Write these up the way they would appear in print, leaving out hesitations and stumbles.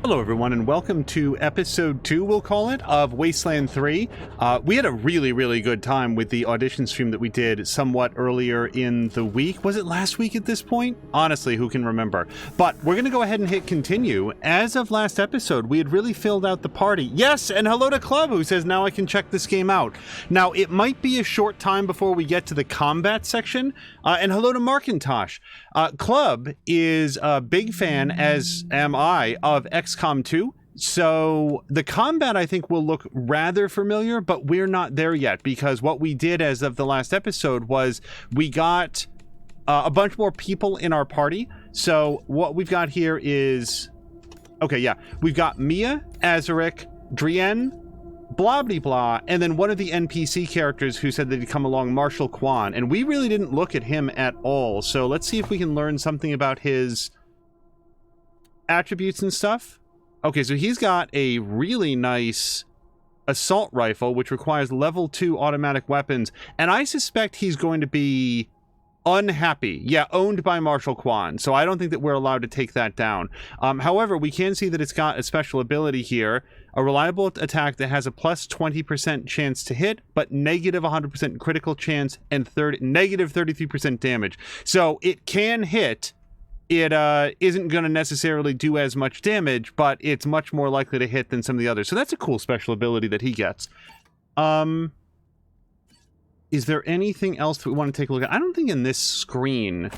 Hello everyone and welcome to episode 2, we'll call it, of Wasteland 3. We had a really good time with the audition stream that we did somewhat earlier in the week. Was it last week at this point? Honestly, who can remember? But we're going to go ahead and hit continue. As of last episode, we had really filled out the party. Yes, and hello to Club, who says now I can check this game out. Now, it might be a short time before we get to the combat section. And hello to Markintosh. Club is a big fan, as am I, of XCOM 2. So the combat, I think, will look rather familiar, but we're not there yet, because what we did as of the last episode was we got a bunch more people in our party. So what we've got here is... Okay, yeah. We've got Mia, Azaric, Drienne, blah, and then one of the NPC characters who said that he'd come along, Marshall Kwan, and we really didn't look at him at all. So let's see if we can learn something about his attributes and stuff. Okay, so he's got a really nice assault rifle, which requires level 2 automatic weapons, and I suspect he's going to be unhappy. Yeah, owned by Marshall Kwan, so I don't think that we're allowed to take that down. However, we can see that it's got a special ability here, a reliable attack that has a plus 20% chance to hit, but negative 100% critical chance and negative 33% damage. So it can hit. It isn't going to necessarily do as much damage, but it's much more likely to hit than some of the others. So that's a cool special ability that he gets. Is there anything else that we want to take a look at? I don't think in this screen.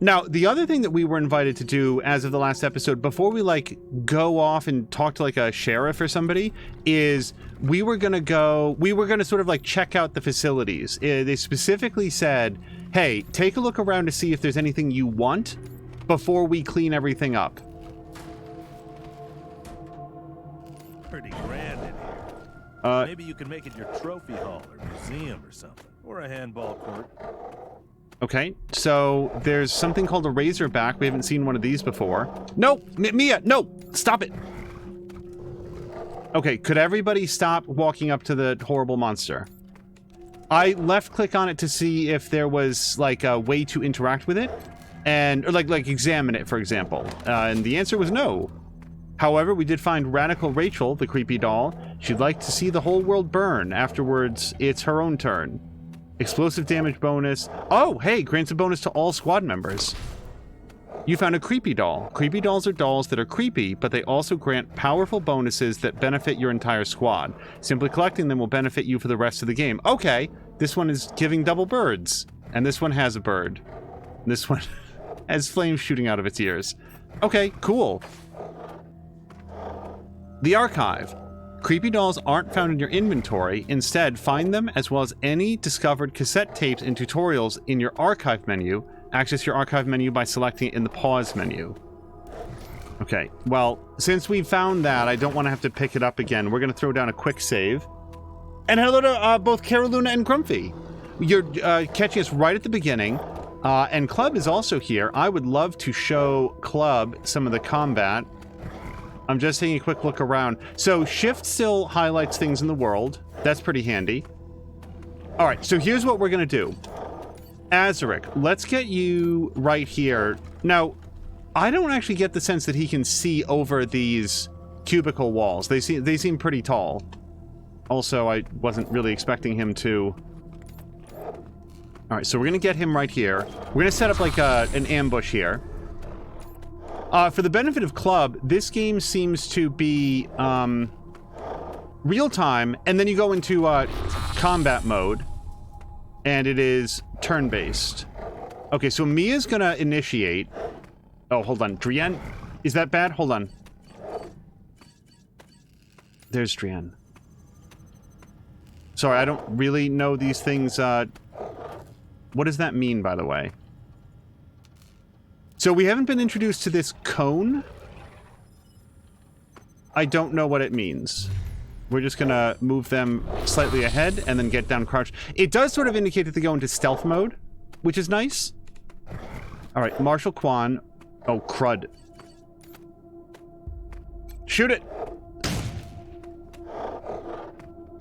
Now, the other thing that we were invited to do as of the last episode, before we, like, go off and talk to, like, a sheriff or somebody, is we were going to sort of, like, check out the facilities. They specifically said, hey, take a look around to see if there's anything you want before we clean everything up. Pretty grand in here. Maybe you can make it your trophy hall or museum or something, or a handball court. Okay, so there's something called a Razorback. We haven't seen one of these before. No, Mia, no, stop it. Okay, could everybody stop walking up to the horrible monster? I left click on it to see if there was like a way to interact with it and or like examine it, for example. And the answer was no. However, we did find Radical Rachel, the creepy doll. She'd like to see the whole world burn. Afterwards, it's her own turn. Explosive damage bonus. Oh, hey, grants a bonus to all squad members. You found a creepy doll. Creepy dolls are dolls that are creepy, but they also grant powerful bonuses that benefit your entire squad. Simply collecting them will benefit you for the rest of the game. Okay, this one is giving double birds, and this one has a bird. This one has flames shooting out of its ears. Okay, cool. The archive. Creepy dolls aren't found in your inventory. Instead, find them as well as any discovered cassette tapes and tutorials in your archive menu. Access your archive menu by selecting it in the pause menu. Okay, well, since we found that, I don't want to have to pick it up again. We're going to throw down a quick save. And hello to both Caroluna and Grumpy. You're catching us right at the beginning. And Club is also here. I would love to show Club some of the combat. I'm just taking a quick look around. So shift still highlights things in the world. That's pretty handy. All right, so here's what we're going to do. Azaric, let's get you right here. Now, I don't actually get the sense that he can see over these cubicle walls. They seem pretty tall. Also, I wasn't really expecting him to... All right, so we're going to get him right here. We're going to set up like an ambush here. For the benefit of Club, this game seems to be real-time, and then you go into combat mode, and it is turn-based. Okay, so Mia's gonna initiate. Oh, hold on. Drienne? Is that bad? Hold on. There's Drienne. Sorry, I don't really know these things. What does that mean, by the way? So we haven't been introduced to this cone. I don't know what it means. We're just gonna move them slightly ahead and then get down crouch. It does sort of indicate that they go into stealth mode, which is nice. All right, Marshall Kwan. Oh, crud. Shoot it.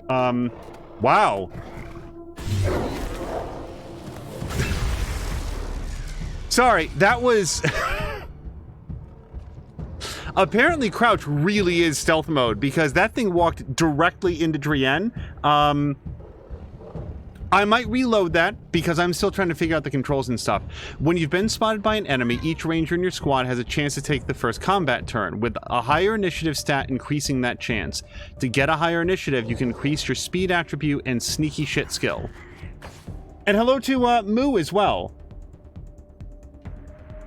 Wow. Sorry, that was... Apparently crouch really is stealth mode, because that thing walked directly into Drienne. I might reload that because I'm still trying to figure out the controls and stuff. When you've been spotted by an enemy, each ranger in your squad has a chance to take the first combat turn, with a higher initiative stat increasing that chance. To get a higher initiative, you can increase your speed attribute and sneaky shit skill. And hello to Moo as well.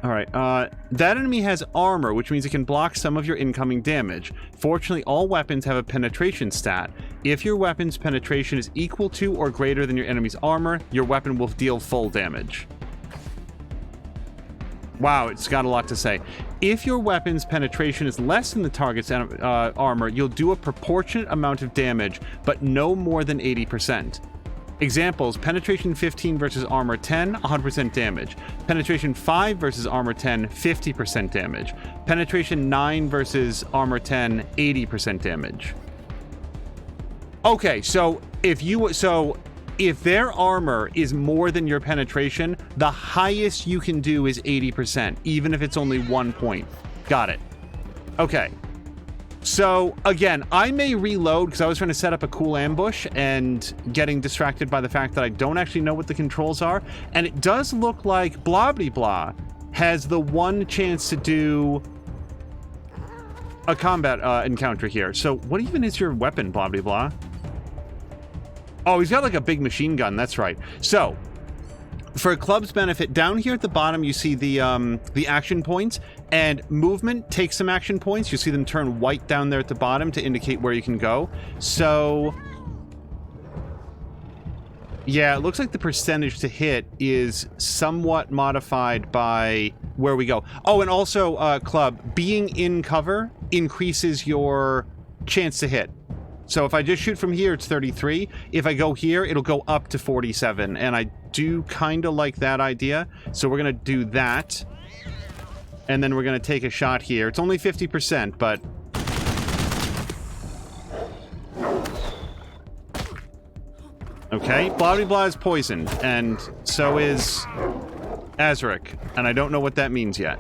Alright, that enemy has armor, which means it can block some of your incoming damage. Fortunately, all weapons have a penetration stat. If your weapon's penetration is equal to or greater than your enemy's armor, your weapon will deal full damage. Wow, it's got a lot to say. If your weapon's penetration is less than the target's armor, you'll do a proportionate amount of damage, but no more than 80%. Examples: penetration 15 versus armor 10, 100% damage. Penetration 5 versus armor 10, 50% damage. Penetration 9 versus armor 10, 80% damage. Okay, so if their armor is more than your penetration, the highest you can do is 80%, even if it's only 1 point. Got it. Okay. So, again, I may reload because I was trying to set up a cool ambush and getting distracted by the fact that I don't actually know what the controls are. And it does look like Blah has the one chance to do a combat encounter here. So, what even is your weapon, Blah? Oh, he's got like a big machine gun, that's right. So, for Club's benefit, down here at the bottom you see the action points, and movement takes some action points. You see them turn white down there at the bottom to indicate where you can go. So, yeah, it looks like the percentage to hit is somewhat modified by where we go. Oh, and also, Club, being in cover increases your chance to hit. So if I just shoot from here, it's 33. If I go here, it'll go up to 47. And I do kind of like that idea. So we're going to do that. And then we're going to take a shot here. It's only 50%, but... Okay, Blah is poisoned. And so is Azaric. And I don't know what that means yet.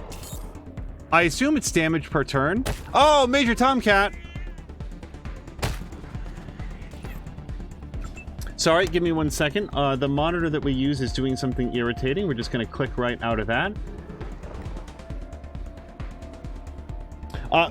I assume it's damage per turn. Oh, Major Tomcat! Sorry, give me 1 second. The monitor that we use is doing something irritating. We're just going to click right out of that.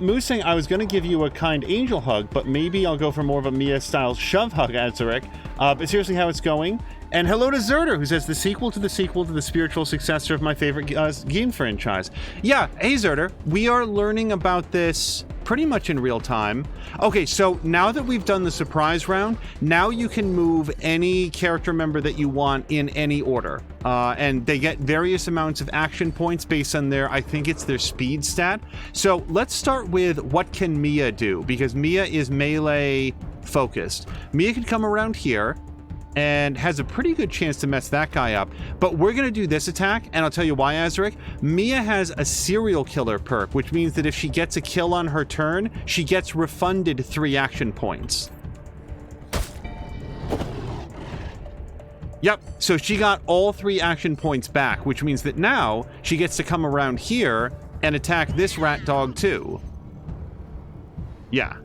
Moose saying, I was going to give you a kind angel hug, but maybe I'll go for more of a Mia-style shove hug, Azaric. But seriously, how it's going. And hello to Zerder, who says the sequel to the spiritual successor of my favorite game franchise. Yeah, hey Zerder, we are learning about this pretty much in real time. Okay, so now that we've done the surprise round, now you can move any character member that you want in any order. And they get various amounts of action points based on their, I think it's their speed stat. So let's start with what can Mia do, because Mia is melee focused. Mia can come around here and has a pretty good chance to mess that guy up. But we're going to do this attack, and I'll tell you why, Azaric. Mia has a serial killer perk, which means that if she gets a kill on her turn, she gets refunded 3 action points. Yep, so she got all 3 action points back, which means that now she gets to come around here and attack this rat dog too. Yeah.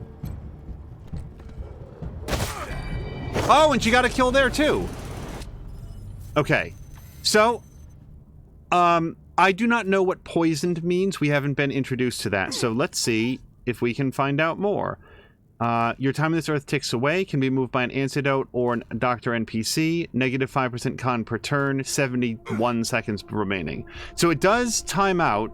Oh, and she got a kill there too. Okay. So, I do not know what poisoned means. We haven't been introduced to that. So let's see if we can find out more. Your time on this earth ticks away, can be moved by an antidote or a doctor NPC. Negative 5% con per turn, 71 seconds remaining. So it does time out.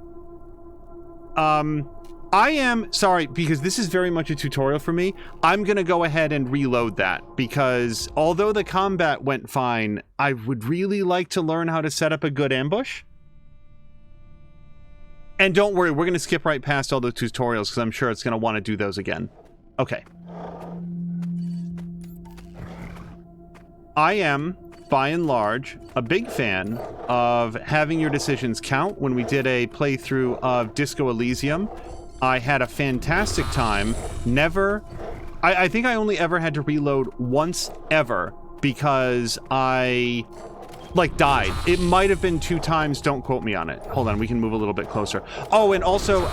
I am sorry, because this is very much a tutorial for me. I'm going to go ahead and reload that, because although the combat went fine, I would really like to learn how to set up a good ambush. And don't worry, we're going to skip right past all those tutorials, because I'm sure it's going to want to do those again. Okay. I am, by and large, a big fan of having your decisions count. When we did a playthrough of Disco Elysium, I had a fantastic time. I think I only ever had to reload once ever, because I like, died. It might have been 2 times. Don't quote me on it. Hold on, we can move a little bit closer. Oh, and also,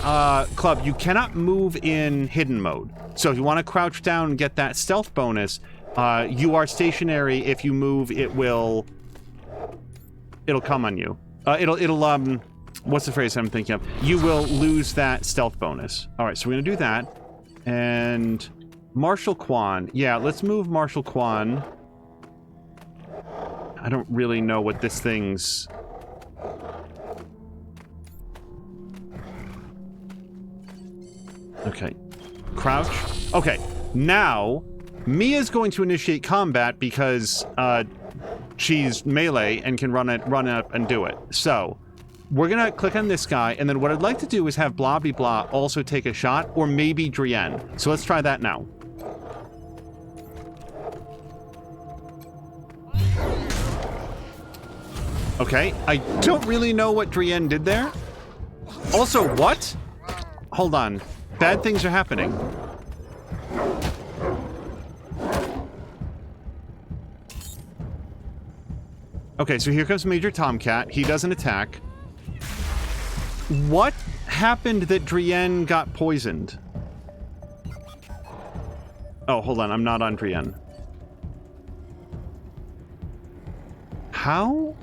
Club, you cannot move in hidden mode. So if you want to crouch down and get that stealth bonus, you are stationary. If you move, it'll come on you. What's the phrase I'm thinking of? You will lose that stealth bonus. All right, so we're gonna do that. And Marshal Quan. Yeah, let's move Marshal Quan. I don't really know what this thing's... Okay. Crouch. Okay. Now, Mia's going to initiate combat because she's melee and can run up and do it. So, we're going to click on this guy, and then what I'd like to do is have Blobby Blah also take a shot, or maybe Drienne. So let's try that now. Okay, I don't really know what Drienne did there. Also, what? Hold on. Bad things are happening. Okay, so here comes Major Tomcat. He doesn't attack. What happened that Drienne got poisoned? Oh, hold on. I'm not on Drienne. How?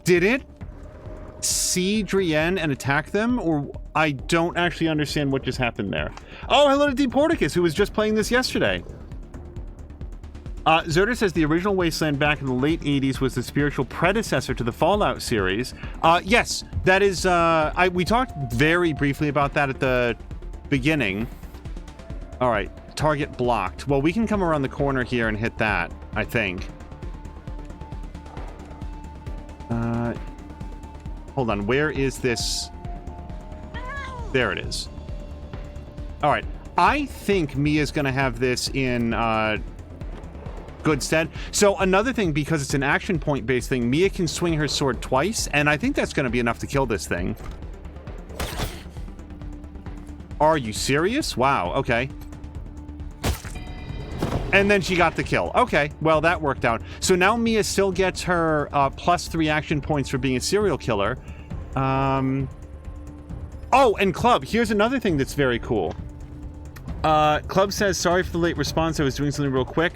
Did it see Drienne and attack them? Or I don't actually understand what just happened there. Oh, hello to Deporticus, who was just playing this yesterday. Zerder says the original Wasteland back in the late 80s was the spiritual predecessor to the Fallout series. Yes, that is, we talked very briefly about that at the beginning. All right, target blocked. Well, we can come around the corner here and hit that, I think. Hold on, where is this? There it is. All right, I think Mia's gonna have this in, good stead. So another thing, because it's an action point based thing, Mia can swing her sword twice, and I think that's going to be enough to kill this thing. Are you serious? Wow, okay. And then she got the kill. Okay, well, that worked out. So now Mia still gets her +3 action points for being a serial killer. Oh, and Club, here's another thing that's very cool. Club says, sorry for the late response. I was doing something real quick.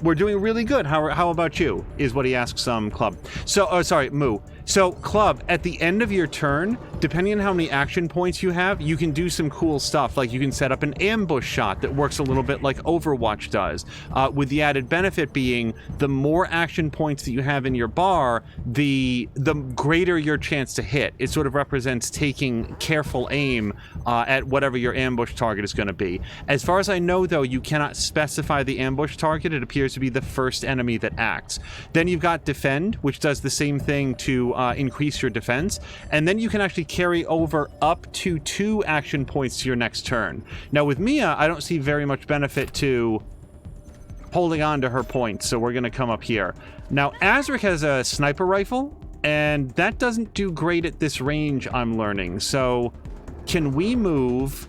We're doing really good. How about you? Is what he asks Club. So, sorry, Moo. So, Club, at the end of your turn, depending on how many action points you have, you can do some cool stuff. Like, you can set up an ambush shot that works a little bit like Overwatch does. With the added benefit being, the more action points that you have in your bar, the greater your chance to hit. It sort of represents taking careful aim at whatever your ambush target is going to be. As far as I know, though, you cannot specify the ambush target. It appears to be the first enemy that acts. Then you've got Defend, which does the same thing to increase your defense, and then you can actually carry over up to 2 action points to your next turn. Now with Mia, I don't see very much benefit to holding on to her points, so we're going to come up here. Now Azric has a sniper rifle, and that doesn't do great at this range, I'm learning. So can we move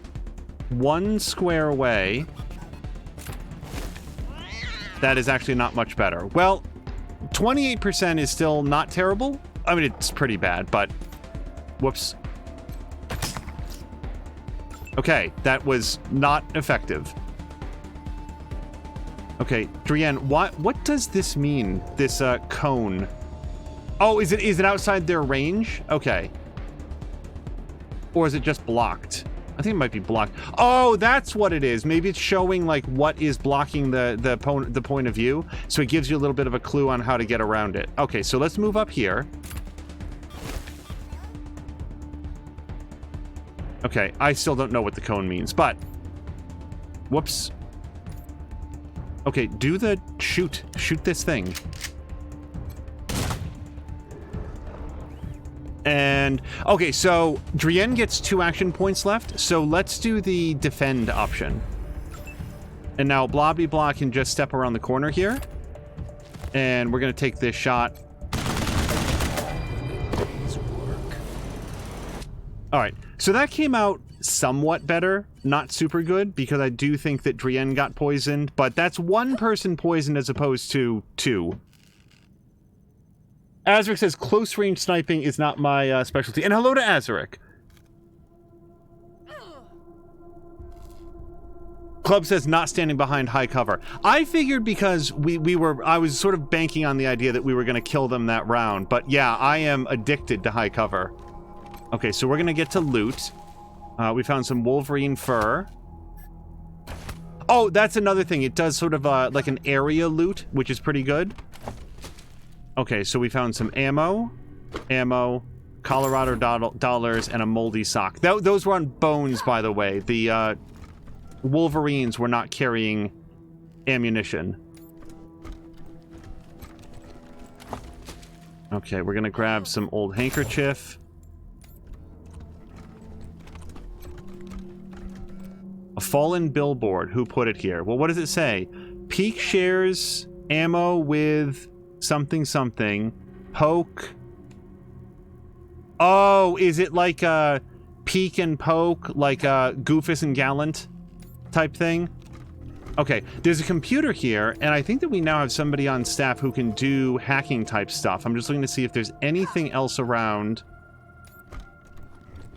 1 square away? That is actually not much better. Well, 28% is still not terrible. I mean, it's pretty bad, but... Whoops. Okay, that was not effective. Okay, Drienne, what does this mean, this cone? Oh, is it outside their range? Okay. Or is it just blocked? I think it might be blocked. Oh, that's what it is. Maybe it's showing like what is blocking the point of view. So it gives you a little bit of a clue on how to get around it. Okay, so let's move up here. Okay, I still don't know what the cone means, but... Whoops. Okay, do the shoot. Shoot this thing. And, okay, so Drienne gets 2 action points left, so let's do the defend option. And now Blobby Blah can just step around the corner here. And we're going to take this shot. Alright, so that came out somewhat better. Not super good, because I do think that Drienne got poisoned, but that's 1 person poisoned as opposed to 2. Azaric says close range sniping is not my specialty. And hello to Azaric. Club says not standing behind high cover. I figured because I was sort of banking on the idea that we were going to kill them that round. But yeah, I am addicted to high cover. Okay, so we're going to get to loot. We found some Wolverine fur. Oh, that's another thing. It does sort of like an area loot, which is pretty good. Okay, so we found some ammo, Colorado dollars, and a moldy sock. Those were on bones, by the way. The Wolverines were not carrying ammunition. Okay, we're gonna grab some old handkerchief. A fallen billboard. Who put it here? Well, what does it say? Peak shares ammo with something something. Poke. Oh, is it like a peek and poke, like a Goofus and Gallant type thing? Okay, there's a computer here, and I think that we now have somebody on staff who can do hacking type stuff. I'm just looking to see if there's anything else around.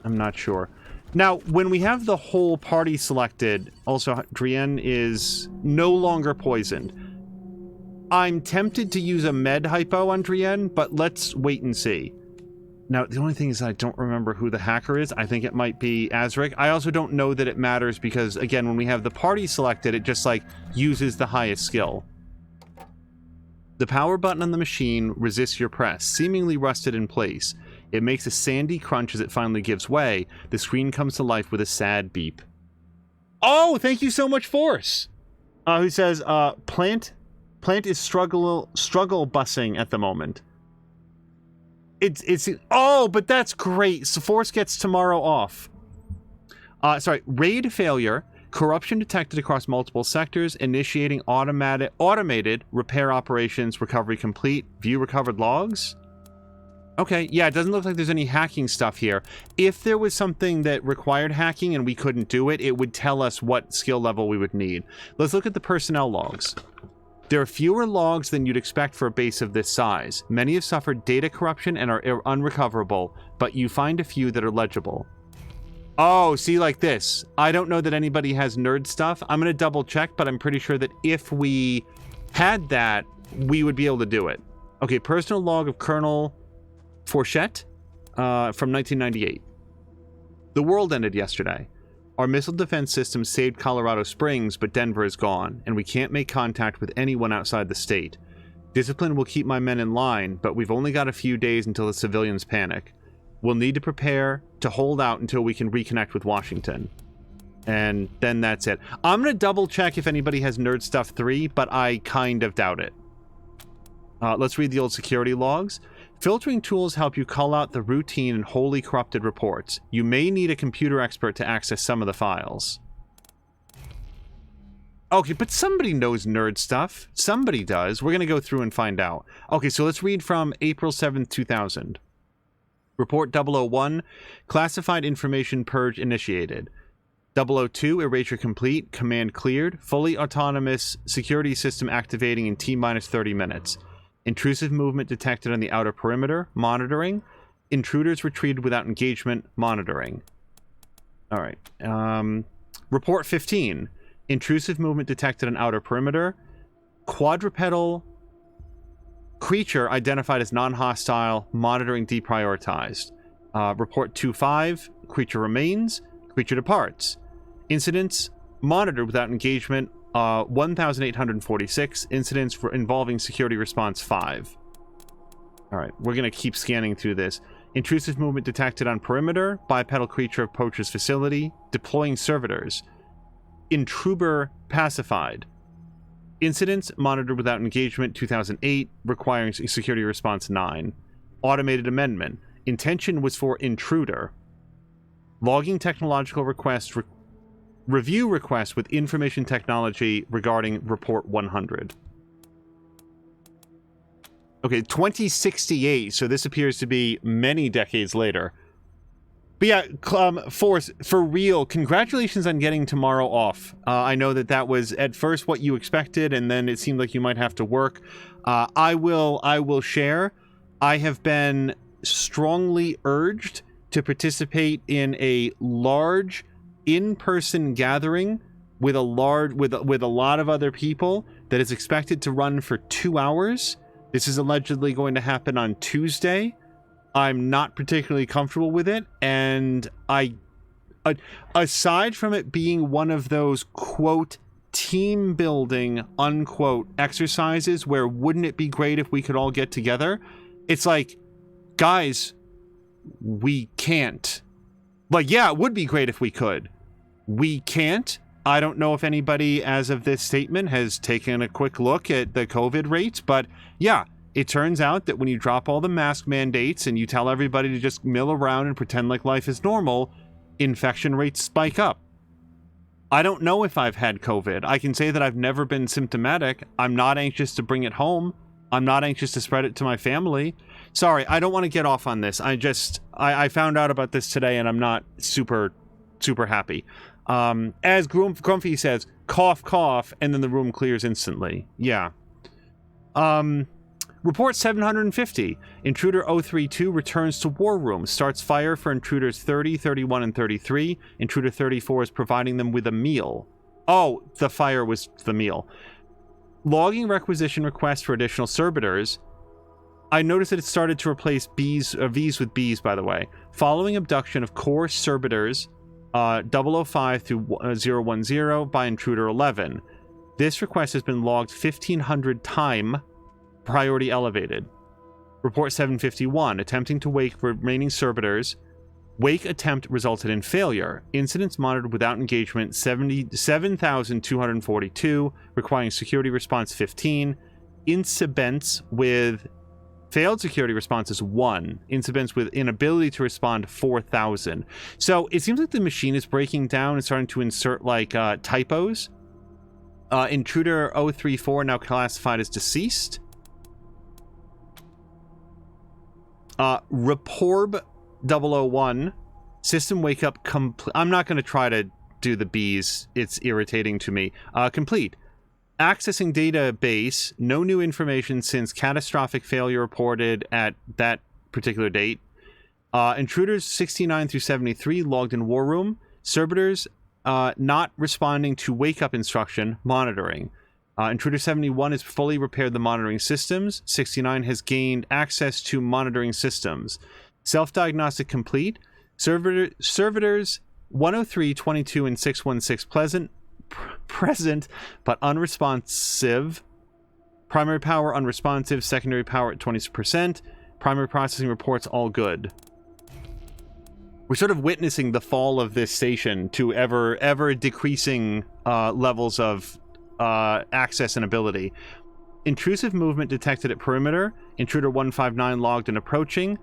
I'm not sure. Now, when we have the whole party selected, also Drienne is no longer poisoned. I'm tempted to use a med hypo on Drienne, but let's wait and see. Now, the only thing is I don't remember who the hacker is. I think it might be Azaric. I also don't know that it matters because, again, when we have the party selected, it just, like, uses the highest skill. The power button on the machine resists your press, seemingly rusted in place. It makes a sandy crunch as it finally gives way. The screen comes to life with a sad beep. Oh, thank you so much, Force! Who says, Plant is struggle bussing at the moment. Oh, but that's great. So Force gets tomorrow off. Sorry, raid failure. Corruption detected across multiple sectors. Initiating automated repair operations. Recovery complete. View recovered logs. Okay, yeah, it doesn't look like there's any hacking stuff here. If there was something that required hacking and we couldn't do it, it would tell us what skill level we would need. Let's look at the personnel logs. There are fewer logs than you'd expect for a base of this size. Many have suffered data corruption and are unrecoverable, but you find a few that are legible. Oh, see, like this. I don't know that anybody has nerd stuff. I'm going to double check, but I'm pretty sure that if we had that, we would be able to do it. Okay, personal log of Colonel Fourchette from 1998. The world ended yesterday. Our missile defense system saved Colorado Springs, but Denver is gone, and we can't make contact with anyone outside the state. Discipline will keep my men in line, but we've only got a few days until the civilians panic. We'll need to prepare to hold out until we can reconnect with Washington. And then that's it. I'm going to double check if anybody has Nerd Stuff 3, but I kind of doubt it. Let's read the old security logs. Filtering tools help you cull out the routine and wholly corrupted reports. You may need a computer expert to access some of the files. Okay, but somebody knows nerd stuff. Somebody does. We're going to go through and find out. Okay, so let's read from April 7th, 2000. Report 001, classified information purge initiated. 002, erasure complete, command cleared, fully autonomous security system activating in T-minus 30 minutes. Intrusive movement detected on the outer perimeter, monitoring. Intruders retreated without engagement, monitoring. All right. Report 15, intrusive movement detected on outer perimeter. Quadrupedal creature identified as non-hostile, monitoring deprioritized. Report 25, creature remains, creature departs. Incidents monitored without engagement, 1,846. Incidents for involving security response 5. All right, we're going to keep scanning through this. Intrusive movement detected on perimeter, bipedal creature approaches facility, deploying servitors. Intruber pacified. Incidents monitored without engagement 2008, requiring security response 9. Automated amendment. Intention was for intruder. Logging technological request review request with information technology regarding report 100. Okay, 2068, so this appears to be many decades later. But yeah, Force, for real, congratulations on getting tomorrow off. I know that was at first what you expected, and then it seemed like you might have to work. I will share. I have been strongly urged to participate in a large in-person gathering with a lot of other people that is expected to run for 2 hours. This is allegedly going to happen on Tuesday. I'm not particularly comfortable with it, and aside from it being one of those, quote, team building, unquote, exercises where wouldn't it be great if we could all get together, it's like, guys, we can't. Like, yeah, it would be great if we could. We can't. I don't know if anybody, as of this statement, has taken a quick look at the COVID rates, but yeah, it turns out that when you drop all the mask mandates and you tell everybody to just mill around and pretend like life is normal, infection rates spike up. I don't know if I've had COVID. I can say that I've never been symptomatic. I'm not anxious to bring it home. I'm not anxious to spread it to my family. Sorry, I don't want to get off on this. I found out about this today and I'm not super happy. As Grumpy says, cough, cough, and then the room clears instantly. Yeah. Report 750. Intruder 032 returns to War Room. Starts fire for Intruders 30, 31, and 33. Intruder 34 is providing them with a meal. Oh, the fire was the meal. Logging requisition request for additional servitors. I noticed that it started to replace V's with B's, by the way. Following abduction of core servitors 005 through 010 by Intruder 11. This request has been logged 1,500 times. Priority elevated. Report 751. Attempting to wake remaining servitors. Wake attempt resulted in failure. Incidents monitored without engagement 7,242. Requiring security response 15. Incidents with failed security responses 1. Incidents with inability to respond 4,000. So it seems like the machine is breaking down and starting to insert like typos. Intruder 034 now classified as deceased. Reporb 001, system wake up complete. I'm not going to try to do the B's. It's irritating to me. Complete. Accessing database. No new information since catastrophic failure reported at that particular date. Intruders 69 through 73 logged in War Room. Servitors not responding to wake up instruction. Monitoring. Intruder 71 has fully repaired the monitoring systems. 69 has gained access to monitoring systems. Self-diagnostic complete. Servitors 103, 22, and 616 present, but unresponsive. Primary power unresponsive. Secondary power at 20%. Primary processing reports all good. We're sort of witnessing the fall of this station to ever decreasing levels of access and ability. Intrusive movement detected at perimeter. Intruder 159 logged and approaching.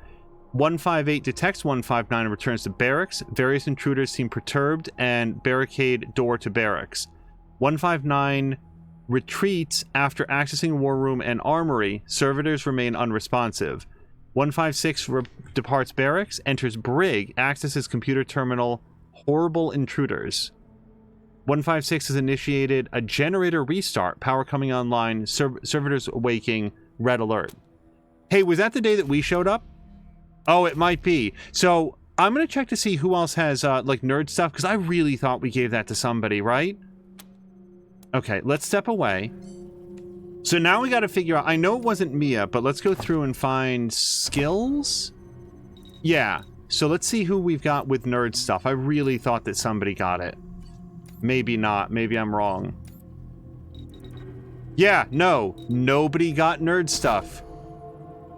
158 detects 159 and returns to barracks. Various intruders seem perturbed and barricade door to barracks. 159 retreats after accessing War Room and Armory. Servitors remain unresponsive. 156 departs barracks, enters Brig, accesses computer terminal. Horrible intruders. 156 has initiated a generator restart, power coming online, servitors awaking, red alert. Hey, was that the day that we showed up? Oh, it might be. So I'm going to check to see who else has like nerd stuff, because I really thought we gave that to somebody, right? Okay, let's step away. So now we got to figure out, I know it wasn't Mia, but let's go through and find skills. Yeah, so let's see who we've got with nerd stuff. I really thought that somebody got it. Maybe not. Maybe I'm wrong. Yeah, no. Nobody got nerd stuff.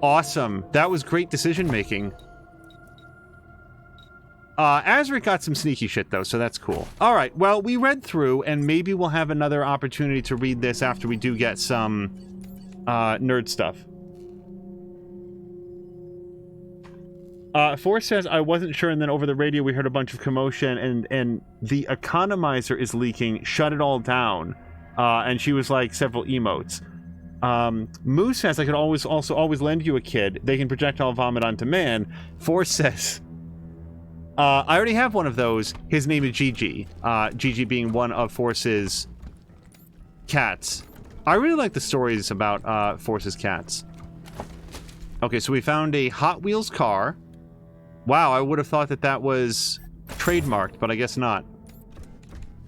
Awesome. That was great decision making. Azric got some sneaky shit, though, so that's cool. Alright, well, we read through, and maybe we'll have another opportunity to read this after we do get some nerd stuff. Force says, I wasn't sure, and then over the radio we heard a bunch of commotion, and the economizer is leaking, shut it all down. And she was like, several emotes. Moose says, I could always lend you a kid. They can projectile vomit onto man. Force says, I already have one of those. His name is Gigi. Gigi being one of Force's cats. I really like the stories about Force's cats. Okay, so we found a Hot Wheels car. Wow, I would have thought that that was trademarked, but I guess not.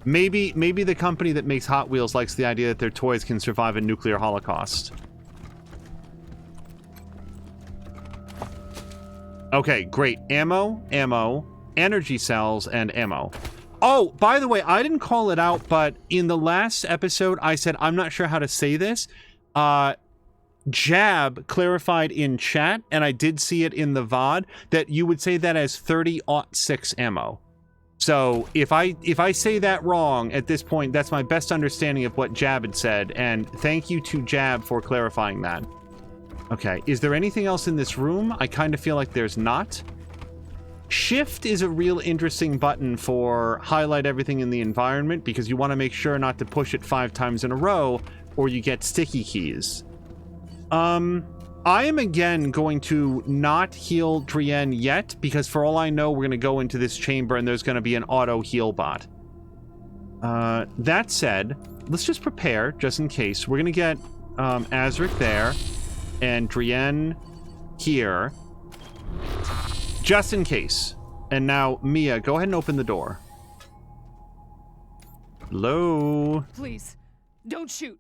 Maybe the company that makes Hot Wheels likes the idea that their toys can survive a nuclear holocaust. Okay, great. Ammo, energy cells, and ammo. Oh, by the way, I didn't call it out, but in the last episode, I said, I'm not sure how to say this. Jab clarified in chat, and I did see it in the VOD, that you would say that as 30-06 ammo. So if I say that wrong at this point, that's my best understanding of what Jab had said, and thank you to Jab for clarifying that. Okay, is there anything else in this room? I kind of feel like there's not. Shift is a real interesting button for highlight everything in the environment, because you want to make sure not to push it 5 times in a row, or you get sticky keys. I am again going to not heal Drienne yet, because for all I know, we're going to go into this chamber and there's going to be an auto heal bot. That said, let's just prepare, just in case. We're going to get Azric there, and Drienne here, just in case. And now, Mia, go ahead and open the door. Hello? Please, don't shoot.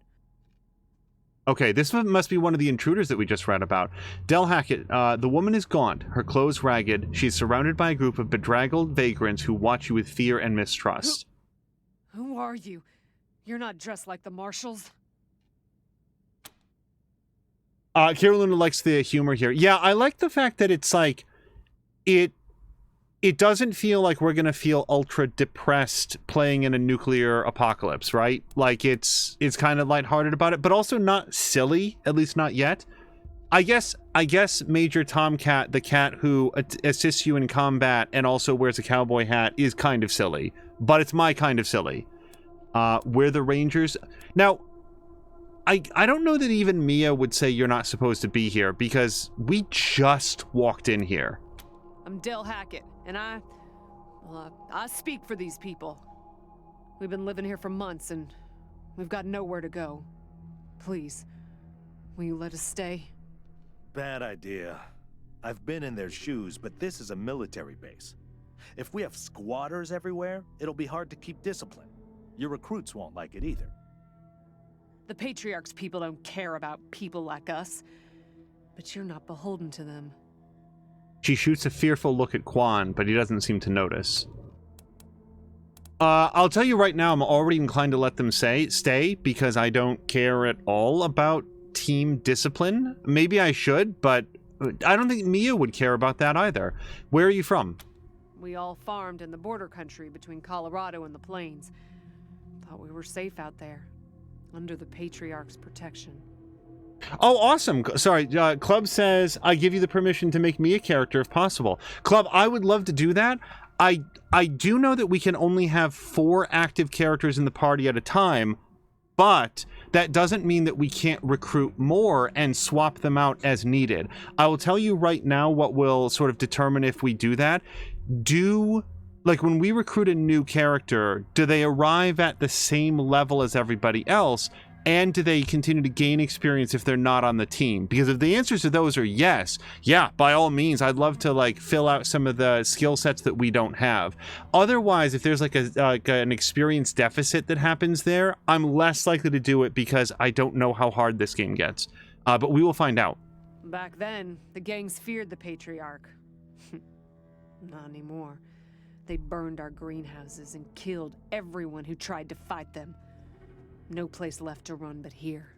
Okay, this must be one of the intruders that we just read about. Del Hackett, the woman is gaunt, her clothes ragged. She's surrounded by a group of bedraggled vagrants who watch you with fear and mistrust. Who are you? You're not dressed like the marshals. Kira Luna likes the humor here. Yeah, I like the fact that it's like, it doesn't feel like we're gonna feel ultra depressed playing in a nuclear apocalypse, right? Like it's kind of lighthearted about it, but also not silly, at least not yet. I guess Major Tomcat, the cat who assists you in combat and also wears a cowboy hat, is kind of silly, but it's my kind of silly. We're the Rangers. Now, I don't know that even Mia would say you're not supposed to be here, because we just walked in here. I'm Del Hackett, and I speak for these people. We've been living here for months, and we've got nowhere to go. Please, will you let us stay? Bad idea. I've been in their shoes, but this is a military base. If we have squatters everywhere, it'll be hard to keep discipline. Your recruits won't like it either. The Patriarch's people don't care about people like us, but you're not beholden to them. She shoots a fearful look at Quan, but he doesn't seem to notice. I'll tell you right now, I'm already inclined to let them stay, because I don't care at all about team discipline. Maybe I should, but I don't think Mia would care about that either. Where are you from? We all farmed in the border country between Colorado and the plains. Thought we were safe out there, under the Patriarch's protection. Oh, awesome. Sorry, Club says, I give you the permission to make me a character if possible. Club, I would love to do that. I do know that we can only have 4 active characters in the party at a time, but that doesn't mean that we can't recruit more and swap them out as needed. I will tell you right now what will sort of determine if we do that. Like, when we recruit a new character, do they arrive at the same level as everybody else? And do they continue to gain experience if they're not on the team? Because if the answers to those are yes, yeah, by all means, I'd love to like fill out some of the skill sets that we don't have. Otherwise, if there's like an experience deficit that happens there, I'm less likely to do it because I don't know how hard this game gets. But we will find out. Back then, the gangs feared the Patriarch. Not anymore. They burned our greenhouses and killed everyone who tried to fight them. No place left to run but here,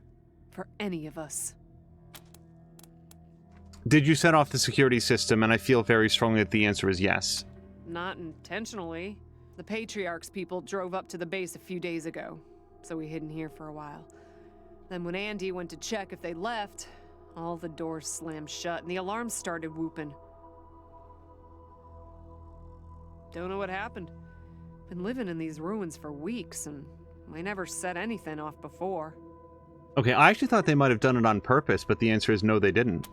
for any of us. Did you set off the security system? And I feel very strongly that the answer is yes. Not intentionally. The Patriarch's people drove up to the base a few days ago, so we hid in here for a while. Then when Andy went to check if they left, all the doors slammed shut and the alarms started whooping. Don't know what happened. Been living in these ruins for weeks, and we never set anything off before. Okay, I actually thought they might have done it on purpose, but the answer is no, they didn't.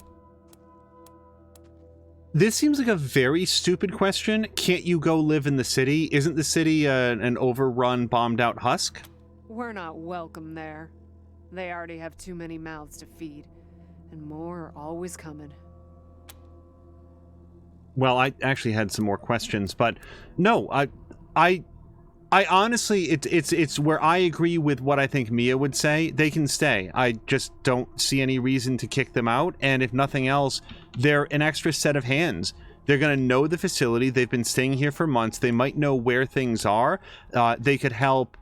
This seems like a very stupid question. Can't you go live in the city? Isn't the city an overrun, bombed-out husk? We're not welcome there. They already have too many mouths to feed, and more are always coming. Well, I actually had some more questions, but no, I honestly, it's where I agree with what I think Mia would say. They can stay. I just don't see any reason to kick them out. And if nothing else, they're an extra set of hands. They're going to know the facility. They've been staying here for months. They might know where things are. They could help,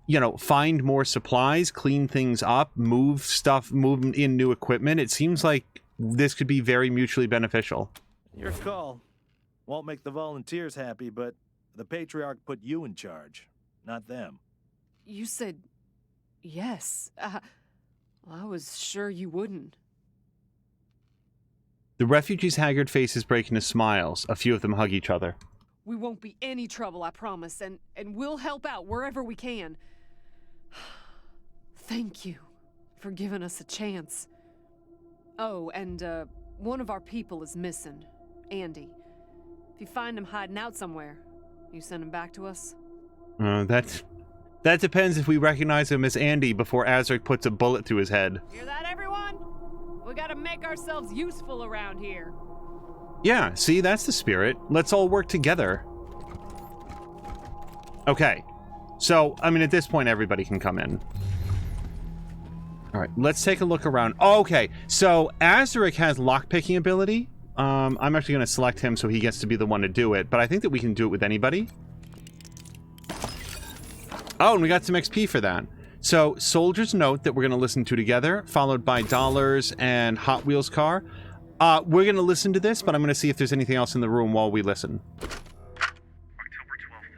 you know, find more supplies, clean things up, move stuff, move in new equipment. It seems like this could be very mutually beneficial. Your call. Won't make the volunteers happy, but the Patriarch put you in charge, not them. You said yes. I was sure you wouldn't. The refugees' haggard faces break into smiles. A few of them hug each other. We won't be any trouble, I promise, and we'll help out wherever we can. Thank you for giving us a chance. Oh, and one of our people is missing, Andy. If you find him hiding out somewhere, you send him back to us? That depends if we recognize him as Andy before Azric puts a bullet through his head. Hear that, everyone? We gotta make ourselves useful around here. Yeah, see, that's the spirit. Let's all work together. Okay. So, I mean, at this point, everybody can come in. All right, let's take a look around. Oh, okay, so Azric has lockpicking ability. I'm actually going to select him so he gets to be the one to do it, but I think that we can do it with anybody. Oh, and we got some XP for that. So, Soldier's Note that we're going to listen to together, followed by Dollars and Hot Wheels Car. We're going to listen to this, but I'm going to see if there's anything else in the room while we listen. October 12th,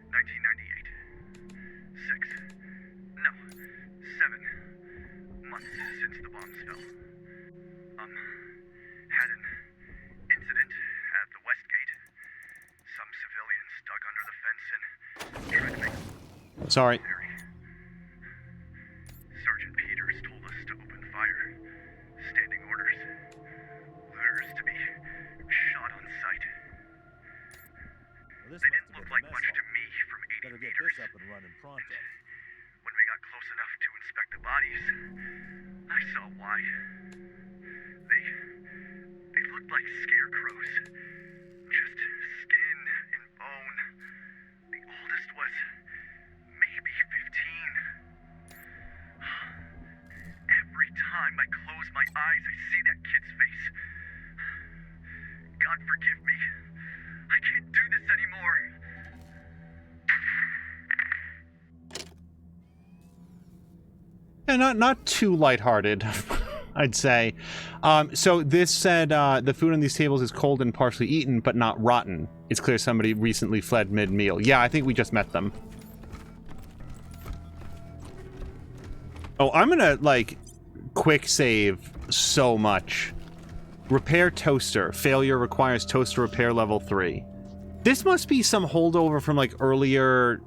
1998. 7 months since the bombs fell. Had an incident at the West Gate. Some civilians dug under the fence and tried to make... Sorry. Sergeant Peters told us to open fire. Standing orders. Looters to be shot on sight. Well, They didn't look like much to me from 80 Better get meters. this up and running pronto. When we got close enough to inspect the bodies, I saw why. They looked like scarecrows. Just skin and bone. The oldest was maybe 15. Every time I close my eyes, I see that kid's face. God forgive me. I can't do this anymore. Yeah, not too lighthearted, I'd say. So this said the food on these tables is cold and partially eaten, but not rotten. It's clear somebody recently fled mid-meal. Yeah, I think we just met them. Oh, I'm gonna, like, quick save so much. Repair toaster. Failure requires toaster repair level 3. This must be some holdover from, like, earlier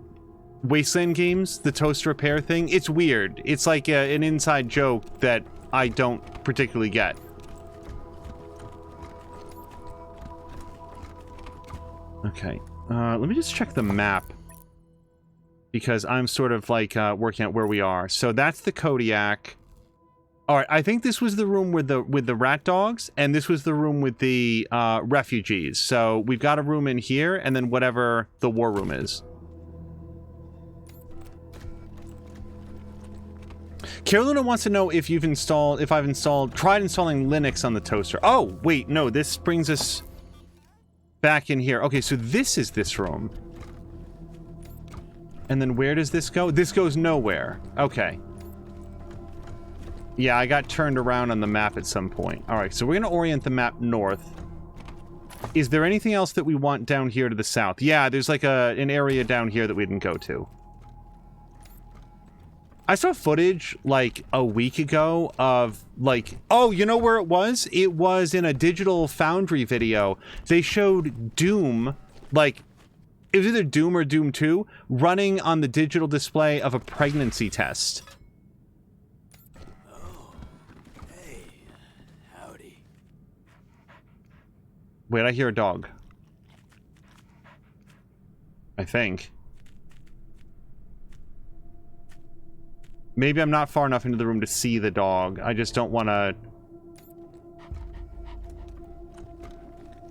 Wasteland games, the toaster repair thing. It's weird. It's like an inside joke that I don't particularly get. Okay, let me just check the map, because I'm sort of like working out where we are. So that's the Kodiak. All right, I think this was the room with the rat dogs, and this was the room with the refugees. So we've got a room in here, and then whatever the war room is. Carolina wants to know if I've tried installing Linux on the toaster. Oh, wait, no, this brings us back in here. Okay, so this is this room. And then where does this go? This goes nowhere. Okay. Yeah, I got turned around on the map at some point. All right, so we're going to orient the map north. Is there anything else that we want down here to the south? Yeah, there's like an area down here that we didn't go to. I saw footage, like, a week ago of, like... Oh, you know where it was? It was in a Digital Foundry video. They showed Doom, like... It was either Doom or Doom 2, running on the digital display of a pregnancy test. Oh, hey, howdy. Wait, I hear a dog. I think. Maybe I'm not far enough into the room to see the dog. I just don't want to...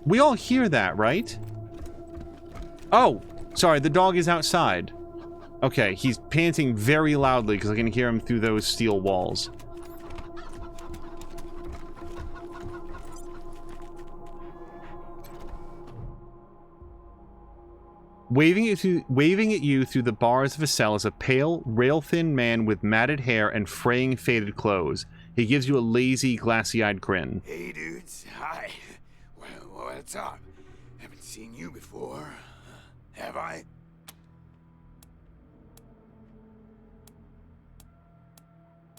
We all hear that, right? Oh, sorry, the dog is outside. Okay, he's panting very loudly because I can hear him through those steel walls. Waving at you through the bars of a cell is a pale, rail-thin man with matted hair and fraying, faded clothes. He gives you a lazy, glassy-eyed grin. Hey, dudes. Hi. Well, what's up? Haven't seen you before. Have I?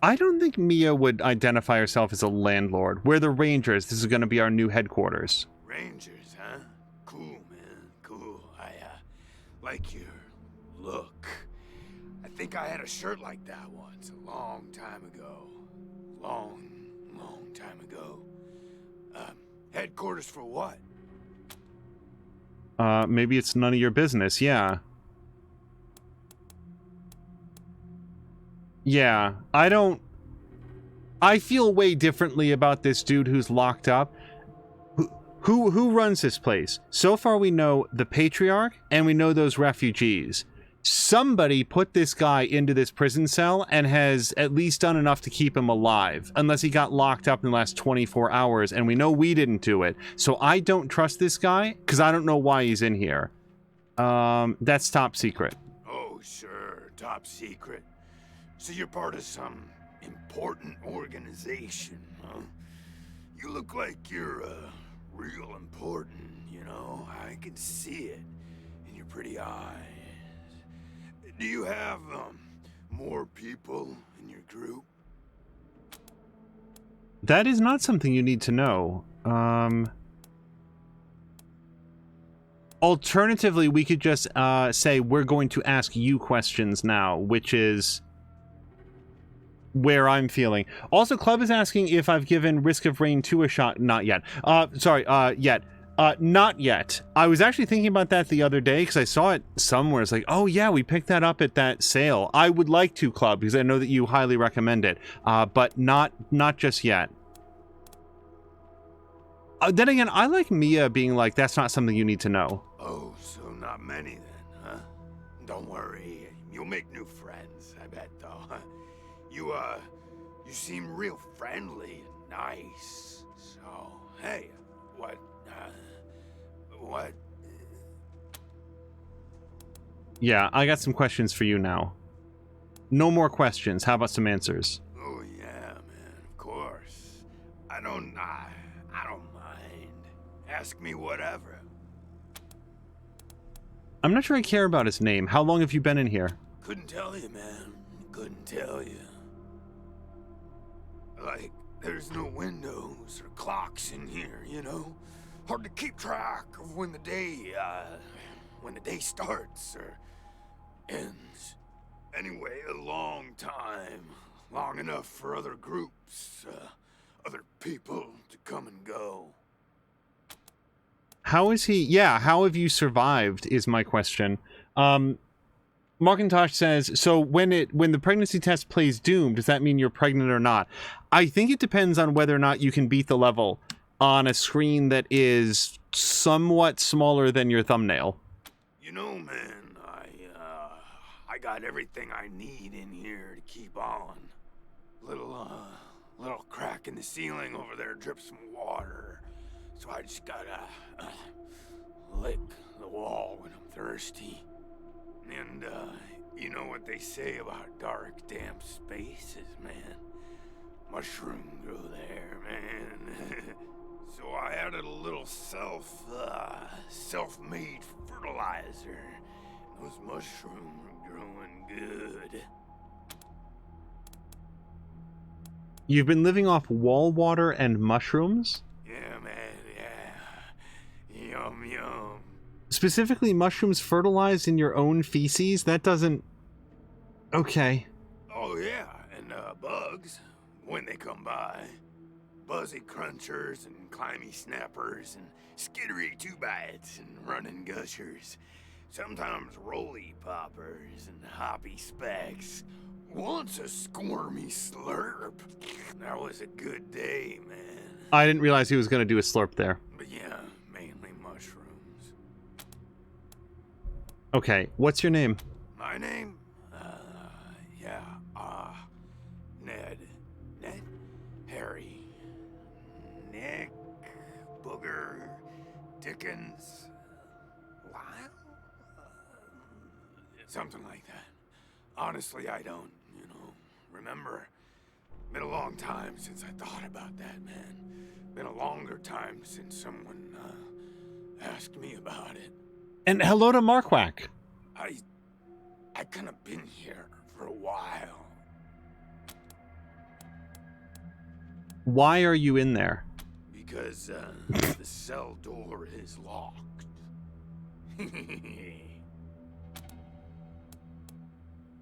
I don't think Mia would identify herself as a landlord. We're the Rangers. This is going to be our new headquarters. Rangers, huh? Cool, man. Cool. I like your look. I think I had a shirt like that once, a long time ago. Long time ago. Headquarters for what? Maybe it's none of your business, yeah. Yeah, I feel way differently about this dude who's locked up. Who runs this place? So far we know the Patriarch, and we know those refugees. Somebody put this guy into this prison cell and has at least done enough to keep him alive, unless he got locked up in the last 24 hours, and we know we didn't do it. So I don't trust this guy, because I don't know why he's in here. That's top secret. Oh, sure, top secret. So you're part of some important organization, huh? You look like you're, real important, you know? I can see it in your pretty eyes. Do you have, more people in your group? That is not something you need to know. Alternatively, we could just, say we're going to ask you questions now, which is where I'm feeling. Also, Club is asking if I've given Risk of Rain 2 a shot. Not yet. Yet. Not yet. I was actually thinking about that the other day because I saw it somewhere. It's like, oh yeah, we picked that up at that sale. I would like to, Club, because I know that you highly recommend it. But not just yet. Then again, I like Mia being like, that's not something you need to know. Oh, so not many then, huh? Don't worry. You'll make new friends, I bet, though. You seem real friendly and nice. So, hey, what? Yeah, I got some questions for you now. No more questions. How about some answers? Oh, yeah, man, of course. I don't mind. Ask me whatever. I'm not sure I care about his name. How long have you been in here? Couldn't tell you, man. Couldn't tell you. Like, there's no windows or clocks in here, you know? Hard to keep track of when the day starts or ends. Anyway, a long time. Long enough for other groups, other people to come and go. How is he? Yeah, how have you survived is my question. Markintosh says, so when the pregnancy test plays Doom, does that mean you're pregnant or not? I think it depends on whether or not you can beat the level on a screen that is somewhat smaller than your thumbnail. You know, man, I got everything I need in here to keep on. Little crack in the ceiling over there drips some water. So I just gotta lick the wall when I'm thirsty. And, you know what they say about dark, damp spaces, man? Mushroom grow there, man. So I added a little self-made fertilizer. Those mushrooms are growing good. You've been living off wall water and mushrooms? Yeah, man, yeah. Yum, yum. Specifically, mushrooms fertilized in your own feces? That doesn't... Okay. Oh, yeah, and bugs, when they come by. Buzzy crunchers and climby snappers and skittery two-bites and running gushers. Sometimes roly poppers and hoppy specks. Once a squirmy slurp. That was a good day, man. I didn't realize he was going to do a slurp there. But yeah, mainly Okay, what's your name? My name? Ned. Ned? Harry. Nick. Booger. Dickens. Lyle? Something like that. Honestly, I don't, remember. Been a long time since I thought about that, man. Been a longer time since someone, asked me about it. And hello to Marquak. I kind of been here for a while. Why are you in there? Because, the cell door is locked.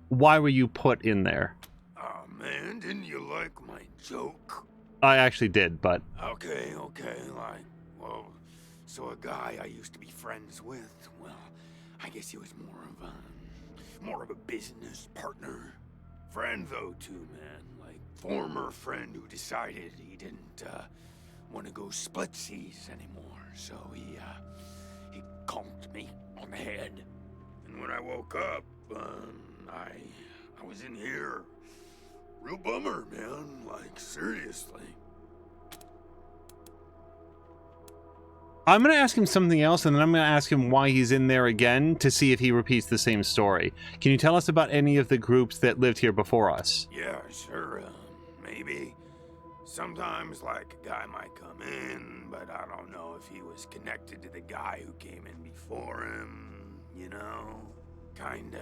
Why were you put in there? Oh, man, didn't you like my joke? I actually did, but... Okay, so a guy I used to be friends with, well, I guess he was more of a business partner. Friend, though, too, man. Like, former friend who decided he didn't, want to go splitsies anymore. So he conked me on the head. And when I woke up, I was in here. Real bummer, man. Like, seriously. I'm going to ask him something else, and then I'm going to ask him why he's in there again to see if he repeats the same story. Can you tell us about any of the groups that lived here before us? Yeah, sure, maybe. Sometimes, like, a guy might come in, but I don't know if he was connected to the guy who came in before him, you know? Kinda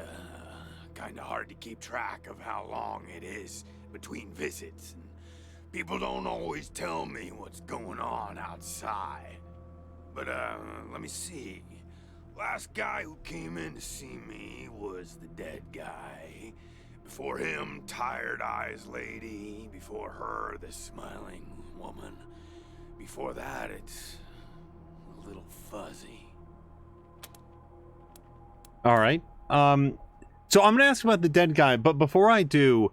hard to keep track of how long it is between visits, and people don't always tell me what's going on outside. But, let me see. Last guy who came in to see me was the dead guy. Before him, Tired Eyes Lady. Before her, the Smiling Woman. Before that, it's a little fuzzy. All right. So I'm going to ask about the dead guy, but before I do,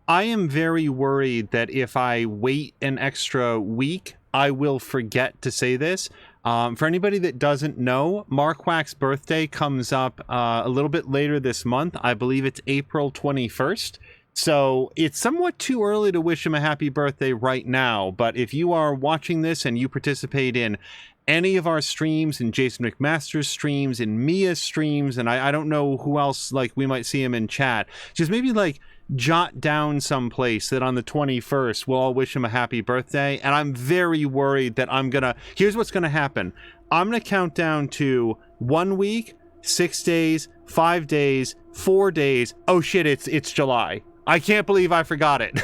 I am very worried that if I wait an extra week, I will forget to say this. For anybody that doesn't know, Marquak's birthday comes up a little bit later this month. I believe it's April 21st. So it's somewhat too early to wish him a happy birthday right now. But if you are watching this and you participate in any of our streams, in Jason McMaster's streams, in Mia's streams, and I don't know who else, like, we might see him in chat, just maybe, like, jot down someplace that on the 21st we'll all wish him a happy birthday. And I'm very worried that here's what's gonna happen. I'm gonna count down to 1 week, 6 days, 5 days, 4 days. Oh shit, it's July. I can't believe I forgot it.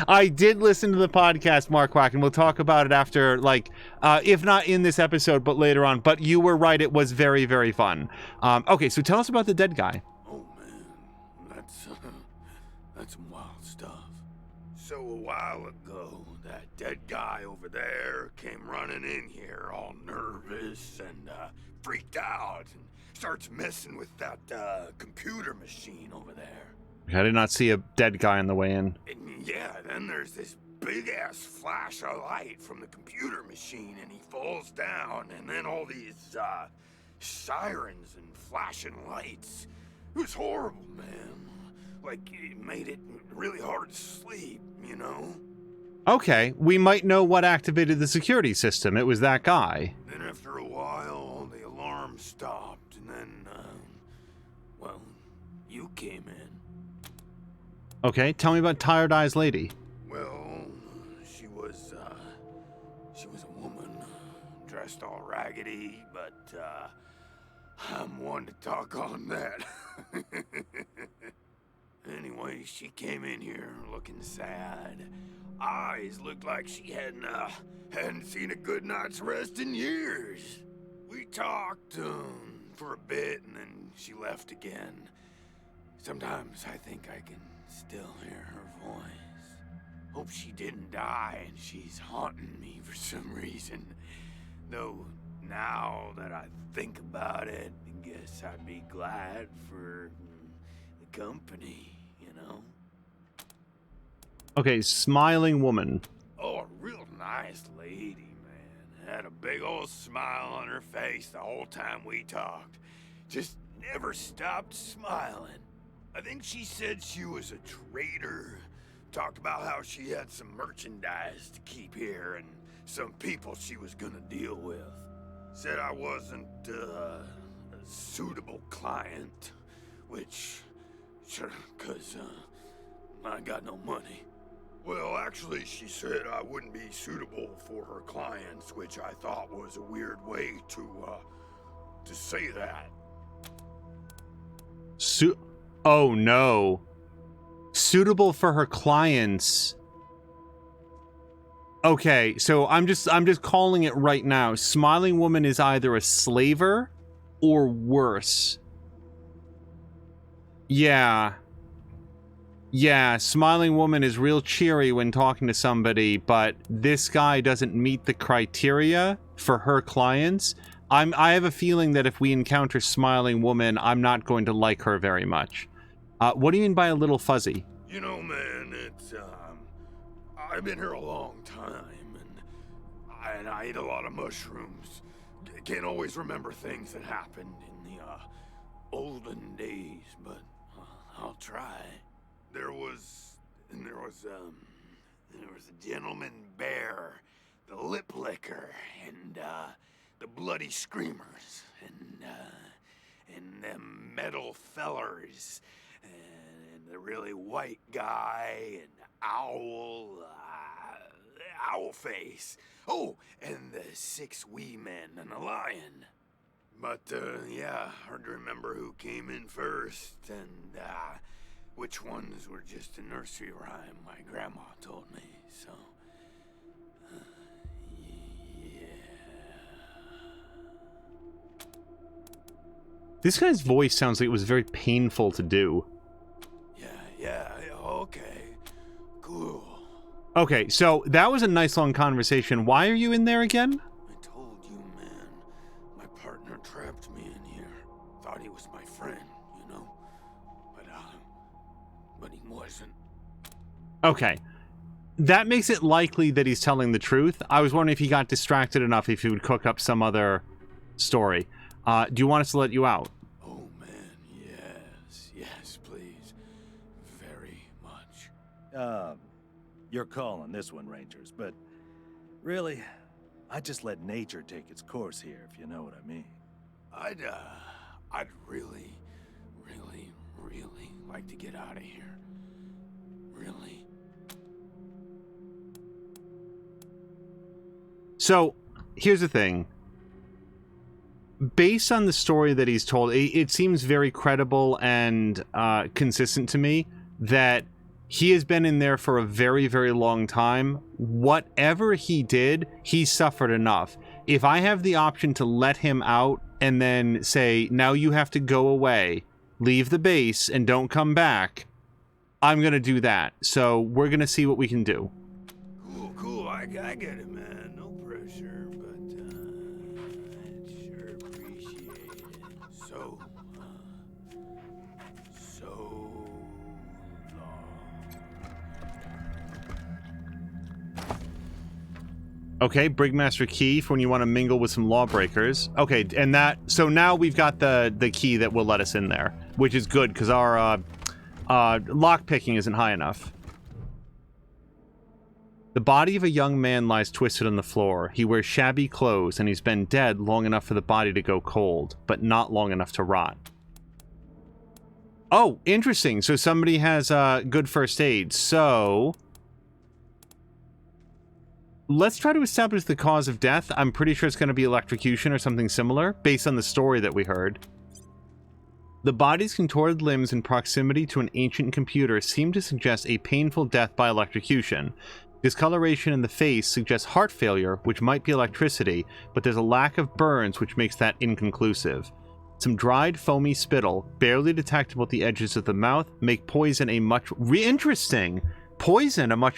I did listen to the podcast, Marquak, and we'll talk about it after, like, if not in this episode, but later on. But you were right, it was very, very fun. Okay, so tell us about the dead guy. Oh, man, that's some wild stuff. So a while ago, that dead guy over there came running in here all nervous and freaked out and starts messing with that computer machine over there. I did not see a dead guy on the way in. And yeah, then there's this big-ass flash of light from the computer machine, and he falls down, and then all these, sirens and flashing lights. It was horrible, man. Like, it made it really hard to sleep, you know? Okay, we might know what activated the security system. It was that guy. Then after a while, the alarm stopped, and then, well, you came in. Okay, tell me about Tired Eyes Lady. Well, she was a woman, dressed all raggedy, but, I'm one to talk on that. Anyway, she came in here looking sad. Eyes looked like she hadn't seen a good night's rest in years. We talked, for a bit, and then she left again. Sometimes I think I can still hear her voice. Hope she didn't die and she's haunting me for some reason. Though, now that I think about it, I guess I'd be glad for the company, you know? Okay, Smiling Woman. Oh, a real nice lady, man. Had a big old smile on her face the whole time we talked. Just never stopped smiling. I think she said she was a trader. Talked about how she had some merchandise to keep here and some people she was gonna deal with. Said I wasn't a suitable client, which, sure, 'cause I got no money. Well, actually, she said I wouldn't be suitable for her clients, which I thought was a weird way to say that. Oh no. Suitable for her clients. Okay, so I'm just calling it right now. Smiling Woman is either a slaver or worse. Yeah. Yeah, Smiling Woman is real cheery when talking to somebody, but this guy doesn't meet the criteria for her clients. I have a feeling that if we encounter Smiling Woman, I'm not going to like her very much. What do you mean by a little fuzzy? You know, man, it's, I've been here a long time, and I eat a lot of mushrooms. Can't always remember things that happened in the, olden days, but I'll try. There was a gentleman bear, the lip licker, and, the bloody screamers, and them metal fellers, and the really white guy, and owl face. Oh, and the 6 wee men and a lion. But, yeah, hard to remember who came in first, and, which ones were just a nursery rhyme my grandma told me, so... yeah... This guy's voice sounds like it was very painful to do. Yeah, okay. Cool. Okay, so that was a nice long conversation. Why are you in there again? I told you, man. My partner trapped me in here. Thought he was my friend, you know? But he wasn't. Okay. That makes it likely that he's telling the truth. I was wondering if he got distracted enough if he would cook up some other story. Do you want us to let you out? Oh, man, yes, please. Very much. You're calling this one, Rangers, but really, I just let nature take its course here, if you know what I mean. I'd really, really, really like to get out of here. Really. So, here's the thing. Based on the story that he's told, it seems very credible and consistent to me that he has been in there for a very, very long time. Whatever he did, he suffered enough. If I have the option to let him out and then say, now you have to go away, leave the base, and don't come back, I'm going to do that. So we're going to see what we can do. Cool. I get it, man. No pressure, but I'd sure appreciate it. So Okay, Brigmaster key for when you want to mingle with some lawbreakers. Okay, and so now we've got the key that will let us in there, which is good because our lockpicking isn't high enough. The body of a young man lies twisted on the floor. He wears shabby clothes, and he's been dead long enough for the body to go cold, but not long enough to rot. Oh, interesting. So somebody has good first aid. So let's try to establish the cause of death. I'm pretty sure it's going to be electrocution or something similar, based on the story that we heard. The body's contorted limbs in proximity to an ancient computer seem to suggest a painful death by electrocution. Discoloration in the face suggests heart failure, which might be electricity, but there's a lack of burns, which makes that inconclusive. Some dried, foamy spittle, barely detectable at the edges of the mouth, make poison a much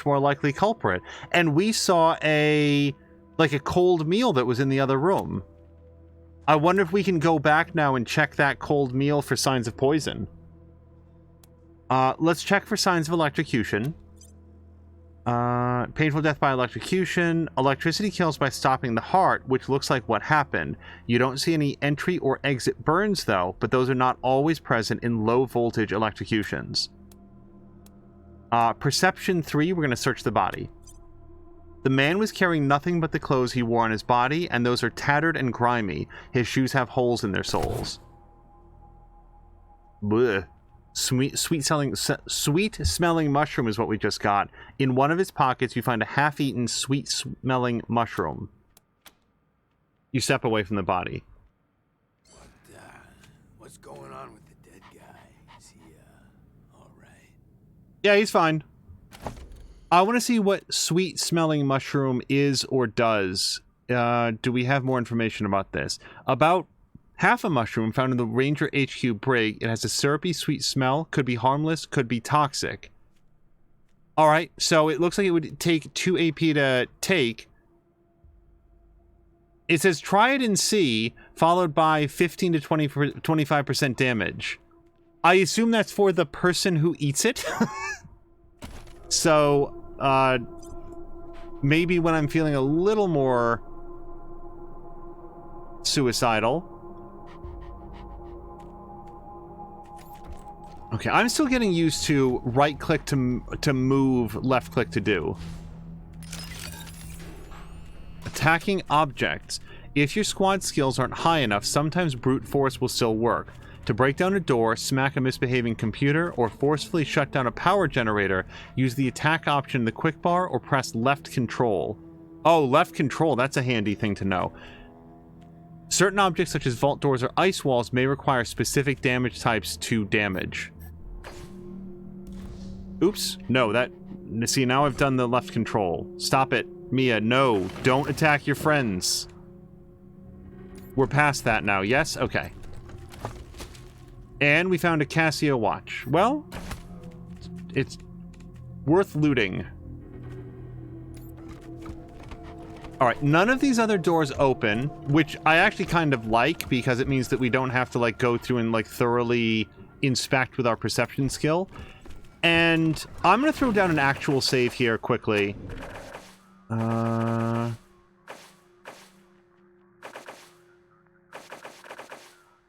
more likely culprit. And we saw a cold meal that was in the other room. I wonder if we can go back now and check that cold meal for signs of poison. Let's check for signs of electrocution. Painful death by electrocution. Electricity kills by stopping the heart, which looks like what happened. You don't see any entry or exit burns, though, but those are not always present in low-voltage electrocutions. Perception 3, we're going to search the body. The man was carrying nothing but the clothes he wore on his body, and those are tattered and grimy. His shoes have holes in their soles. Blech. Sweet-smelling mushroom is what we just got. In one of his pockets, you find a half-eaten, sweet-smelling mushroom. You step away from the body. What's going on with the dead guy? Is he, all right? Yeah, he's fine. I want to see what sweet-smelling mushroom is or does. Do we have more information about this? About half a mushroom found in the Ranger HQ brig. It has a syrupy, sweet smell. Could be harmless. Could be toxic. Alright, so it looks like it would take 2 AP to take. It says try it and see, followed by 15 to 25% damage. I assume that's for the person who eats it. So, maybe when I'm feeling a little more suicidal. Okay, I'm still getting used to right-click to move, left-click to do. Attacking objects. If your squad skills aren't high enough, sometimes brute force will still work. To break down a door, smack a misbehaving computer, or forcefully shut down a power generator, use the attack option in the quick bar or press left control. Oh, left control, that's a handy thing to know. Certain objects such as vault doors or ice walls may require specific damage types to damage. Oops. No, that... See, now I've done the left control. Stop it. Mia, no. Don't attack your friends. We're past that now, yes? Okay. And we found a Casio watch. Well, it's worth looting. Alright, none of these other doors open, which I actually kind of like, because it means that we don't have to, like, go through and, like, thoroughly inspect with our perception skill. And I'm going to throw down an actual save here quickly.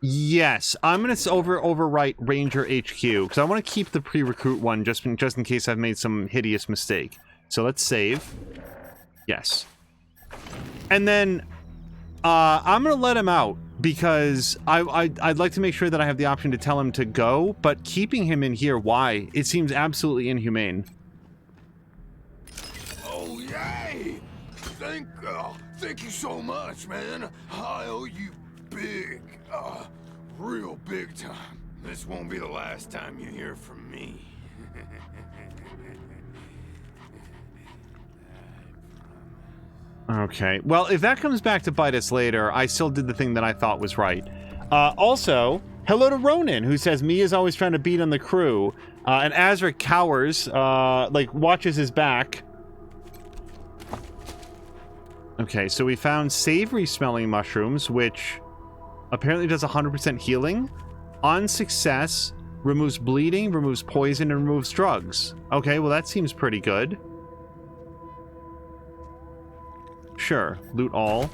Yes, I'm going to overwrite Ranger HQ, because I want to keep the pre-recruit one just in case I've made some hideous mistake. So let's save. Yes. And then I'm going to let him out, because I'd like to make sure that I have the option to tell him to go, but keeping him in here, why? It seems absolutely inhumane. Oh, yay! Thank you so much, man. I owe you big, real big time. This won't be the last time you hear from me. Okay. Well, if that comes back to bite us later, I still did the thing that I thought was right. Also, hello to Ronan, who says Mia's always trying to beat on the crew. And Azra cowers, like, watches his back. Okay, so we found savory-smelling mushrooms, which apparently does 100% healing. On success, removes bleeding, removes poison, and removes drugs. Okay, well, that seems pretty good. Sure, loot all.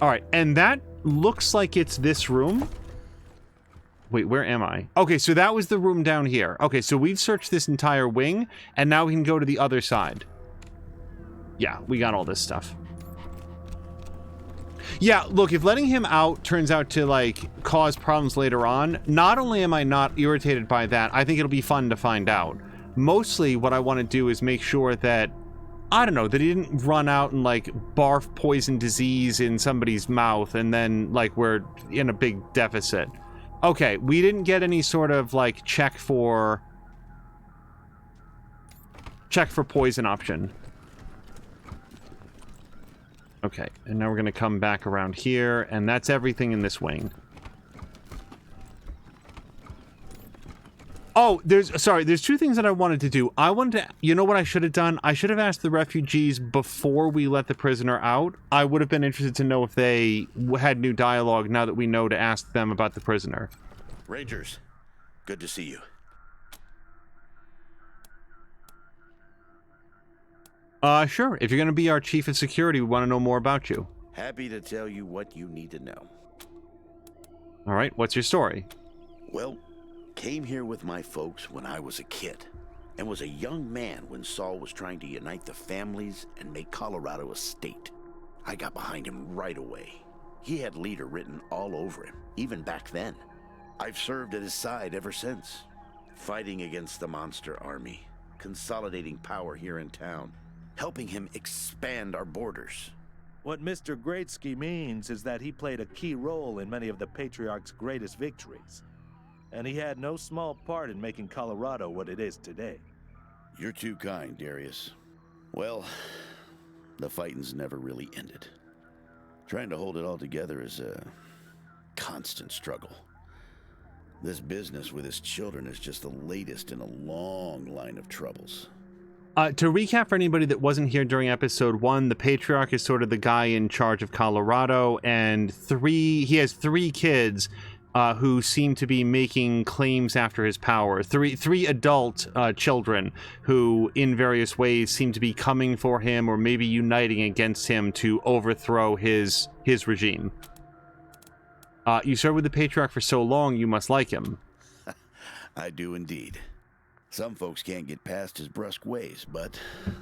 Alright, and that looks like it's this room. Wait, where am I? Okay, so that was the room down here. Okay, so we've searched this entire wing, and now we can go to the other side. Yeah, we got all this stuff. Yeah, look, if letting him out turns out to, like, cause problems later on, not only am I not irritated by that, I think it'll be fun to find out. Mostly what I want to do is make sure that, I don't know, that he didn't run out and, like, barf poison disease in somebody's mouth and then, like, we're in a big deficit. Okay, we didn't get any sort of, like, check for poison option. Okay, and now we're going to come back around here, and that's everything in this wing. Oh, there's two things that I wanted to do. I wanted to, you know what I should have done? I should have asked the refugees before we let the prisoner out. I would have been interested to know if they had new dialogue now that we know to ask them about the prisoner. Rangers, good to see you. Sure. If you're going to be our chief of security, we want to know more about you. Happy to tell you what you need to know. All right, what's your story? Well, came here with my folks when I was a kid, and was a young man when Saul was trying to unite the families and make Colorado a state. I got behind him right away. He had leader written all over him, even back then. I've served at his side ever since, fighting against the monster army, consolidating power here in town, helping him expand our borders. What Mr. Greatsky means is that he played a key role in many of the Patriarch's greatest victories. And he had no small part in making Colorado what it is today. You're too kind, Darius. Well, the fighting's never really ended. Trying to hold it all together is a constant struggle. This business with his children is just the latest in a long line of troubles. To recap for anybody that wasn't here during episode 1, the Patriarch is sort of the guy in charge of Colorado, and he has 3 kids who seem to be making claims after his power. Three adult children who, in various ways, seem to be coming for him or maybe uniting against him to overthrow his regime. You served with the Patriarch for so long, you must like him. I do indeed. Some folks can't get past his brusque ways, but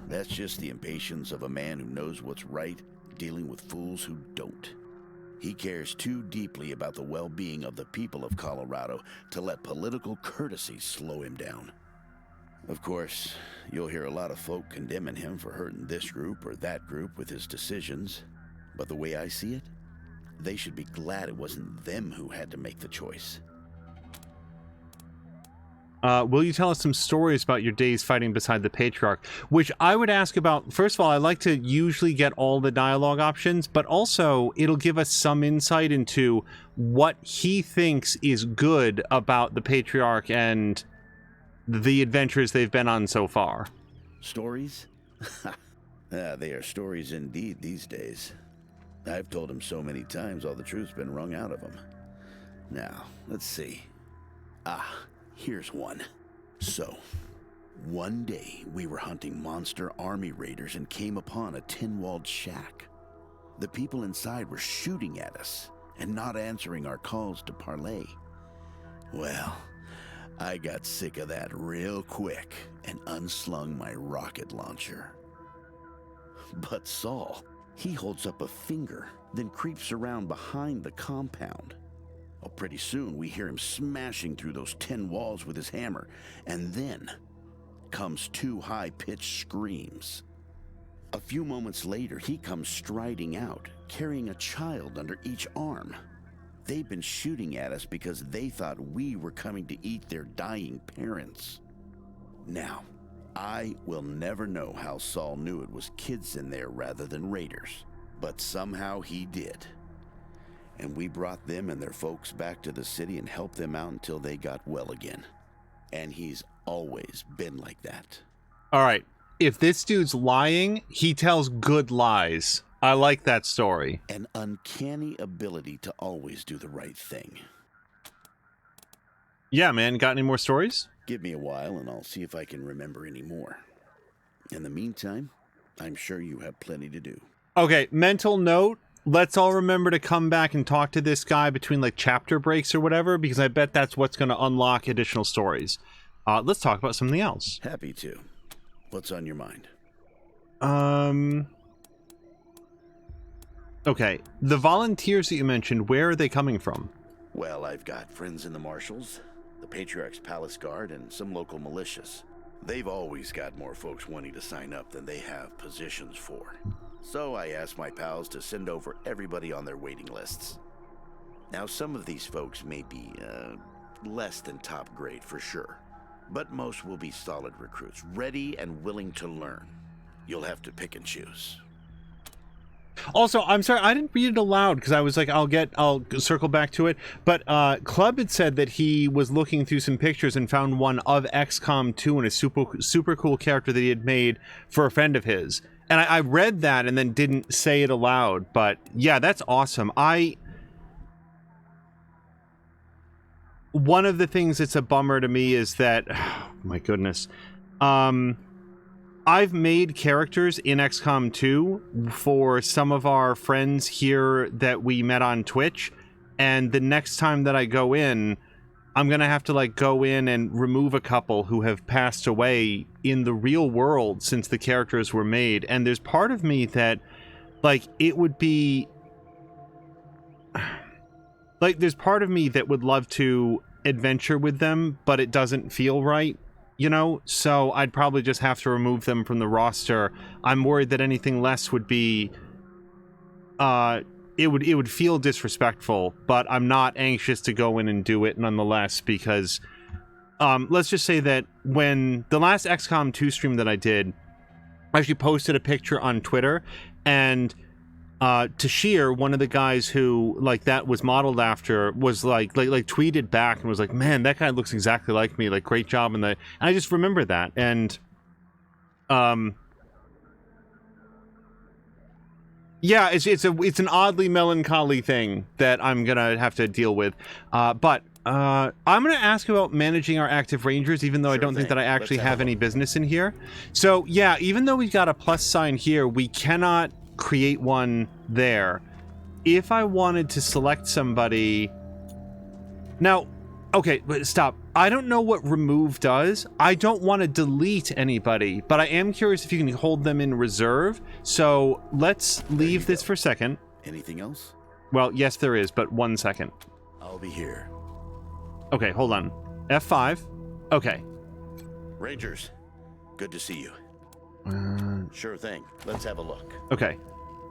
that's just the impatience of a man who knows what's right, dealing with fools who don't. He cares too deeply about the well-being of the people of Colorado to let political courtesy slow him down. Of course, you'll hear a lot of folk condemning him for hurting this group or that group with his decisions, but the way I see it, they should be glad it wasn't them who had to make the choice. Will you tell us some stories about your days fighting beside the Patriarch? Which I would ask about. First of all, I like to usually get all the dialogue options, but also it'll give us some insight into what he thinks is good about the Patriarch and the adventures they've been on so far. Stories? They are stories indeed these days. I've told him so many times all the truth's been wrung out of him. Now, let's see. Here's one. So, one day we were hunting monster army raiders and came upon a tin-walled shack. The people inside were shooting at us and not answering our calls to parley. Well, I got sick of that real quick and unslung my rocket launcher. But Saul, he holds up a finger, then creeps around behind the compound. Well, pretty soon we hear him smashing through those tin walls with his hammer, and then comes 2 high-pitched screams. A few moments later, he comes striding out, carrying a child under each arm. They've been shooting at us because they thought we were coming to eat their dying parents. Now, I will never know how Saul knew it was kids in there rather than raiders, but somehow he did. And we brought them and their folks back to the city and helped them out until they got well again. And he's always been like that. All right. If this dude's lying, he tells good lies. I like that story. An uncanny ability to always do the right thing. Yeah, man. Got any more stories? Give me a while and I'll see if I can remember any more. In the meantime, I'm sure you have plenty to do. Okay, mental note. Let's all remember to come back and talk to this guy between like chapter breaks or whatever, because I bet that's what's going to unlock additional stories. Let's talk about something else. Happy to. What's on your mind? Okay, the volunteers that you mentioned, where are they coming from? Well, I've got friends in the Marshals, the Patriarch's Palace Guard, and some local militias. They've always got more folks wanting to sign up than they have positions for. So I asked my pals to send over everybody on their waiting lists. Now, some of these folks may be less than top grade for sure, but most will be solid recruits, ready and willing to learn. You'll have to pick and choose. Also, I'm sorry, I didn't read it aloud because I was like, I'll circle back to it. But Club had said that he was looking through some pictures and found one of XCOM 2 and a super cool character that he had made for a friend of his. And I read that and then didn't say it aloud. But yeah, that's awesome. One of the things that's a bummer to me is that, oh my goodness, I've made characters in XCOM 2 for some of our friends here that we met on Twitch, and the next time that I go in, I'm gonna have to like go in and remove a couple who have passed away in the real world since the characters were made. And there's part of me that, like, it would be like, there's part of me that would love to adventure with them, but it doesn't feel right, you know? So I'd probably just have to remove them from the roster. I'm worried that anything less would be, it would feel disrespectful, but I'm not anxious to go in and do it nonetheless, because, let's just say that when the last XCOM 2 stream that I did, I actually posted a picture on Twitter, and Tashir, one of the guys who like that was modeled after, was like tweeted back and was like, "Man, that guy looks exactly like me. Like, great job." And I just remember that, and yeah, it's an oddly melancholy thing that I'm gonna have to deal with. But I'm gonna ask about managing our active rangers, even though I don't think that I actually have any business in here. So yeah, even though we've got a plus sign here, we cannot create one there. If I wanted to select somebody now, okay, but stop. I don't know what remove does. I don't want to delete anybody, but I am curious if you can hold them in reserve. So let's leave this for a second. Anything else? Well, yes, there is, but 1 second. I'll be here. Okay, hold on. F5. Okay. Rangers, good to see you. Sure thing. Let's have a look. Okay.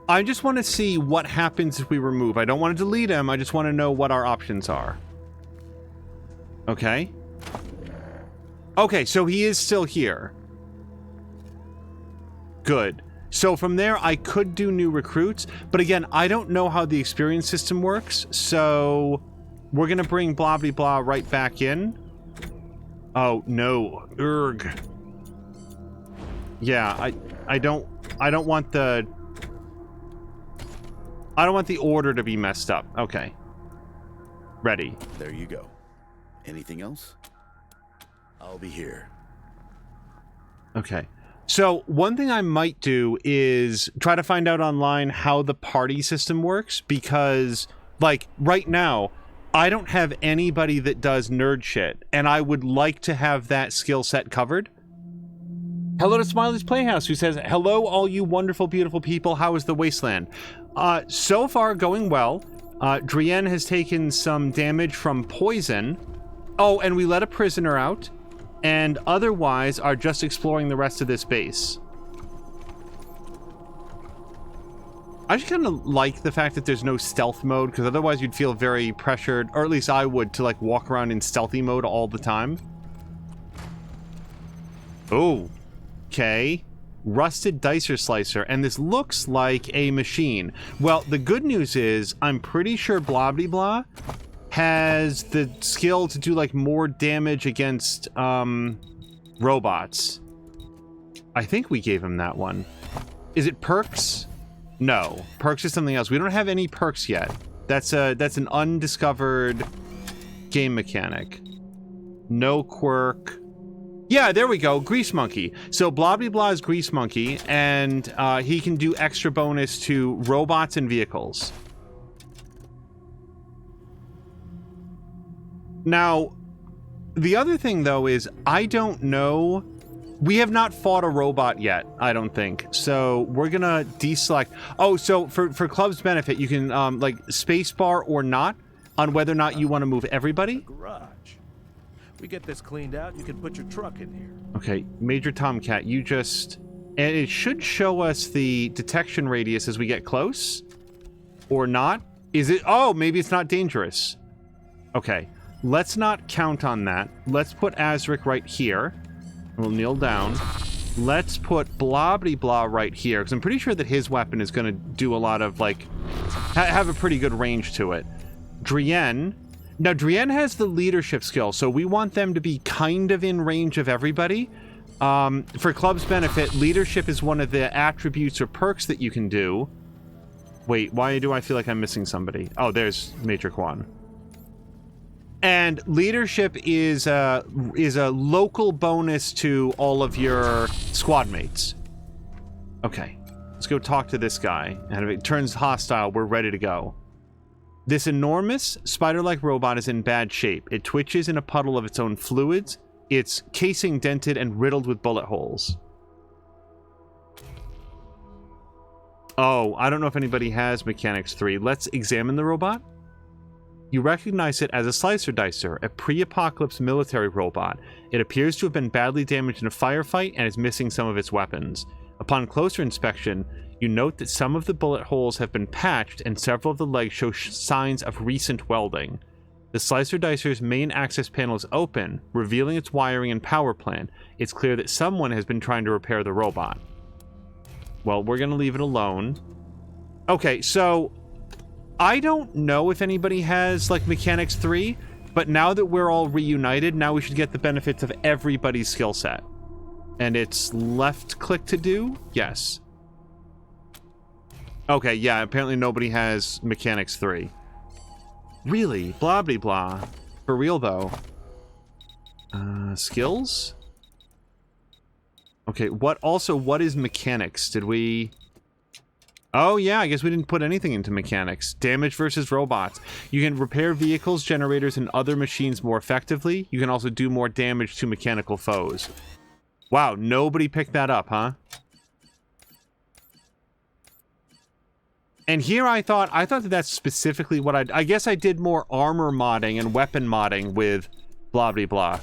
I just want to see what happens if we remove. I don't want to delete him. I just want to know what our options are. Okay. Okay, so he is still here. Good. So from there, I could do new recruits. But again, I don't know how the experience system works. So we're going to bring blah, blah, blah right back in. Oh, no. Urgh. Yeah, I don't want the order to be messed up. Okay. Ready. There you go. Anything else? I'll be here. Okay. So one thing I might do is try to find out online how the party system works, because like right now I don't have anybody that does nerd shit, and I would like to have that skill set covered. Hello to Smiley's Playhouse, who says, "Hello, all you wonderful, beautiful people. How is the Wasteland?" So far, going well. Drienne has taken some damage from poison. Oh, and we let a prisoner out. And otherwise are just exploring the rest of this base. I just kind of like the fact that there's no stealth mode, because otherwise you'd feel very pressured, or at least I would, to like walk around in stealthy mode all the time. Oh. Okay, rusted dicer slicer, and this looks like a machine. Well, the good news is I'm pretty sure blah blah blah has the skill to do like more damage against robots. I think we gave him that one. Is it perks? No, perks is something else. We don't have any perks yet. That's an undiscovered game mechanic. No quirk. Yeah, there we go. Grease Monkey. So blah blah blah is Grease Monkey, and he can do extra bonus to robots and vehicles. Now, the other thing though is I don't know. We have not fought a robot yet, I don't think. So we're gonna deselect. Oh, so for club's benefit, you can like spacebar or not on whether or not you want to move everybody. Garage. We get this cleaned out, you can put your truck in here. Okay, Major Tomcat, you just... And it should show us the detection radius as we get close. Or not. Is it... Oh, maybe it's not dangerous. Okay, let's not count on that. Let's put Azric right here. We'll kneel down. Let's put blah blah blah right here, because I'm pretty sure that his weapon is going to do a lot of, like... have a pretty good range to it. Drienne... Now, Drienne has the leadership skill, so we want them to be kind of in range of everybody. For club's benefit, leadership is one of the attributes or perks that you can do. Wait, why do I feel like I'm missing somebody? Oh, there's Major Quan. And leadership is a local bonus to all of your squad mates. Okay, let's go talk to this guy. And if it turns hostile, we're ready to go. This enormous spider-like robot is in bad shape. It twitches in a puddle of its own fluids. Its casing dented and riddled with bullet holes. Oh, I don't know if anybody has Mechanics 3. Let's examine the robot. You recognize it as a Slicer Dicer, a pre-apocalypse military robot. It appears to have been badly damaged in a firefight and is missing some of its weapons. Upon closer inspection, you note that some of the bullet holes have been patched and several of the legs show signs of recent welding. The Slicer Dicer's main access panel is open, revealing its wiring and power plant. It's clear that someone has been trying to repair the robot. Well, we're going to leave it alone. Okay, so I don't know if anybody has, like, Mechanics 3, but now that we're all reunited, now we should get the benefits of everybody's skill set. And it's left click to do? Yes. Okay, yeah, apparently nobody has Mechanics 3. Really? Blah, blah, blah. For real, though. Skills? Okay, what is mechanics? Did we... Oh, yeah, I guess we didn't put anything into mechanics. Damage versus robots. You can repair vehicles, generators, and other machines more effectively. You can also do more damage to mechanical foes. Wow, nobody picked that up, huh? And here I thought that that's specifically what I guess I did more armor modding and weapon modding with blah blah blah.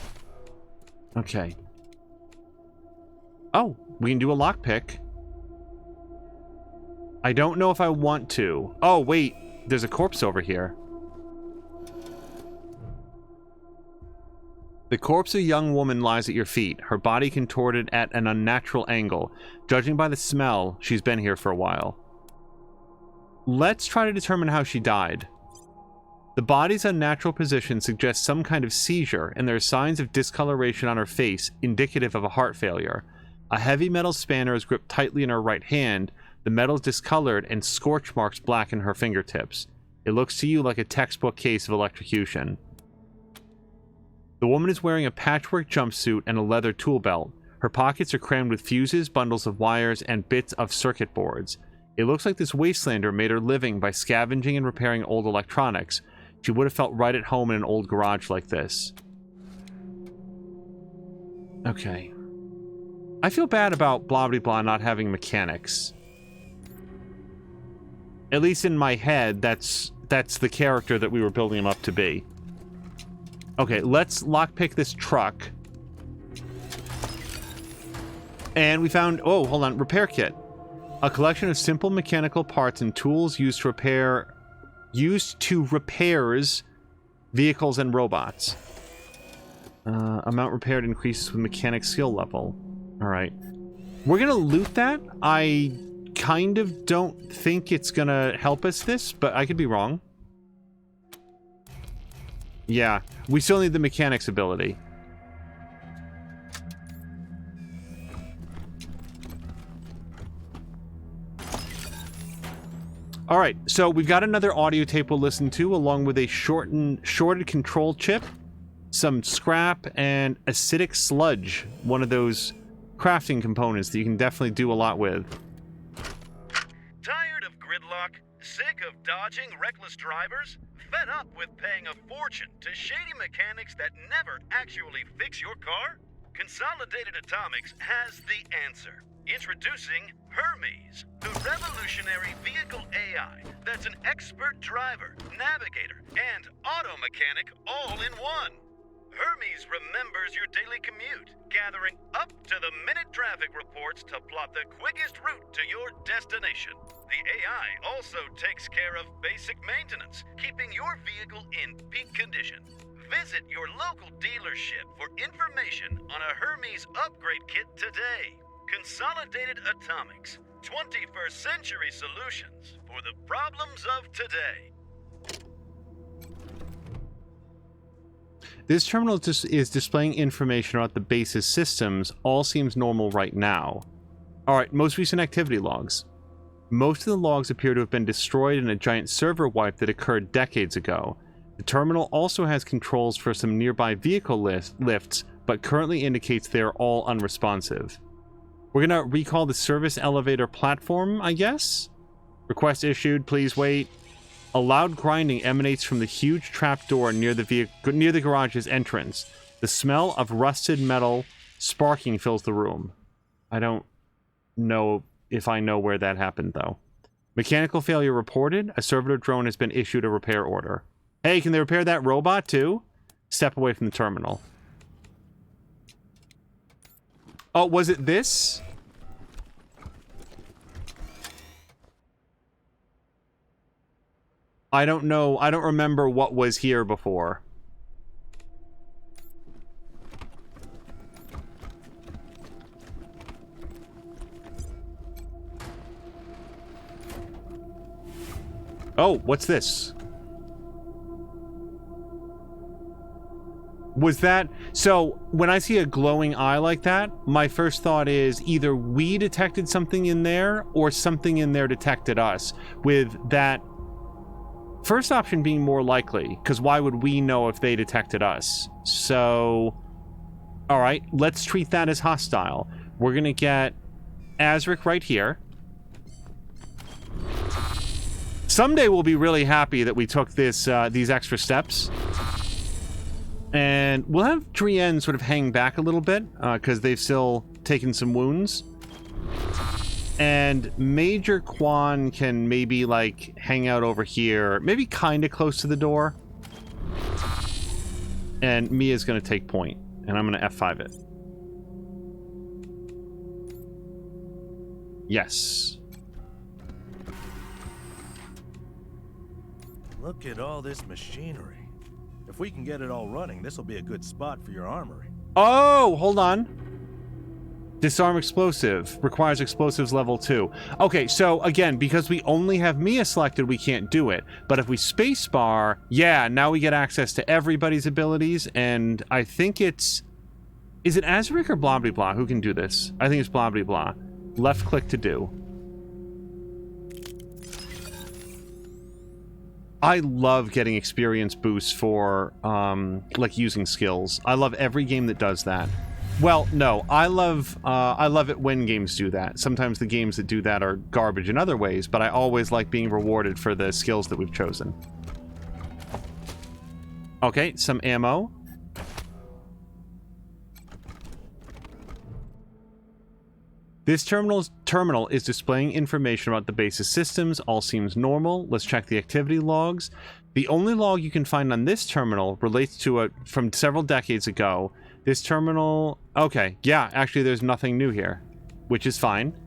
Okay. Oh, we can do a lockpick. I don't know if I want to. Oh, wait, there's a corpse over here. The corpse of a young woman lies at your feet, her body contorted at an unnatural angle. Judging by the smell, she's been here for a while. Let's try to determine how she died. The body's unnatural position suggests some kind of seizure, and there are signs of discoloration on her face, indicative of a heart failure. A heavy metal spanner is gripped tightly in her right hand. The metal is discolored, and scorch marks blacken her fingertips. It looks to you like a textbook case of electrocution. The woman is wearing a patchwork jumpsuit and a leather tool belt. Her pockets are crammed with fuses, bundles of wires, and bits of circuit boards. It looks like this Wastelander made her living by scavenging and repairing old electronics. She would have felt right at home in an old garage like this. Okay. I feel bad about blah blah blah not having mechanics. At least in my head, that's the character that we were building him up to be. Okay, let's lockpick this truck. And we found, oh, hold on, repair kit. A collection of simple mechanical parts and tools used to repairs vehicles and robots. Amount repaired increases with mechanic skill level. Alright. We're gonna loot that. I kind of don't think it's gonna help us this, but I could be wrong. Yeah, we still need the mechanics ability. Alright, so we've got another audio tape we'll listen to, along with a shorted control chip, some scrap, and acidic sludge, one of those crafting components that you can definitely do a lot with. Tired of gridlock? Sick of dodging reckless drivers? Fed up with paying a fortune to shady mechanics that never actually fix your car? Consolidated Atomics has the answer. Introducing Hermes, the revolutionary vehicle AI that's an expert driver, navigator, and auto mechanic all in one. Hermes remembers your daily commute, gathering up-to-the-minute traffic reports to plot the quickest route to your destination. The AI also takes care of basic maintenance, keeping your vehicle in peak condition. Visit your local dealership for information on a Hermes upgrade kit today. Consolidated Atomics, 21st century solutions for the problems of today. This terminal is displaying information about the base's systems. All seems normal right now. Alright, most recent activity logs. Most of the logs appear to have been destroyed in a giant server wipe that occurred decades ago. The The terminal also has controls for some nearby vehicle lifts, but currently indicates they are all unresponsive. We're gonna recall the service elevator platform, I guess? Request issued, please wait. A loud grinding emanates from the huge trapdoor near the garage's entrance. The smell of rusted metal sparking fills the room. I don't know if I know where that happened, though. Mechanical failure reported. A servitor drone has been issued a repair order. Hey, can they repair that robot, too? Step away from the terminal. Oh, was it this? I don't know. I don't remember what was here before. Oh, what's this? Was that... So, when I see a glowing eye like that, my first thought is either we detected something in there or something in there detected us, with that first option being more likely, because why would we know if they detected us? So, alright, let's treat that as hostile. We're gonna get Azric right here. Someday we'll be really happy that we took this these extra steps. And we'll have Drienne sort of hang back a little bit, because they've still taken some wounds. And Major Quan can maybe, like, hang out over here, maybe kind of close to the door. And Mia's going to take point, and I'm going to F5 it. Yes. Look at all this machinery. If we can get it all running, this will be a good spot for your armory. Oh, hold on. Disarm explosive. Requires explosives level 2. Okay, so again, because we only have Mia selected, we can't do it. But if we spacebar, yeah, now we get access to everybody's abilities, and I think it's... Is it Azric or blah blah blah who can do this? I think it's blah blah blah. Left click to do. I love getting experience boosts for, like, using skills. I love every game that does that. Well, no, I love it when games do that. Sometimes the games that do that are garbage in other ways, but I always like being rewarded for the skills that we've chosen. Okay, some ammo. This terminal is displaying information about the base's systems. All seems normal. Let's check the activity logs. The only log you can find on this terminal relates to from several decades ago. This terminal... Okay, yeah, actually there's nothing new here, which is fine.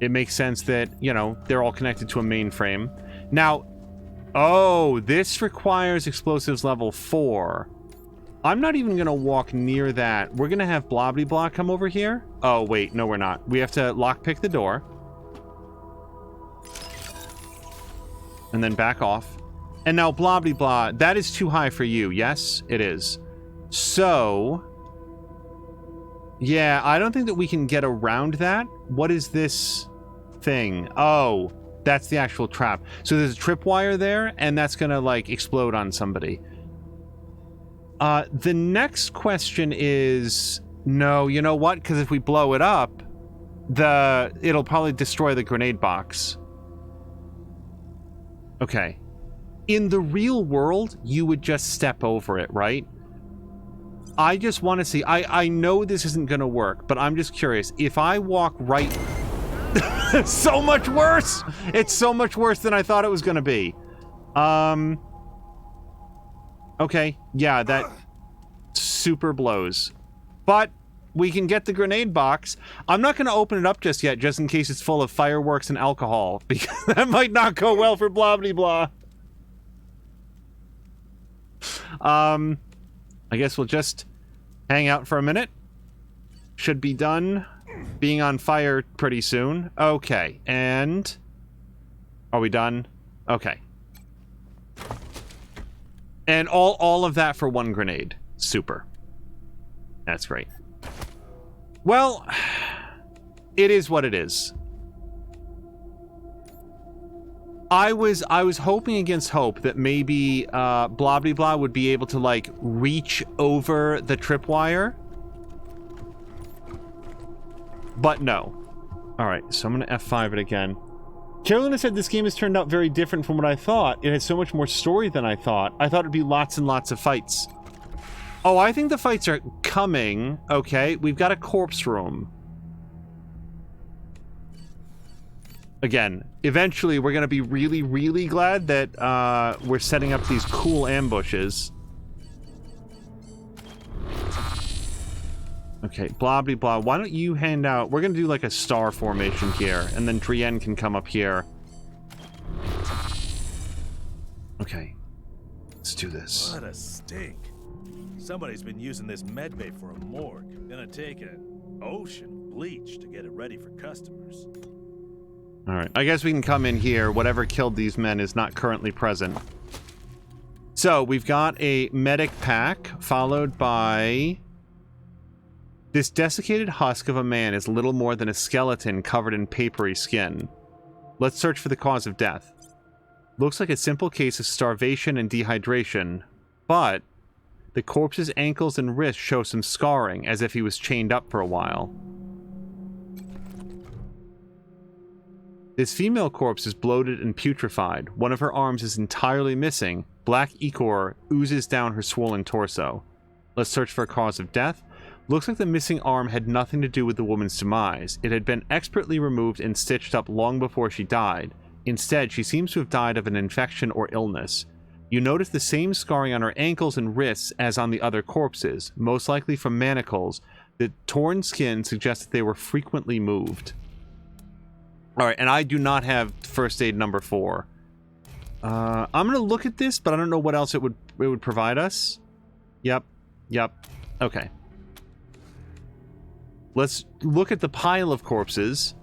It makes sense that, you know, they're all connected to a mainframe. Now, oh, this requires explosives level 4. I'm not even going to walk near that. We're going to have blah blah blah come over here. Oh, wait, no, we're not. We have to lockpick the door. And then back off. And now blah blah blah. That is too high for you. Yes, it is. So... Yeah, I don't think that we can get around that. What is this thing? Oh, that's the actual trap. So there's a tripwire there, and that's going to, like, explode on somebody. The next question is... No, you know what? Because if we blow it up, it'll probably destroy the grenade box. Okay. In the real world, you would just step over it, right? I just want to see... I know this isn't going to work, but I'm just curious. If I walk right... It's so much worse! It's so much worse than I thought it was going to be. Okay, yeah, that super blows. But we can get the grenade box. I'm not going to open it up just yet, just in case it's full of fireworks and alcohol, because that might not go well for blah blah blah. I guess we'll just hang out for a minute. Should be done being on fire pretty soon. Okay, and... Are we done? Okay. And all of that for one grenade. Super. That's great. Well, it is what it is. I was hoping against hope that maybe Blobbity Blah would be able to like reach over the tripwire. But no. Alright, so I'm gonna F5 it again. Carolina said this game has turned out very different from what I thought. It has so much more story than I thought. I thought it'd be lots and lots of fights. Oh, I think the fights are coming. Okay, we've got a corpse room. Again, eventually we're going to be really, really glad that we're setting up these cool ambushes. Okay, Blobbity Blah, why don't you hand out... We're going to do like a star formation here, and then Drienne can come up here. Okay, let's do this. What a stink. Somebody's been using this medbay for a morgue. Gonna take an ocean of bleach to get it ready for customers. Alright, I guess we can come in here. Whatever killed these men is not currently present. So, we've got a medic pack, followed by... This desiccated husk of a man is little more than a skeleton covered in papery skin. Let's search for the cause of death. Looks like a simple case of starvation and dehydration, but the corpse's ankles and wrists show some scarring, as if he was chained up for a while. This female corpse is bloated and putrefied. One of her arms is entirely missing. Black ichor oozes down her swollen torso. Let's search for a cause of death. Looks like the missing arm had nothing to do with the woman's demise. It had been expertly removed and stitched up long before she died. Instead, she seems to have died of an infection or illness. You notice the same scarring on her ankles and wrists as on the other corpses, most likely from manacles. The torn skin suggests that they were frequently moved. Alright, and I do not have first aid number 4. I'm going to look at this, but I don't know what else it would provide us. Yep. Okay. Let's look at the pile of corpses.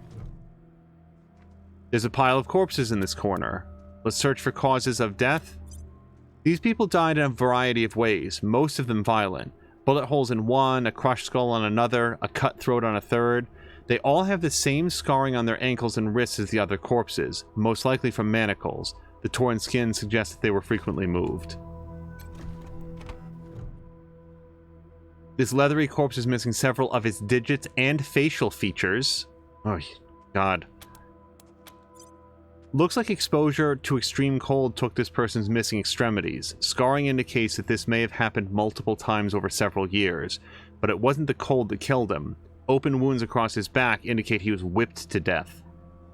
There's a pile of corpses in this corner. Let's search for causes of death. These people died in a variety of ways, most of them violent. Bullet holes in one, a crushed skull on another, a cut throat on a third. They all have the same scarring on their ankles and wrists as the other corpses, most likely from manacles. The torn skin suggests that they were frequently moved. This leathery corpse is missing several of its digits and facial features. Oh, God. Looks like exposure to extreme cold took this person's missing extremities. Scarring indicates that this may have happened multiple times over several years, but it wasn't the cold that killed him. Open wounds across his back indicate he was whipped to death.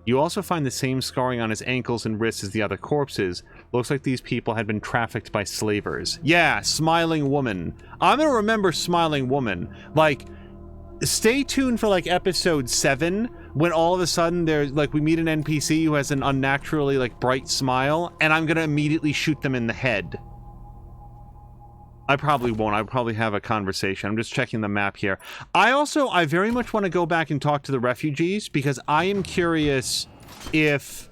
You also find the same scarring on his ankles and wrists as the other corpses. Looks like these people had been trafficked by slavers. Yeah, Smiling Woman. I'm gonna remember Smiling Woman. Like, stay tuned for like episode 7, when all of a sudden there's like we meet an NPC who has an unnaturally like bright smile, and I'm gonna immediately shoot them in the head. I probably won't. I'll probably have a conversation. I'm just checking the map here. I very much want to go back and talk to the refugees, because I am curious if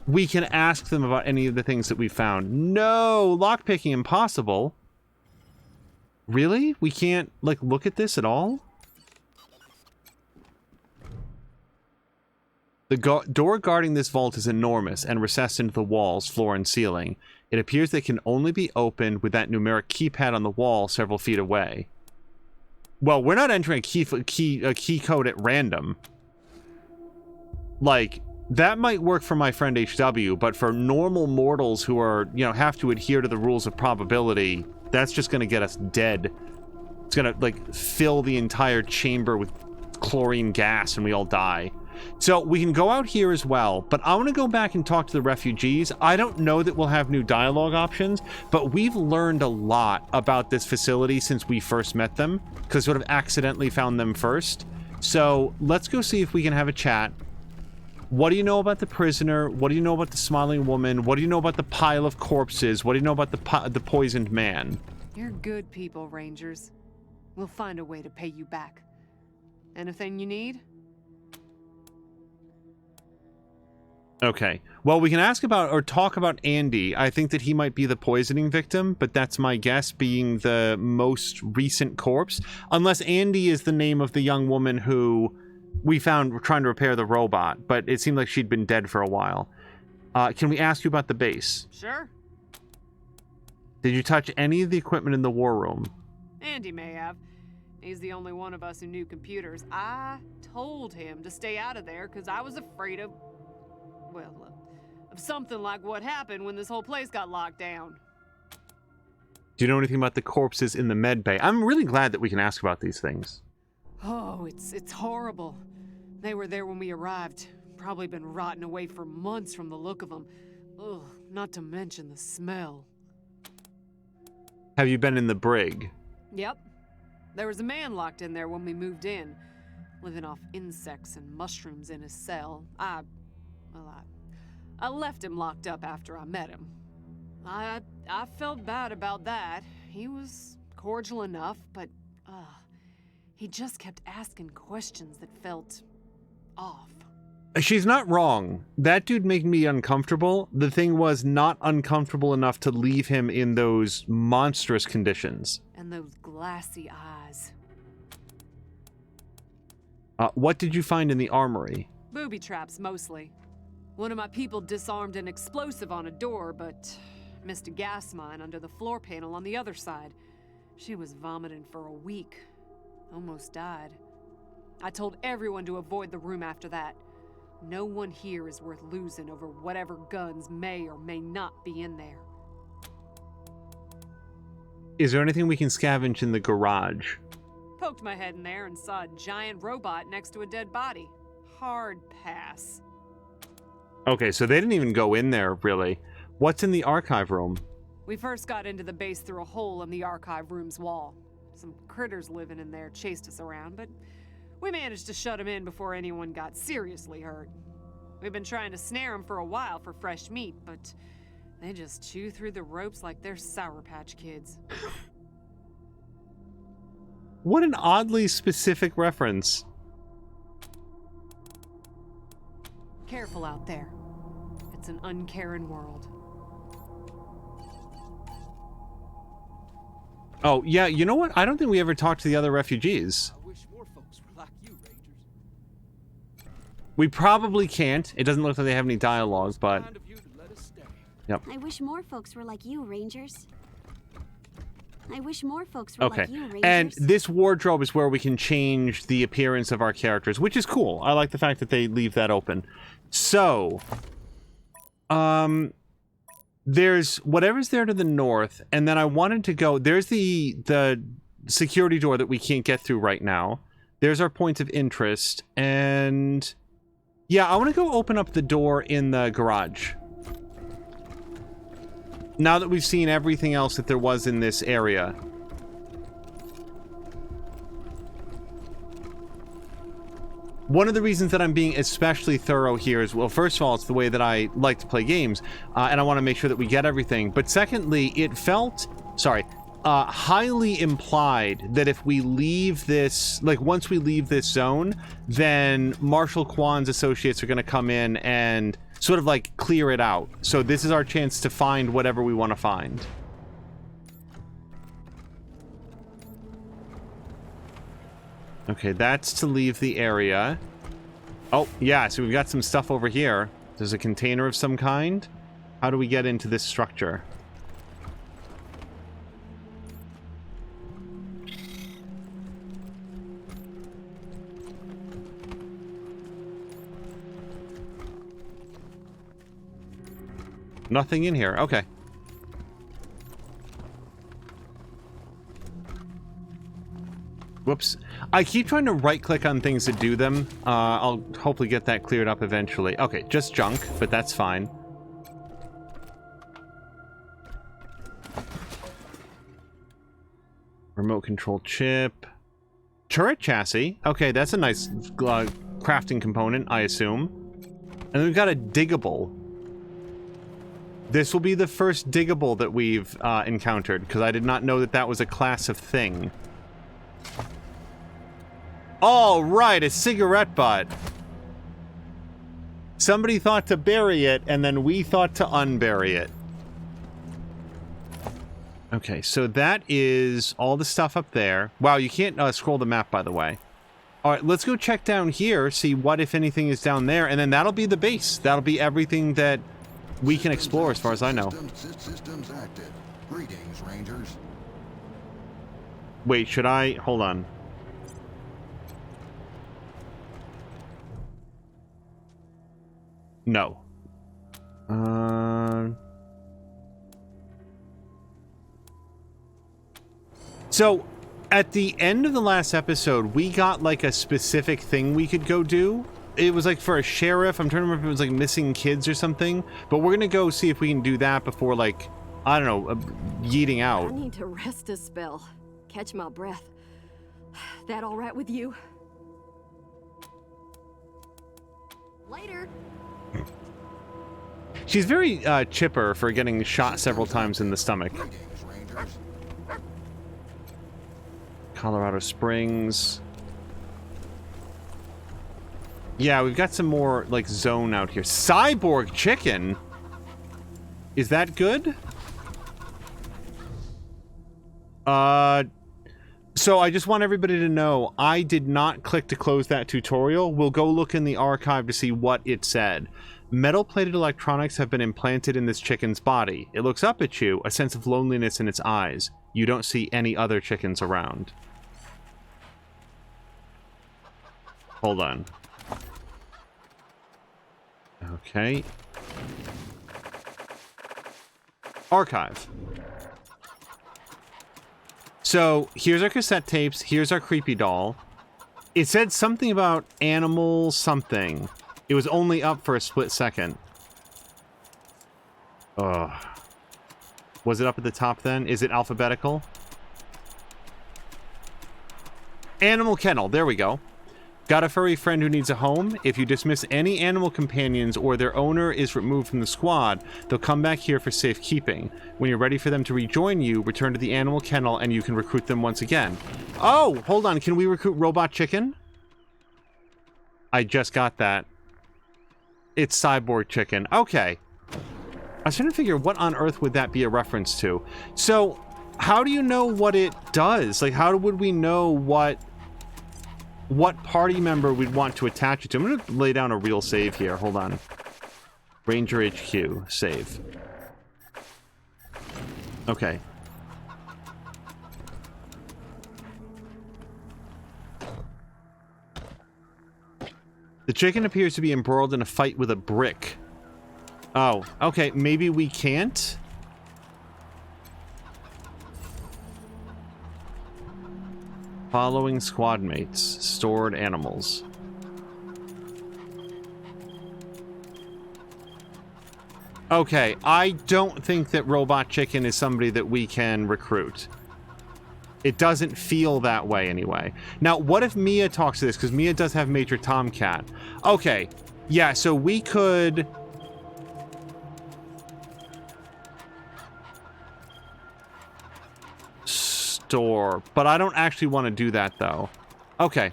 we can ask them about any of the things that we found. No! Lockpicking impossible. Really? We can't, like, look at this at all? The door guarding this vault is enormous and recessed into the walls, floor, and ceiling. It appears they can only be opened with that numeric keypad on the wall several feet away. Well, we're not entering a key code at random. Like, that might work for my friend HW, but for normal mortals who are, you know, have to adhere to the rules of probability, that's just gonna get us dead. It's gonna, like, fill the entire chamber with chlorine gas and we all die. So we can go out here as well, but I want to go back and talk to the refugees. I don't know that we'll have new dialogue options, but we've learned a lot about this facility since we first met them, because sort of accidentally found them first. So let's go see if we can have a chat. What do you know about the prisoner? What do you know about the Smiling Woman? What do you know about the pile of corpses? What do you know about the poisoned man? You're good people, Rangers. We'll find a way to pay you back. Anything you need? Okay. Well, we can ask about or talk about Andy. I think that he might be the poisoning victim, but that's my guess, being the most recent corpse. Unless Andy is the name of the young woman who we found trying to repair the robot, but it seemed like she'd been dead for a while. Can we ask you about the base? Sure. Did you touch any of the equipment in the war room? Andy may have. He's the only one of us who knew computers. I told him to stay out of there because I was afraid of, well, of something like what happened when this whole place got locked down. Do you know anything about the corpses in the med bay? I'm really glad that we can ask about these things. Oh, it's horrible. They were there when we arrived. Probably been rotting away for months from the look of them. Ugh, not to mention the smell. Have you been in the brig? Yep. There was a man locked in there when we moved in, living off insects and mushrooms in his cell. I left him locked up after I met him. I felt bad about that. He was cordial enough, but he just kept asking questions that felt off. She's not wrong. That dude made me uncomfortable. The thing was not uncomfortable enough to leave him in those monstrous conditions. And those glassy eyes. What did you find in the armory? Booby traps, mostly. One of my people disarmed an explosive on a door, but missed a gas mine under the floor panel on the other side. She was vomiting for a week. Almost died. I told everyone to avoid the room after that. No one here is worth losing over whatever guns may or may not be in there. Is there anything we can scavenge in the garage? Poked my head in there and saw a giant robot next to a dead body. Hard pass. Okay, so they didn't even go in there, really. What's in the archive room? We first got into the base through a hole in the archive room's wall. Some critters living in there chased us around, but we managed to shut them in before anyone got seriously hurt. We've been trying to snare them for a while for fresh meat, but they just chew through the ropes like they're Sour Patch Kids. What an oddly specific reference. Careful out there. It's an uncaring world. Oh, yeah, you know what? I don't think we ever talked to the other refugees. I wish more folks were like you, Rangers. We probably can't. It doesn't look like they have any dialogue, but... Kind of you to let us stay. Yep. I wish more folks were like you, Rangers. I wish more folks were Okay. like you, Rangers. And this wardrobe is where we can change the appearance of our characters, which is cool. I like the fact that they leave that open. So, there's whatever's there to the north, and then I wanted to go... There's the security door that we can't get through right now. There's our points of interest, and... Yeah, I want to go open up the door in the garage. Now that we've seen everything else that there was in this area. One of the reasons that I'm being especially thorough here is, well, first of all, it's the way that I like to play games, and I want to make sure that we get everything. But secondly, it felt, highly implied that if we leave this, like, once we leave this zone, then Marshal Kwan's associates are going to come in and sort of, like, clear it out. So this is our chance to find whatever we want to find. Okay, that's to leave the area. Oh, yeah, so we've got some stuff over here. There's a container of some kind. How do we get into this structure? Nothing in here. Okay. Whoops. I keep trying to right-click on things to do them. I'll hopefully get that cleared up eventually. Okay, just junk, but that's fine. Remote control chip. Turret chassis. Okay, that's a nice crafting component, I assume. And then we've got a diggable. This will be the first diggable that we've encountered, because I did not know that that was a class of thing. All right, a cigarette butt. Somebody thought to bury it, and then we thought to unbury it. Okay, so that is all the stuff up there. Wow, you can't scroll the map, by the way. All right, let's go check down here, see what, if anything, is down there, and then that'll be the base. That'll be everything that we can explore as far as I know. Systems active. Greetings, Rangers. Wait, should I? Hold on. No. So, at the end of the last episode, we got like a specific thing we could go do. It was like for a sheriff. I'm trying to remember if it was like missing kids or something. But we're gonna go see if we can do that before, like, I don't know, yeeting out. I need to rest a spell. Catch my breath. That all right with you? Later. She's very chipper for getting shot several times in the stomach. Greetings, Rangers. Colorado Springs. Yeah, we've got some more, like, zone out here. Cyborg chicken? Is that good? So I just want everybody to know, I did not click to close that tutorial. We'll go look in the archive to see what it said. Metal-plated electronics have been implanted in this chicken's body. It looks up at you, a sense of loneliness in its eyes. You don't see any other chickens around. Hold on. Okay. Archive. So, here's our cassette tapes. Here's our creepy doll. It said something about animal something. It was only up for a split second. Ugh. Was it up at the top then? Is it alphabetical? Animal kennel. There we go. Got a furry friend who needs a home? If you dismiss any animal companions or their owner is removed from the squad, they'll come back here for safekeeping. When you're ready for them to rejoin you, return to the animal kennel and you can recruit them once again. Oh, hold on. Can we recruit Robot Chicken? I just got that. It's Cyborg Chicken. Okay. I was trying to figure what on earth would that be a reference to. So, how do you know what it does? Like, how would we know what party member we'd want to attach it to? I'm going to lay down a real save here. Hold on. Ranger HQ. Save. Okay. The chicken appears to be embroiled in a fight with a brick. Oh, okay. Maybe we can't? Following squad mates. Stored animals. Okay, I don't think that Robot Chicken is somebody that we can recruit. It doesn't feel that way anyway. Now, what if Mia talks to this? Because Mia does have Major Tomcat. Okay, yeah, so we could... store, but I don't actually want to do that though. Okay.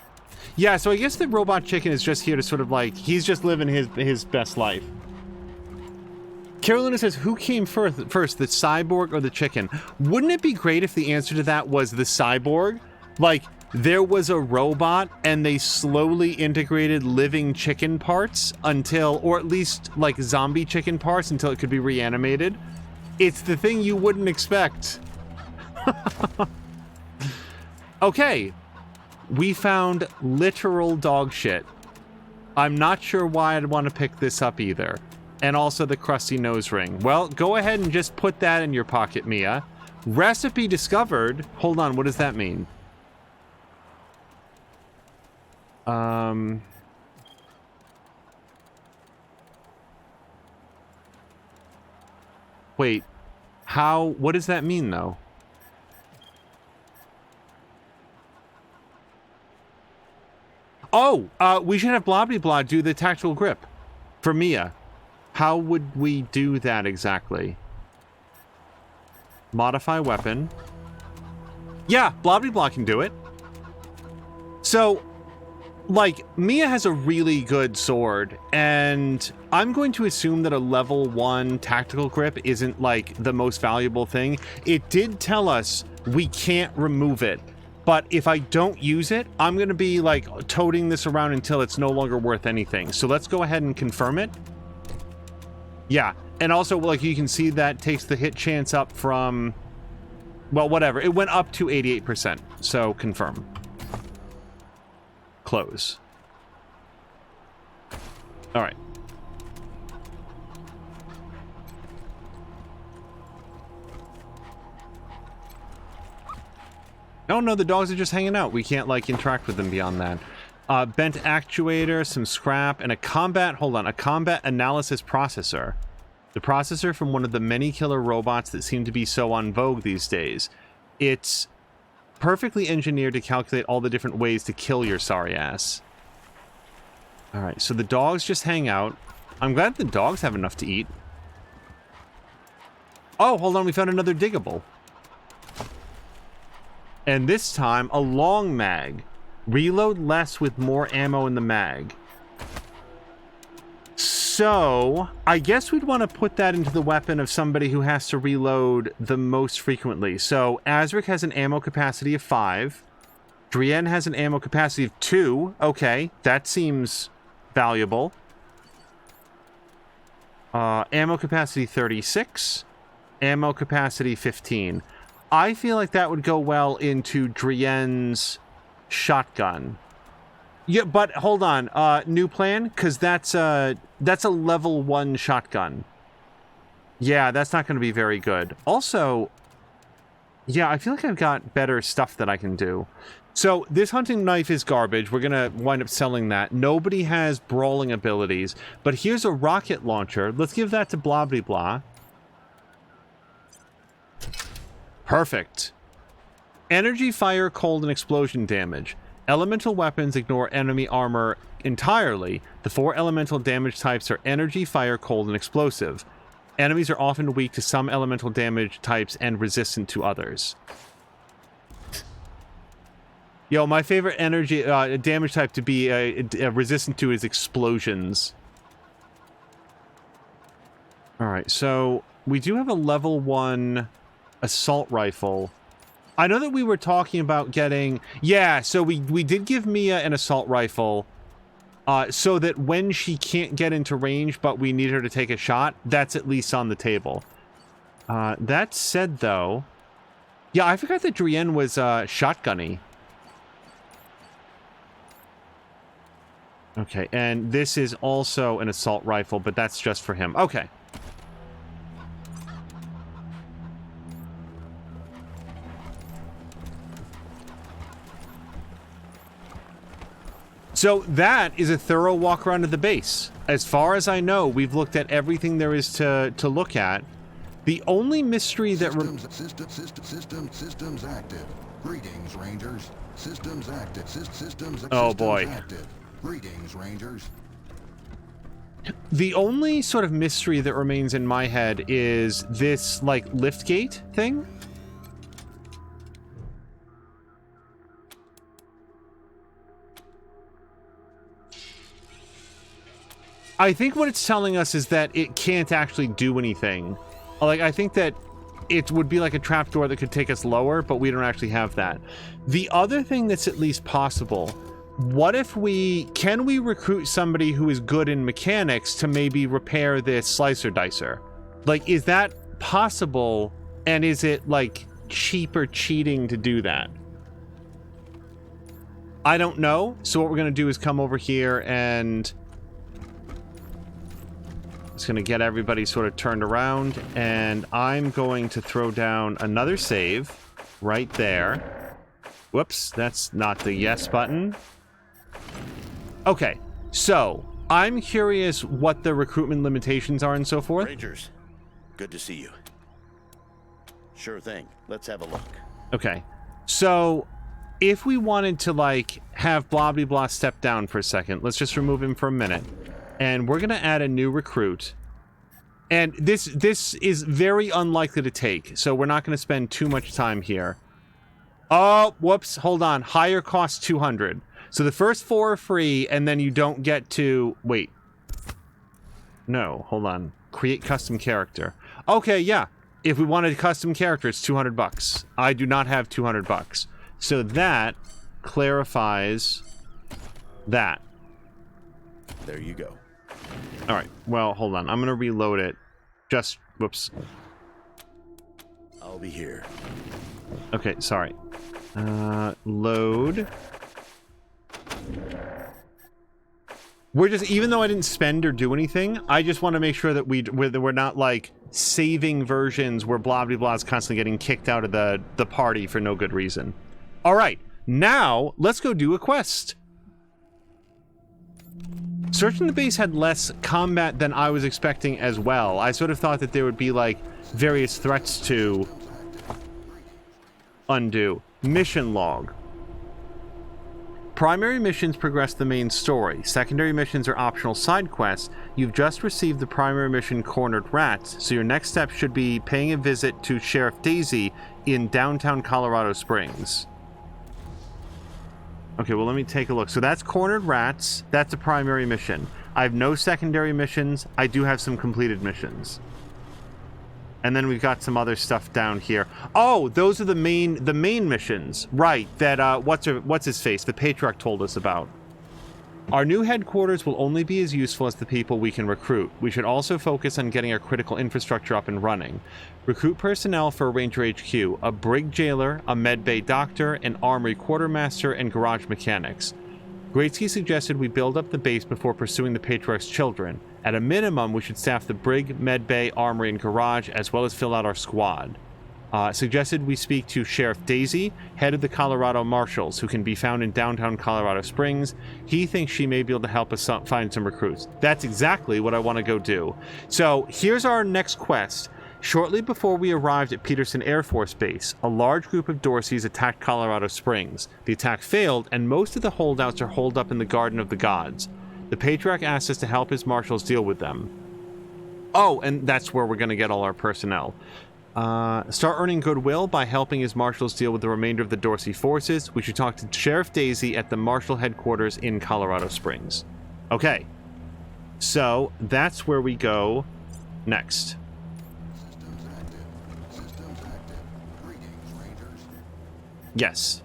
Yeah, so I guess the Robot Chicken is just here to sort of like, he's just living his best life. Carolina says, who came first, the cyborg or the chicken? Wouldn't it be great if the answer to that was the cyborg? Like, there was a robot and they slowly integrated living chicken parts until, or at least like zombie chicken parts until it could be reanimated. It's the thing you wouldn't expect. Okay, we found literal dog shit. I'm not sure why I'd want to pick this up either. And also the crusty nose ring. Well, go ahead and just put that in your pocket, Mia. Recipe discovered. Hold on, what does that mean? Wait, what does that mean though? Oh, we should have Blobbly do the tactical grip for Mia. How would we do that exactly? Modify weapon. Yeah, Blobbly can do it. So, like, Mia has a really good sword, and I'm going to assume that a level 1 tactical grip isn't, like, the most valuable thing. It did tell us we can't remove it. But if I don't use it, I'm going to be, like, toting this around until it's no longer worth anything. So let's go ahead and confirm it. Yeah, And also, like, you can see that takes the hit chance up from, well, whatever. It went up to 88%. So confirm. Close. All right. Oh no, the dogs are just hanging out. We can't, like, interact with them beyond that. Bent actuator, some scrap, and a combat analysis processor. The processor from one of the many killer robots that seem to be so en vogue these days. It's perfectly engineered to calculate all the different ways to kill your sorry ass. Alright, so the dogs just hang out. I'm glad the dogs have enough to eat. Oh, hold on, we found another diggable. And this time, a long mag. Reload less with more ammo in the mag. So, I guess we'd want to put that into the weapon of somebody who has to reload the most frequently. So, Azric has an ammo capacity of 5. Drienne has an ammo capacity of 2. Okay, that seems valuable. Ammo capacity 36. Ammo capacity 15. I feel like that would go well into Drienne's shotgun. Yeah, but hold on. New plan? Because that's a level 1 shotgun. Yeah, that's not going to be very good. Also, yeah, I feel like I've got better stuff that I can do. So, this hunting knife is garbage. We're going to wind up selling that. Nobody has brawling abilities. But here's a rocket launcher. Let's give that to blah blah blah. Perfect. Energy, fire, cold, and explosion damage. Elemental weapons ignore enemy armor entirely. The 4 elemental damage types are energy, fire, cold, and explosive. Enemies are often weak to some elemental damage types and resistant to others. Yo, my favorite energy damage type to be resistant to is explosions. Alright, so we do have a level 1 assault rifle. I know that we were talking about getting... Yeah, so we did give Mia an assault rifle so that when she can't get into range but we need her to take a shot, that's at least on the table. That said, though... Yeah, I forgot that Drienne was shotgunny. Okay, and this is also an assault rifle, but that's just for him. Okay. So that is a thorough walk around of the base. As far as I know, we've looked at everything there is to look at. The only mystery that... Systems active. Greetings, Rangers. Systems active. Systems oh, boy. Active. Greetings, Rangers. The only sort of mystery that remains in my head is this, like, lift gate thing. I think what it's telling us is that it can't actually do anything. Like, I think that it would be like a trapdoor that could take us lower, but we don't actually have that. The other thing that's at least possible, what if can we recruit somebody who is good in mechanics to maybe repair this slicer dicer? Like, is that possible? And is it, like, cheap or cheating to do that? I don't know. So what we're going to do is come over here and... It's going to get everybody sort of turned around, and I'm going to throw down another save right there. Whoops, that's not the yes button. Okay, so I'm curious what the recruitment limitations are and so forth. Rangers, good to see you. Sure thing. Let's have a look. Okay, so if we wanted to, like, have blah blah blah step down for a second, let's just remove him for a minute. And we're going to add a new recruit. And this is very unlikely to take, so we're not going to spend too much time here. Oh, whoops, hold on. Higher cost 200. So the first 4 are free, and then you don't get to... Wait. No, hold on. Create custom character. Okay, yeah. If we wanted a custom character, it's 200 bucks. I do not have 200 bucks. So that clarifies that. There you go. All right. Well, hold on. I'm going to reload it. Just, whoops. I'll be here. Okay, sorry. Load. We're just, even though I didn't spend or do anything, I just want to make sure that we're not like saving versions where blah blah blah is constantly getting kicked out of the party for no good reason. All right, now let's go do a quest. Searching the base had less combat than I was expecting as well. I sort of thought that there would be like various threats to undo. Mission log. Primary missions progress the main story. Secondary missions are optional side quests. You've just received the primary mission Cornered Rats, so your next step should be paying a visit to Sheriff Daisy in downtown Colorado Springs. Okay, well, let me take a look. So that's Cornered Rats. That's a primary mission. I have no secondary missions. I do have some completed missions. And then we've got some other stuff down here. Oh, those are the main missions. Right, that, what's his face? The Patriarch told us about. Our new headquarters will only be as useful as the people we can recruit. We should also focus on getting our critical infrastructure up and running. Recruit personnel for Ranger HQ, a brig jailer, a medbay doctor, an armory quartermaster, and garage mechanics. Greatsky suggested we build up the base before pursuing the Patriarch's children. At a minimum, we should staff the brig, medbay, armory, and garage, as well as fill out our squad. Suggested we speak to Sheriff Daisy, head of the Colorado Marshals, who can be found in downtown Colorado Springs. He thinks she may be able to help us find some recruits. That's exactly what I want to go do. So here's our next quest. Shortly before we arrived at Peterson Air Force Base, a large group of Dorseys attacked Colorado Springs. The attack failed, and most of the holdouts are holed up in the Garden of the Gods. The Patriarch asked us to help his marshals deal with them. Oh, and that's where we're going to get all our personnel. Start earning goodwill by helping his marshals deal with the remainder of the Dorsey forces. We should talk to Sheriff Daisy at the Marshal headquarters in Colorado Springs. Okay. So, that's where we go next. Systems active. Greetings, Rangers. Yes.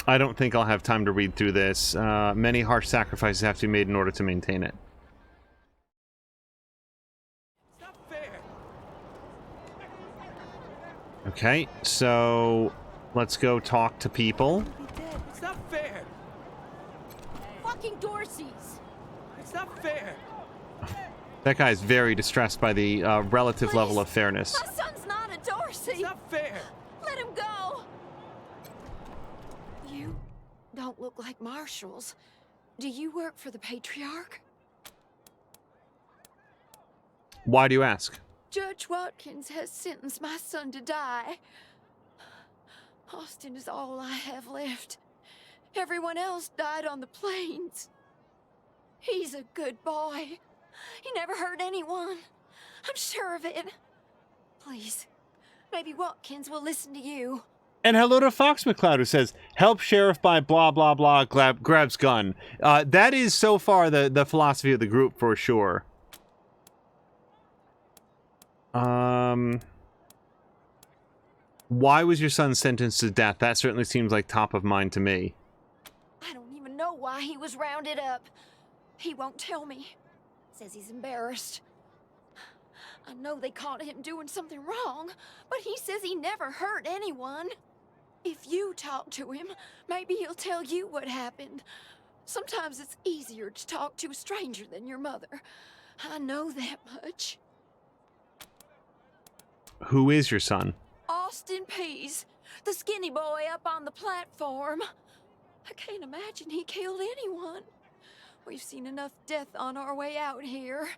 I don't think I'll have time to read through this. Many harsh sacrifices have to be made in order to maintain it. It's not fair. Okay, so let's go talk to people. It's not fair. Fucking Dorseys! It's not fair. That guy's very distressed by the relative Please. level of fairness. My son's not a Dorsey! It's not fair. Let him go! You don't look like marshals. Do you work for the Patriarch? Why do you ask? Judge Watkins has sentenced my son to die. Austin is all I have left. Everyone else died on the plains. He's a good boy. He never hurt anyone. I'm sure of it. Please, maybe Watkins will listen to you. And hello to Fox McCloud, who says, help sheriff by blah, blah, blah, grabs gun. That is so far the philosophy of the group, for sure. Why was your son sentenced to death? That certainly seems like top of mind to me. I don't even know why he was rounded up. He won't tell me. Says he's embarrassed. I know they caught him doing something wrong, but he says he never hurt anyone. If you talk to him, maybe he'll tell you what happened. Sometimes it's easier to talk to a stranger than your mother. I know that much. Who is your son? Austin Pease, the skinny boy up on the platform. I can't imagine he killed anyone. We've seen enough death on our way out here.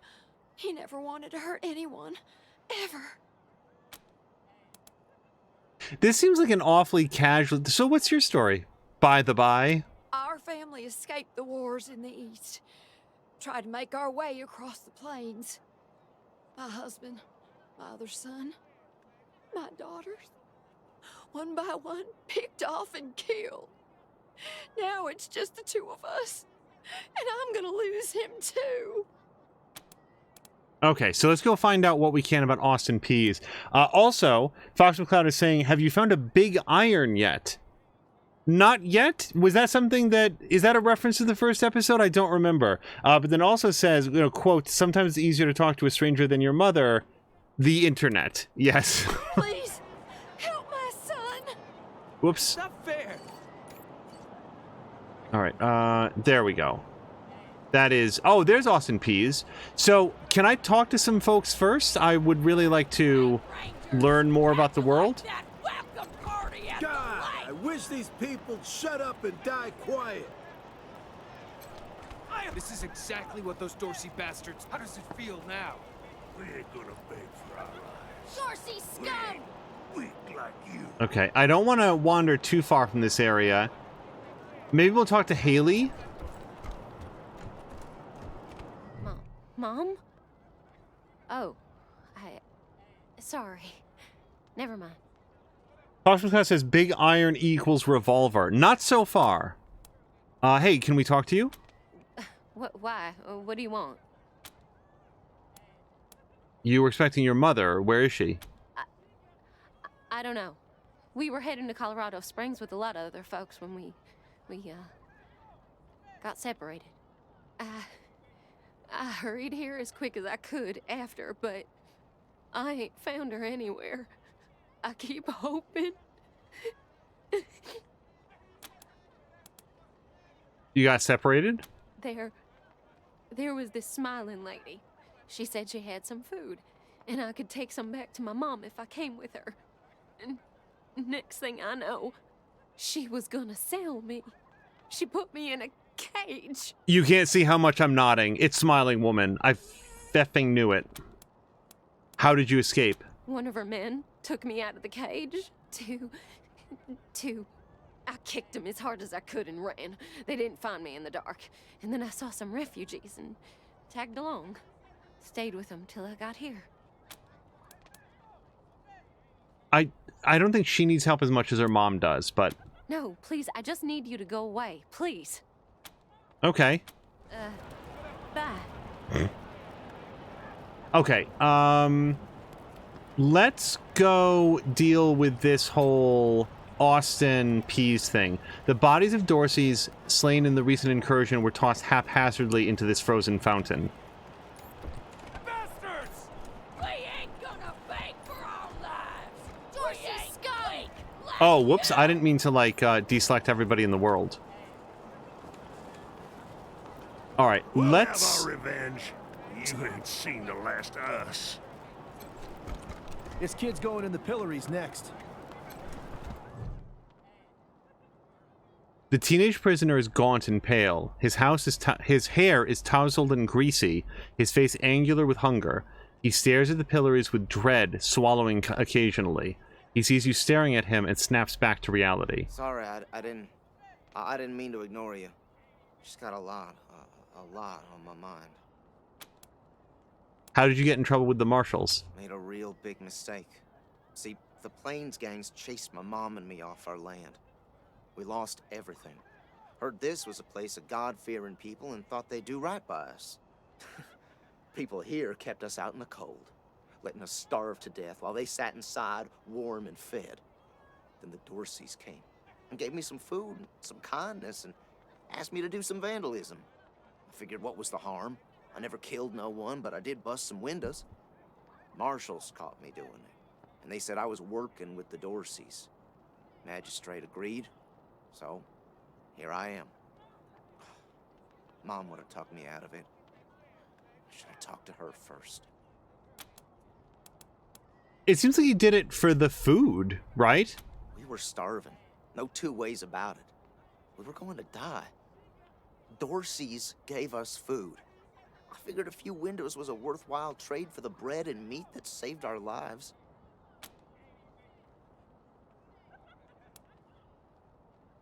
He never wanted to hurt anyone, ever. This seems like an awfully casual... So what's your story? By the by? Our family escaped the wars in the East. Tried to make our way across the plains. My husband, my other son, my daughters, one by one, picked off and killed. Now it's just the two of us, and I'm gonna lose him too. Okay, so let's go find out what we can about Austin Pease. Also, Fox McCloud is saying, have you found a big iron yet? Not yet. Was that something that is that a reference to the first episode? I don't remember. But then also says, quote, sometimes it's easier to talk to a stranger than your mother. The internet. Yes. Please, help my son. Whoops. It's not fair. All right. There we go. That is. Oh, there's Austin Pease. So, can I talk to some folks first? I would really like to learn more about the world. God, I wish these people'd shut up and die quiet. This is exactly what those Dorsey bastards. How does it feel now? We ain't gonna beg for our lives. Dorsey scum! Weak like you. Okay, I don't want to wander too far from this area. Maybe we'll talk to Haley. Mom? Oh, sorry. Never mind. Talks class says big iron equals revolver. Not so far. Hey, can we talk to you? Why? What do you want? You were expecting your mother. Where is she? I don't know. We were heading to Colorado Springs with a lot of other folks when we got separated. I hurried here as quick as I could after, but I ain't found her anywhere. I keep hoping. You got separated? There was this smiling lady. She said she had some food, and I could take some back to my mom if I came with her. And next thing I know, she was gonna sell me. She put me in a cage. You can't see how much I'm nodding. It's Smiling Woman. I effing knew it. How did you escape? One of her men took me out of the cage I kicked him as hard as I could and ran. They didn't find me in the dark. And then I saw some refugees and tagged along. Stayed with them till I got here. I don't think she needs help as much as her mom does, but... No, please, I just need you to go away. Please. Okay. Bye. Okay, let's go deal with this whole Austin Pease thing. The bodies of Dorseys slain in the recent incursion were tossed haphazardly into this frozen fountain. Bastards! We ain't gonna beg for our lives! Dorsey scum! Oh, whoops, I didn't mean to, like, deselect everybody in the world. Alright, let's... Have our revenge. You ain't seen the last of us. This kid's going in the pillories next. The teenage prisoner is gaunt and pale. His hair is tousled and greasy, his face angular with hunger. He stares at the pillories with dread, swallowing occasionally. He sees you staring at him and snaps back to reality. Sorry, I didn't mean to ignore you. Just got a lot on my mind. How did you get in trouble with the marshals? Made a real big mistake. See, the Plains gangs chased my mom and me off our land. We lost everything. Heard this was a place of God-fearing people and thought they'd do right by us. People here kept us out in the cold, letting us starve to death while they sat inside, warm and fed. Then the Dorseys came and gave me some food, and some kindness, and asked me to do some vandalism. I figured what was the harm? I never killed no one, but I did bust some windows. Marshals caught me doing it, and they said I was working with the Dorseys. Magistrate agreed, so here I am. Mom would have talked me out of it. Should I talk to her first? It seems like you did it for the food, right? We were starving. No two ways about it. We were going to die. Dorseys gave us food. I figured a few windows was a worthwhile trade for the bread and meat that saved our lives.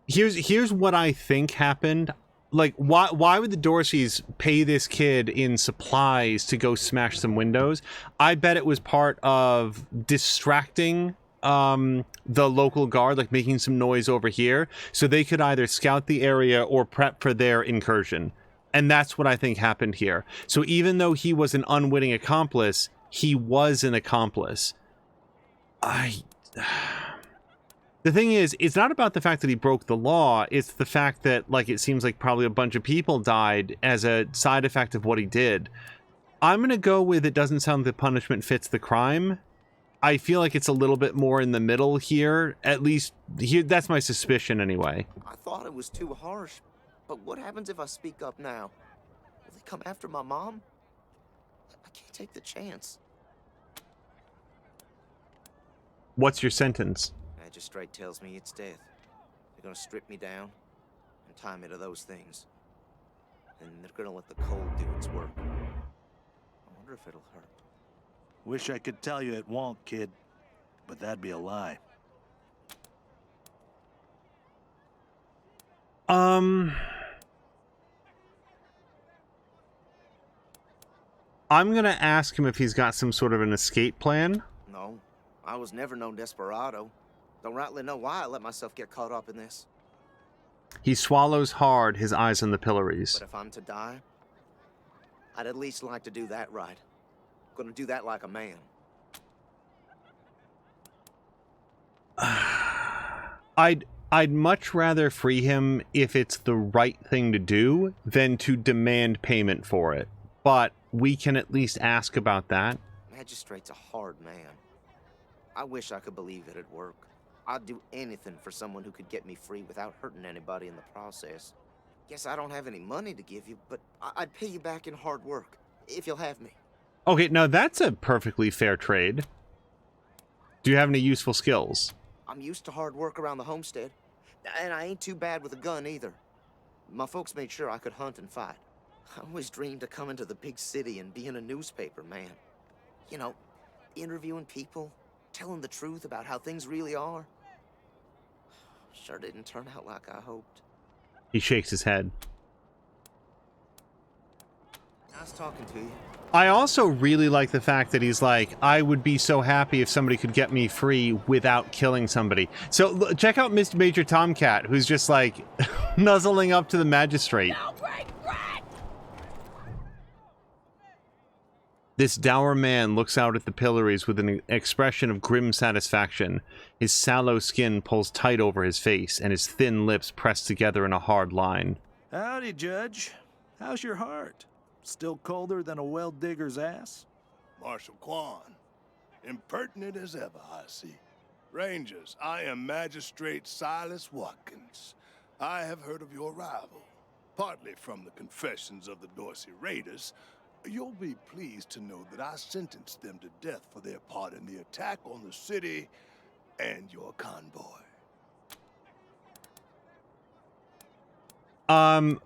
Here's what I think happened. Like, why would the Dorseys pay this kid in supplies to go smash some windows? I bet it was part of distracting the local guard, like making some noise over here, so they could either scout the area or prep for their incursion. And that's what I think happened here. So even though he was an unwitting accomplice, he was an accomplice. The thing is, it's not about the fact that he broke the law. It's the fact that, like, it seems like probably a bunch of people died as a side effect of what he did. I'm going to go with it doesn't sound like the punishment fits the crime. I feel like it's a little bit more in the middle here. At least, here, that's my suspicion anyway. I thought it was too harsh, but what happens if I speak up now? Will they come after my mom? I can't take the chance. What's your sentence? Magistrate tells me it's death. They're gonna strip me down and tie me to those things. And they're gonna let the cold do its work. I wonder if it'll hurt. Wish I could tell you it won't, kid, but that'd be a lie. I'm gonna ask him if he's got some sort of an escape plan. No, I was never no desperado. Don't rightly know why I let myself get caught up in this. He swallows hard, his eyes on the pillories. But if I'm to die, I'd at least like to do that right. I'm gonna do that like a man. I'd much rather free him if it's the right thing to do than to demand payment for it. But we can at least ask about that. Magistrate's a hard man. I wish I could believe it'd work. I'd do anything for someone who could get me free without hurting anybody in the process. Guess I don't have any money to give you, but I'd pay you back in hard work, if you'll have me. Okay, now that's a perfectly fair trade. Do you have any useful skills? I'm used to hard work around the homestead, and I ain't too bad with a gun either. My folks made sure I could hunt and fight. I always dreamed of coming to the big city and being a newspaper man. You know, interviewing people, telling the truth about how things really are. Sure didn't turn out like I hoped. He shakes his head. Nice talking to you. I also really like the fact that he's like, I would be so happy if somebody could get me free without killing somebody. So check out Mr. Major Tomcat, who's just like nuzzling up to the magistrate. This dour man looks out at the pillories with an expression of grim satisfaction. His sallow skin pulls tight over his face, and his thin lips press together in a hard line. Howdy, Judge. How's your heart? Still colder than a well-digger's ass? Marshal Quan, impertinent as ever, I see. Rangers, I am Magistrate Silas Watkins. I have heard of your arrival, partly from the confessions of the Dorsey Raiders. You'll be pleased to know that I sentenced them to death for their part in the attack on the city and your convoy.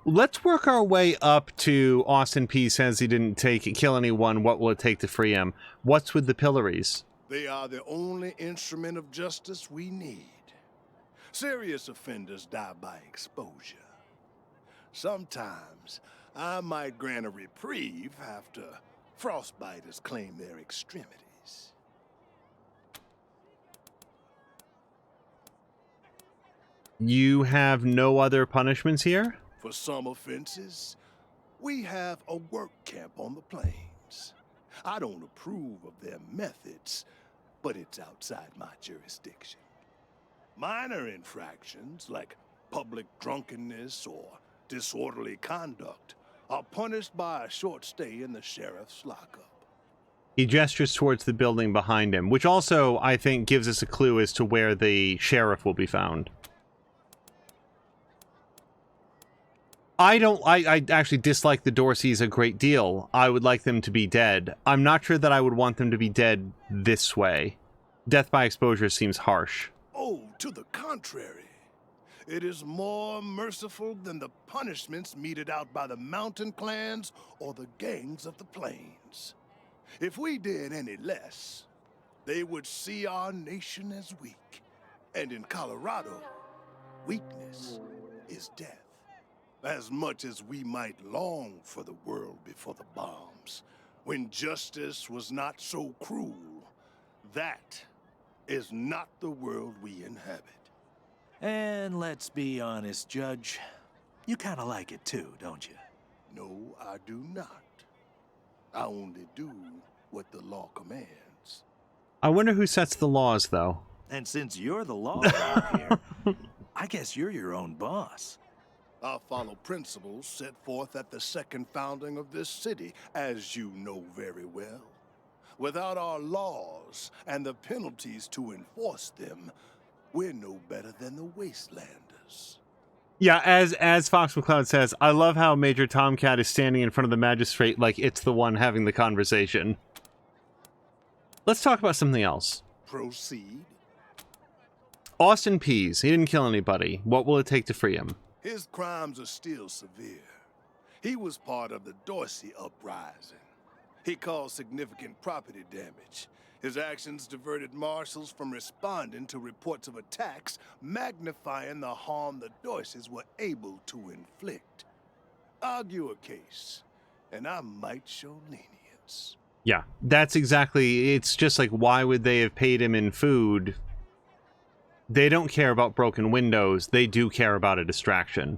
Let's work our way up to Austin P. says he didn't kill anyone. What will it take to free him? What's with the pillories? They are the only instrument of justice we need. Serious offenders die by exposure. Sometimes I might grant a reprieve after frostbiters claim their extremities. You have no other punishments here? For some offenses, we have a work camp on the plains. I don't approve of their methods, but it's outside my jurisdiction. Minor infractions like public drunkenness or disorderly conduct are punished by a short stay in the sheriff's lockup. He gestures towards the building behind him, which also, I think, gives us a clue as to where the sheriff will be found. I actually dislike the Dorseys a great deal. I would like them to be dead. I'm not sure that I would want them to be dead this way. Death by exposure seems harsh. Oh, to the contrary. It is more merciful than the punishments meted out by the mountain clans or the gangs of the plains. If we did any less, they would see our nation as weak. And in Colorado, weakness is death. As much as we might long for the world before the bombs, when justice was not so cruel, that is not the world we inhabit. And let's be honest, Judge. You kind of like it too, don't you? No, I do not. I only do what the law commands. I wonder who sets the laws, though. And since you're the law around here, I guess you're your own boss. I follow principles set forth at the second founding of this city, as you know very well. Without our laws and the penalties to enforce them, we're no better than the Wastelanders. Yeah, as Fox McCloud says, I love how Major Tomcat is standing in front of the magistrate like it's the one having the conversation. Let's talk about something else. Proceed. Austin Pease, he didn't kill anybody. What will it take to free him? His crimes are still severe. He was part of the Dorsey uprising. He caused significant property damage. His actions diverted marshals from responding to reports of attacks, magnifying the harm the Dorseys were able to inflict. Argue a case, and I might show lenience. Yeah, that's exactly, it's just like, why would they have paid him in food? They don't care about broken windows, they do care about a distraction.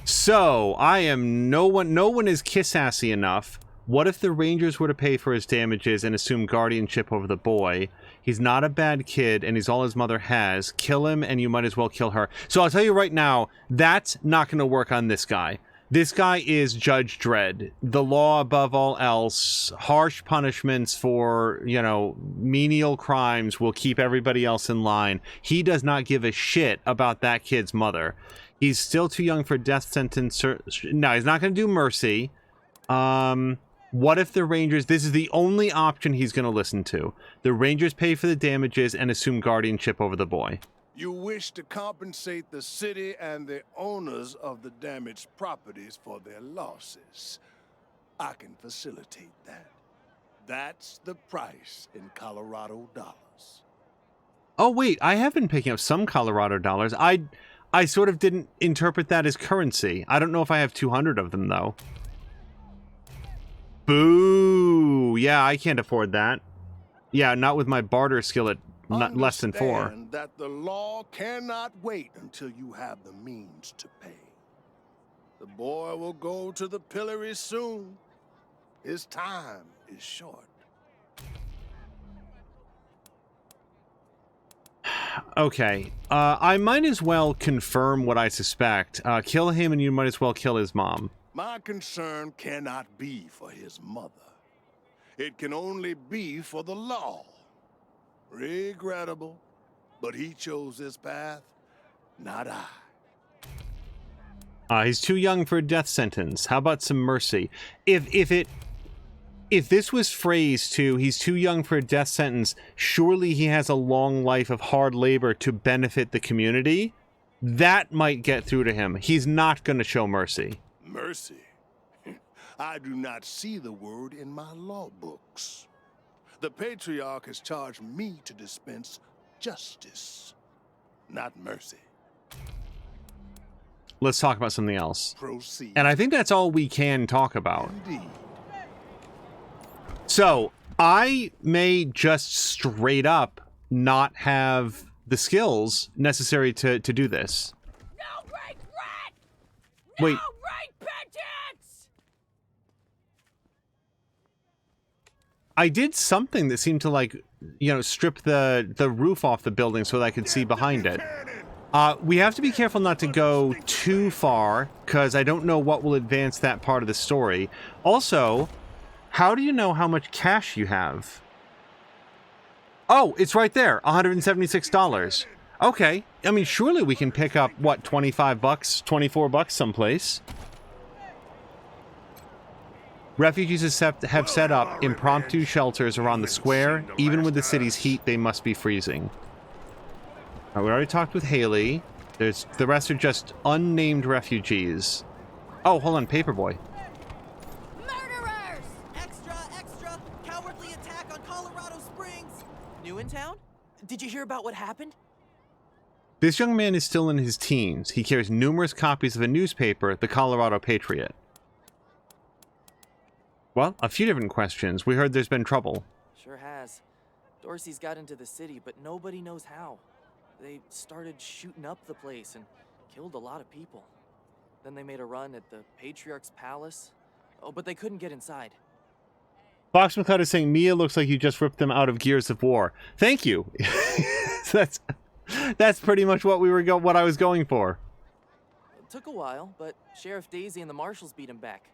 So, no one is kiss-assy enough. What if the Rangers were to pay for his damages and assume guardianship over the boy? He's not a bad kid, and he's all his mother has. Kill him, and you might as well kill her. So I'll tell you right now, that's not going to work on this guy. This guy is Judge Dredd. The law above all else. Harsh punishments for, you know, menial crimes will keep everybody else in line. He does not give a shit about that kid's mother. He's still too young for a death sentence. No, he's not going to do mercy. What if the Rangers... This is the only option he's going to listen to. The Rangers pay for the damages and assume guardianship over the boy. You wish to compensate the city and the owners of the damaged properties for their losses. I can facilitate that. That's the price in Colorado dollars. Oh, wait. I have been picking up some Colorado dollars. I sort of didn't interpret that as currency. I don't know if I have 200 of them, though. Boo! Yeah, I can't afford that. Yeah, not with my barter skill at less than 4. Understand that the law cannot wait until you have the means to pay. The boy will go to the pillory soon. His time is short. Okay, I might as well confirm what I suspect. Kill him and you might as well kill his mom. My concern cannot be for his mother. It can only be for the law. Regrettable, but he chose this path, not I. He's too young for a death sentence. How about some mercy? If this was phrased to he's too young for a death sentence, surely he has a long life of hard labor to benefit the community. That might get through to him. He's not going to show mercy. Mercy? I do not see the word in my law books. The Patriarch has charged me to dispense justice, not mercy. Let's talk about something else. Proceed. And I think that's all we can talk about. Indeed. So, I may just straight up not have the skills necessary to do this. No regret! Wait. No repentance! I did something that seemed to, like, you know, strip the roof off the building so that I could see behind it. We have to be careful not to go too far, because I don't know what will advance that part of the story. Also, how do you know how much cash you have? Oh, it's right there, $176. Okay, I mean, surely we can pick up, what, 25 bucks, 24 bucks someplace? Refugees have set up impromptu shelters around the square. Even with the city's heat, they must be freezing. We already talked with Haley. The rest are just unnamed refugees. Oh, hold on, Paperboy. Murderers! Extra, extra! Cowardly attack on Colorado Springs! New in town? Did you hear about what happened? This young man is still in his teens. He carries numerous copies of a newspaper, the Colorado Patriot. Well, a few different questions. We heard there's been trouble. Sure has. Dorsey's got into the city, but nobody knows how. They started shooting up the place and killed a lot of people. Then they made a run at the Patriarch's palace. Oh, but they couldn't get inside. Fox McCloud is saying Mia looks like you just ripped them out of Gears of War. Thank you. That's pretty much what what I was going for. It took a while, but Sheriff Daisy and the marshals beat him back.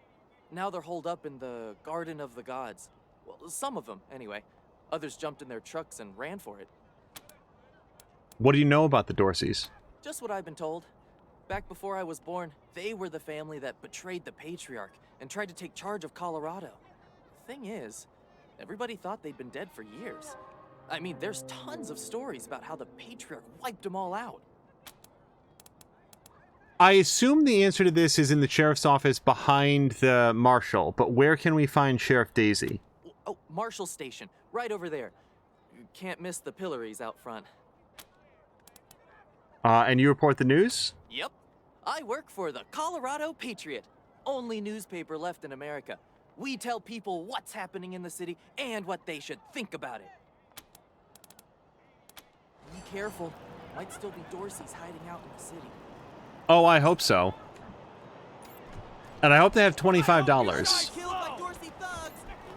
Now they're holed up in the Garden of the Gods. Well, some of them, anyway. Others jumped in their trucks and ran for it. What do you know about the Dorseys? Just what I've been told. Back before I was born, they were the family that betrayed the Patriarch and tried to take charge of Colorado. The thing is, everybody thought they'd been dead for years. I mean, there's tons of stories about how the Patriarch wiped them all out. I assume the answer to this is in the sheriff's office behind the marshal, but where can we find Sheriff Daisy? Oh, Marshal Station, right over there. You can't miss the pillories out front. And you report the news? Yep. I work for the Colorado Patriot, only newspaper left in America. We tell people what's happening in the city and what they should think about it. Be careful. Might still be Dorseys hiding out in the city. Oh, I hope so. And I hope they have $25. Killed by Dorsey thugs.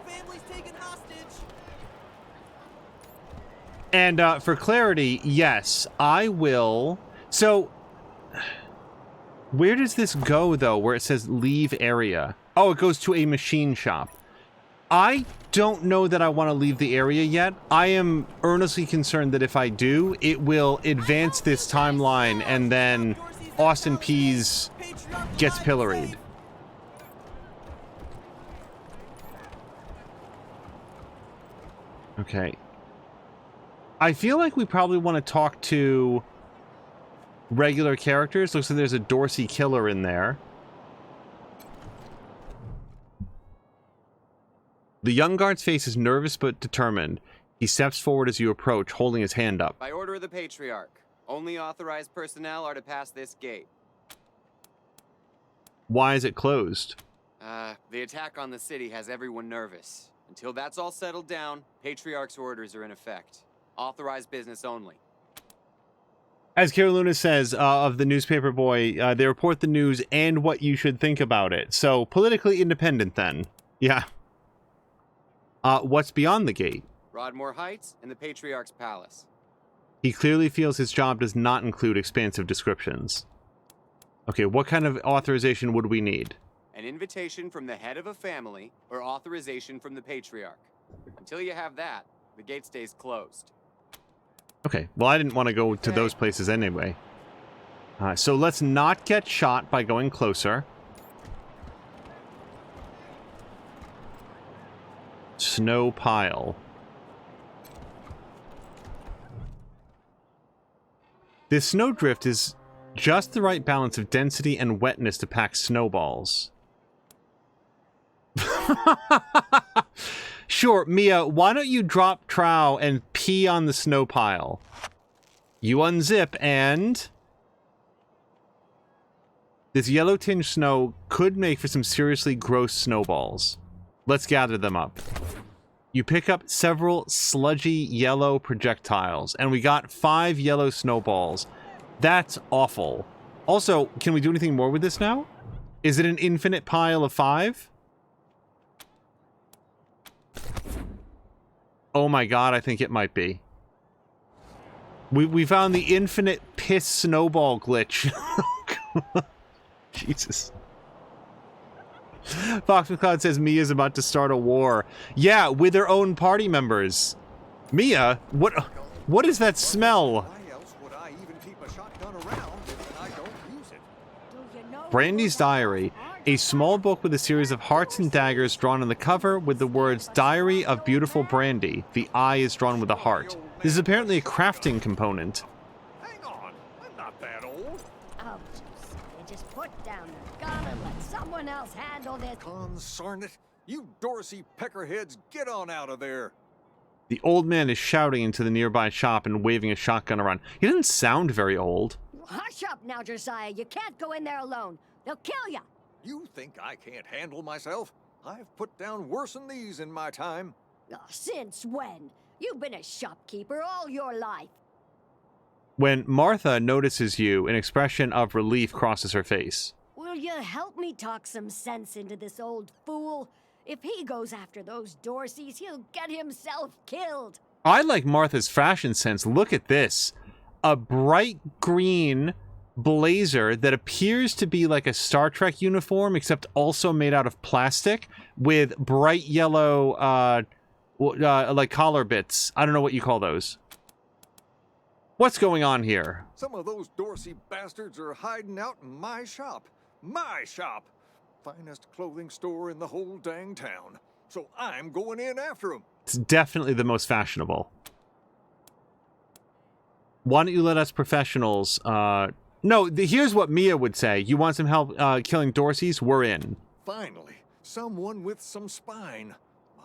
Families taken hostage. And for clarity, yes, I will. So, where does this go, though, where it says leave area? Oh, it goes to a machine shop. I don't know that I want to leave the area yet. I am earnestly concerned that if I do, it will advance this timeline and then Austin Pease gets pilloried. Okay. I feel like we probably want to talk to regular characters. Looks like there's a Dorsey killer in there. The young guard's face is nervous but determined. He steps forward as you approach, holding his hand up. By order of the Patriarch, only authorized personnel are to pass this gate. Why is it closed? The attack on the city has everyone nervous. Until that's all settled down, Patriarch's orders are in effect. Authorized business only. As Carolina says of the newspaper boy, they report the news and what you should think about it. So, politically independent then. Yeah. What's beyond the gate? Broadmoor Heights and the Patriarch's Palace. He clearly feels his job does not include expansive descriptions. Okay, what kind of authorization would we need? An invitation from the head of a family or authorization from the Patriarch. Until you have that, the gate stays closed. Okay, well, I didn't want to go to those places anyway. So let's not get shot by going closer. Snow pile. This snowdrift is just the right balance of density and wetness to pack snowballs. Sure, Mia, why don't you drop trow and pee on the snow pile? You unzip and... This yellow tinged snow could make for some seriously gross snowballs. Let's gather them up. You pick up several sludgy yellow projectiles, and we got 5 yellow snowballs. That's awful. Also, can we do anything more with this now? Is it an infinite pile of 5? Oh my god, I think it might be. We found the infinite piss snowball glitch. Jesus. Fox McCloud says Mia's about to start a war. Yeah, with her own party members. Mia, what is that smell? Why else would I even keep a shotgun around if I don't use it? Brandy's Diary, a small book with a series of hearts and daggers drawn on the cover with the words Diary of Beautiful Brandy. The eye is drawn with a heart. This is apparently a crafting component. Hang on, I'm not that old. Oh, just put down the gun and let someone else handle this. Consarn it. You Dorsey peckerheads, get on out of there. The old man is shouting into the nearby shop and waving a shotgun around. He doesn't sound very old. Hush up now, Josiah. You can't go in there alone. They'll kill you. You think I can't handle myself? I've put down worse than these in my time. Oh, since when? You've been a shopkeeper all your life. When Martha notices you, an expression of relief crosses her face. Will you help me talk some sense into this old fool? If he goes after those Dorseys, he'll get himself killed. I like Martha's fashion sense. Look at this. A bright green blazer that appears to be like a Star Trek uniform, except also made out of plastic with bright yellow, like collar bits. I don't know what you call those. What's going on here? Some of those Dorsey bastards are hiding out in my shop. My shop! Finest clothing store in the whole dang town. So I'm going in after them. It's definitely the most fashionable. Why don't you let us professionals, here's what Mia would say. You want some help killing Dorseys? We're in. Finally, someone with some spine.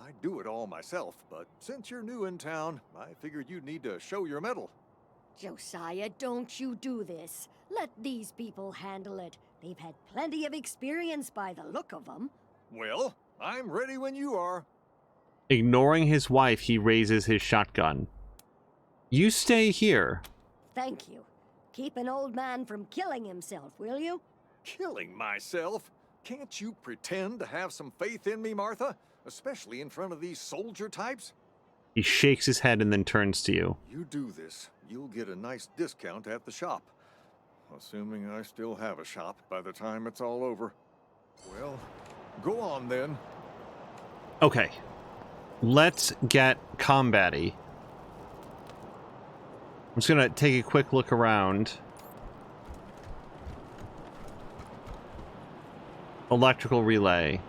I'd do it all myself, but since you're new in town, I figured you'd need to show your mettle. Josiah, don't you do this. Let these people handle it. They've had plenty of experience by the look of them. Well, I'm ready when you are. Ignoring his wife, he raises his shotgun. You stay here. Thank you. Keep an old man from killing himself, will you? Killing myself? Can't you pretend to have some faith in me, Martha? Especially in front of these soldier types? He shakes his head and then turns to you. You do this, you'll get a nice discount at the shop. Assuming I still have a shop by the time it's all over. Well, go on then. Okay. Let's get combat-y. I'm just gonna take a quick look around. Electrical relay.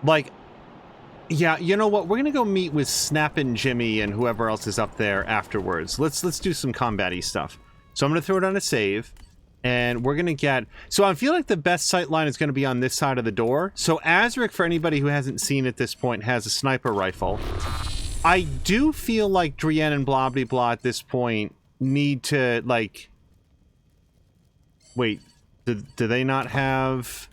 Like, yeah, you know what? We're gonna go meet with Snappin' Jimmy and whoever else is up there afterwards. Let's do some combat-y stuff. So I'm gonna throw it on a save. And we're going to get... So I feel like the best sight line is going to be on this side of the door. So Azric, for anybody who hasn't seen at this point, has a sniper rifle. I do feel like Drienne and Blah at this point need to, like... Wait, do they not have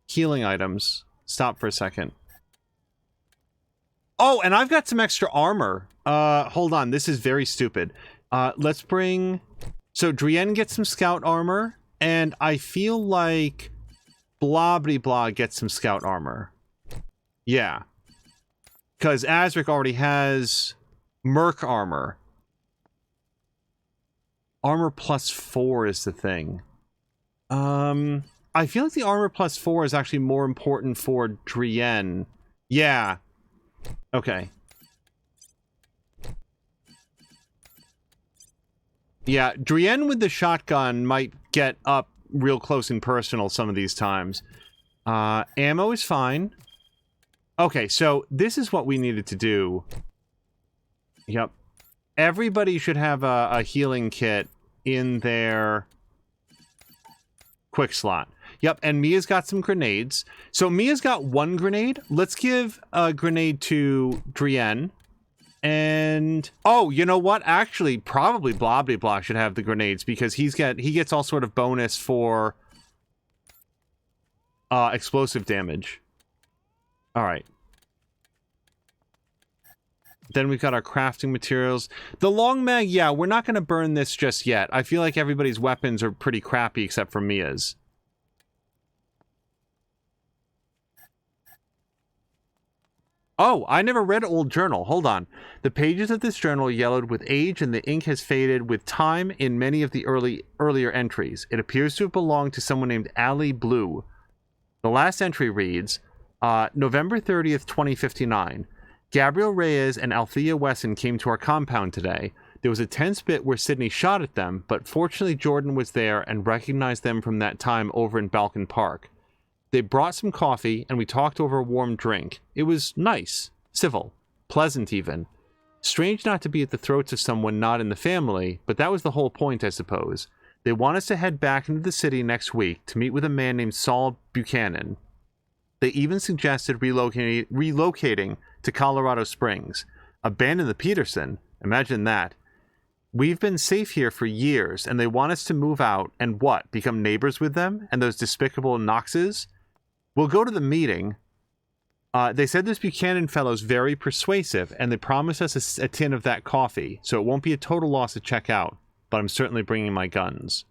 healing items? Stop for a second. Oh, and I've got some extra armor. Hold on, this is very stupid. Let's bring... So Drienne gets some scout armor, and I feel like Blah gets some scout armor. Yeah. Because Azric already has Merc armor. Armor +4 is the thing. I feel like the armor +4 is actually more important for Drienne. Yeah. Okay. Yeah, Drienne with the shotgun might get up real close and personal some of these times. Ammo is fine. Okay, so this is what we needed to do. Yep. Everybody should have a healing kit in their quick slot. Yep, and Mia's got some grenades. So Mia's got one grenade. Let's give a grenade to Drienne. And oh, you know what? Actually, probably Blah should have the grenades because he gets all sort of bonus for explosive damage. All right. Then we've got our crafting materials. The long mag, yeah, we're not going to burn this just yet. I feel like everybody's weapons are pretty crappy except for Mia's. Oh, I never read Old Journal. Hold on. The pages of this journal are yellowed with age and the ink has faded with time in many of the earlier entries. It appears to have belonged to someone named Allie Blue. The last entry reads, November 30th, 2059. Gabriel Reyes and Althea Wesson came to our compound today. There was a tense bit where Sydney shot at them, but fortunately Jordan was there and recognized them from that time over in Balkan Park. They brought some coffee, and we talked over a warm drink. It was nice, civil, pleasant even. Strange not to be at the throats of someone not in the family, but that was the whole point, I suppose. They want us to head back into the city next week to meet with a man named Saul Buchanan. They even suggested relocating to Colorado Springs. Abandon the Peterson. Imagine that. We've been safe here for years, and they want us to move out and what? Become neighbors with them and those despicable Knoxes? We'll go to the meeting. They said this Buchanan fellow's very persuasive, and they promised us a tin of that coffee, so it won't be a total loss to check out, but I'm certainly bringing my guns.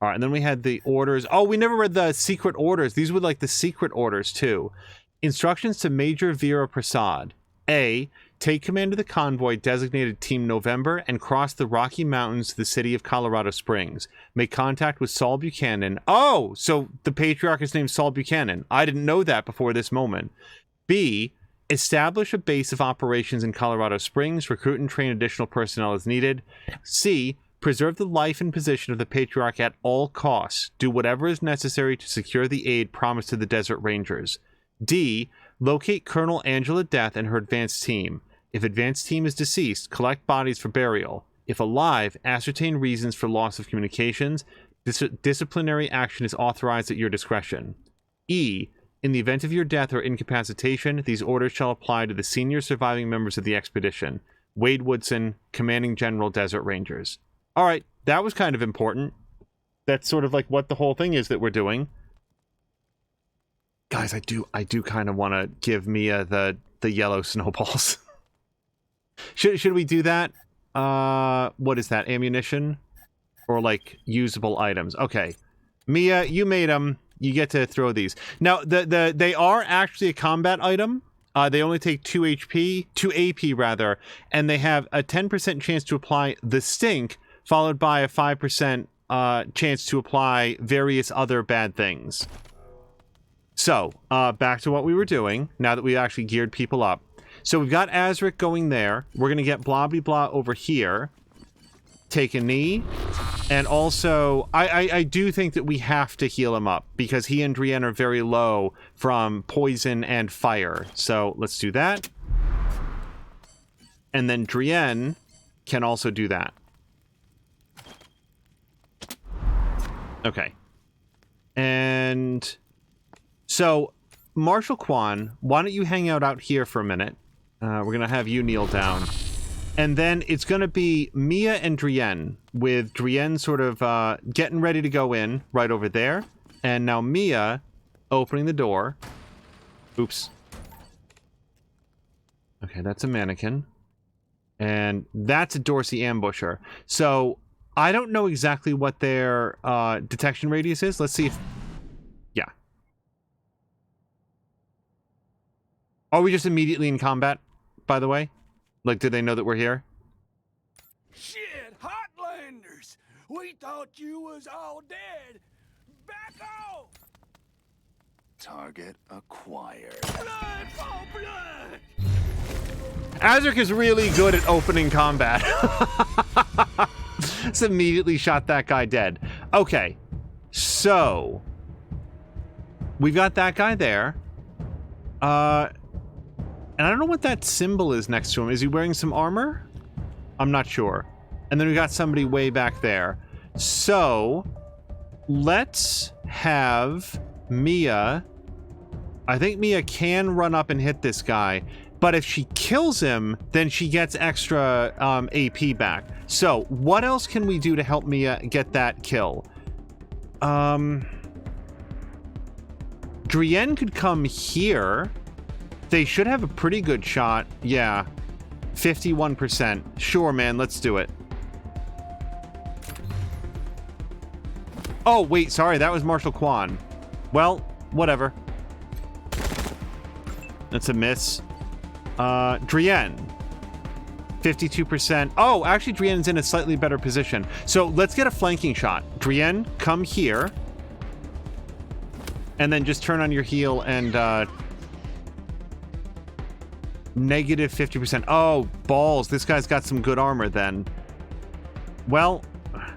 All right, and then we had the orders. Oh, we never read the secret orders. These were like the secret orders, too. Instructions to Major Veera Prasad. A. Take command of the convoy designated Team November and cross the Rocky Mountains to the city of Colorado Springs. Make contact with Saul Buchanan. Oh, so the Patriarch is named Saul Buchanan. I didn't know that before this moment. B. Establish a base of operations in Colorado Springs. Recruit and train additional personnel as needed. C. Preserve the life and position of the Patriarch at all costs. Do whatever is necessary to secure the aid promised to the Desert Rangers. D. Locate Colonel Angela Death and her advanced team. If advanced team is deceased, collect bodies for burial. If alive, ascertain reasons for loss of communications. Disciplinary action is authorized at your discretion. E. In the event of your death or incapacitation, these orders shall apply to the senior surviving members of the expedition. Wade Woodson, Commanding General, Desert Rangers. All right, that was kind of important. That's sort of like what the whole thing is that we're doing. Guys, I do kind of want to give Mia the yellow snowballs. Should we do that? What is that? Ammunition? Or like usable items? Okay. Mia, you made them. You get to throw these. Now, they are actually a combat item. They only take 2 HP, 2 AP rather, and they have a 10% chance to apply the stink, followed by a 5% chance to apply various other bad things. So, back to what we were doing, now that we actually geared people up. So we've got Azric going there. We're going to get Blobby Blah over here. Take a knee. And also, I do think that we have to heal him up, because he and Drienne are very low from poison and fire. So let's do that. And then Drienne can also do that. Okay. And so, Marshal Quan, why don't you hang out here for a minute? We're going to have you kneel down. And then it's going to be Mia and Drienne, with Drienne sort of getting ready to go in right over there. And now Mia opening the door. Oops. Okay, that's a mannequin. And that's a Dorsey ambusher. So I don't know exactly what their detection radius is. Let's see if... Yeah. Are we just immediately in combat, by the way? Like, did they know that we're here? Shit, Hotlanders! We thought you was all dead. Back off! Target acquired. Blood for blood! Azric is really good at opening combat. Just immediately shot that guy dead. Okay, so we've got that guy there. And I don't know what that symbol is next to him. Is he wearing some armor? I'm not sure. And then we got somebody way back there. So let's have Mia. I think Mia can run up and hit this guy. But if she kills him, then she gets extra AP back. So what else can we do to help Mia get that kill? Drienne could come here. They should have a pretty good shot. Yeah. 51%. Sure, man. Let's do it. Oh, wait. Sorry. That was Marshal Quan. Well, whatever. That's a miss. Drienne. 52%. Oh, actually, Drienne's in a slightly better position. So let's get a flanking shot. Drienne, come here. And then just turn on your heel and... Negative 50%. Oh, balls. This guy's got some good armor then. Well,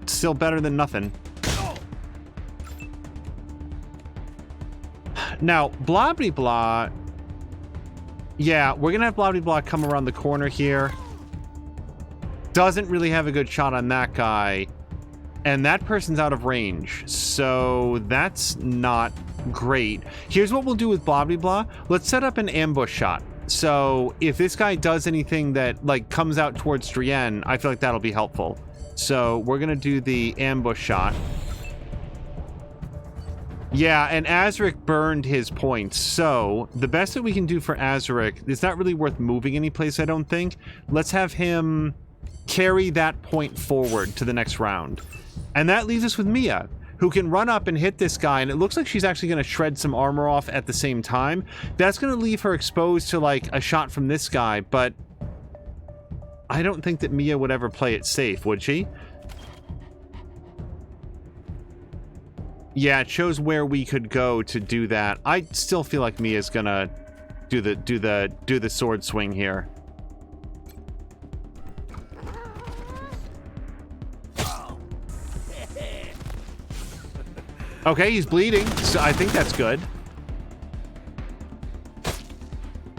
still better than nothing. Now, Blobby Blah. Yeah, we're going to have Blobby Blah come around the corner here. Doesn't really have a good shot on that guy. And that person's out of range. So that's not great. Here's what we'll do with Blobby Blah. Let's set up an ambush shot. So if this guy does anything that like comes out towards Drienne, I feel like that'll be helpful. So we're going to do the ambush shot. Yeah, and Azric burned his points. So the best that we can do for Azric, it's not really worth moving anyplace, I don't think. Let's have him carry that point forward to the next round. And that leaves us with Mia. who can run up and hit this guy, and it looks like she's actually going to shred some armor off at the same time. That's going to leave her exposed to, like, a shot from this guy, but I don't think that Mia would ever play it safe, would she? Yeah, it shows where we could go to do that. I still feel like Mia's gonna do the sword swing here. Okay, he's bleeding, so I think that's good.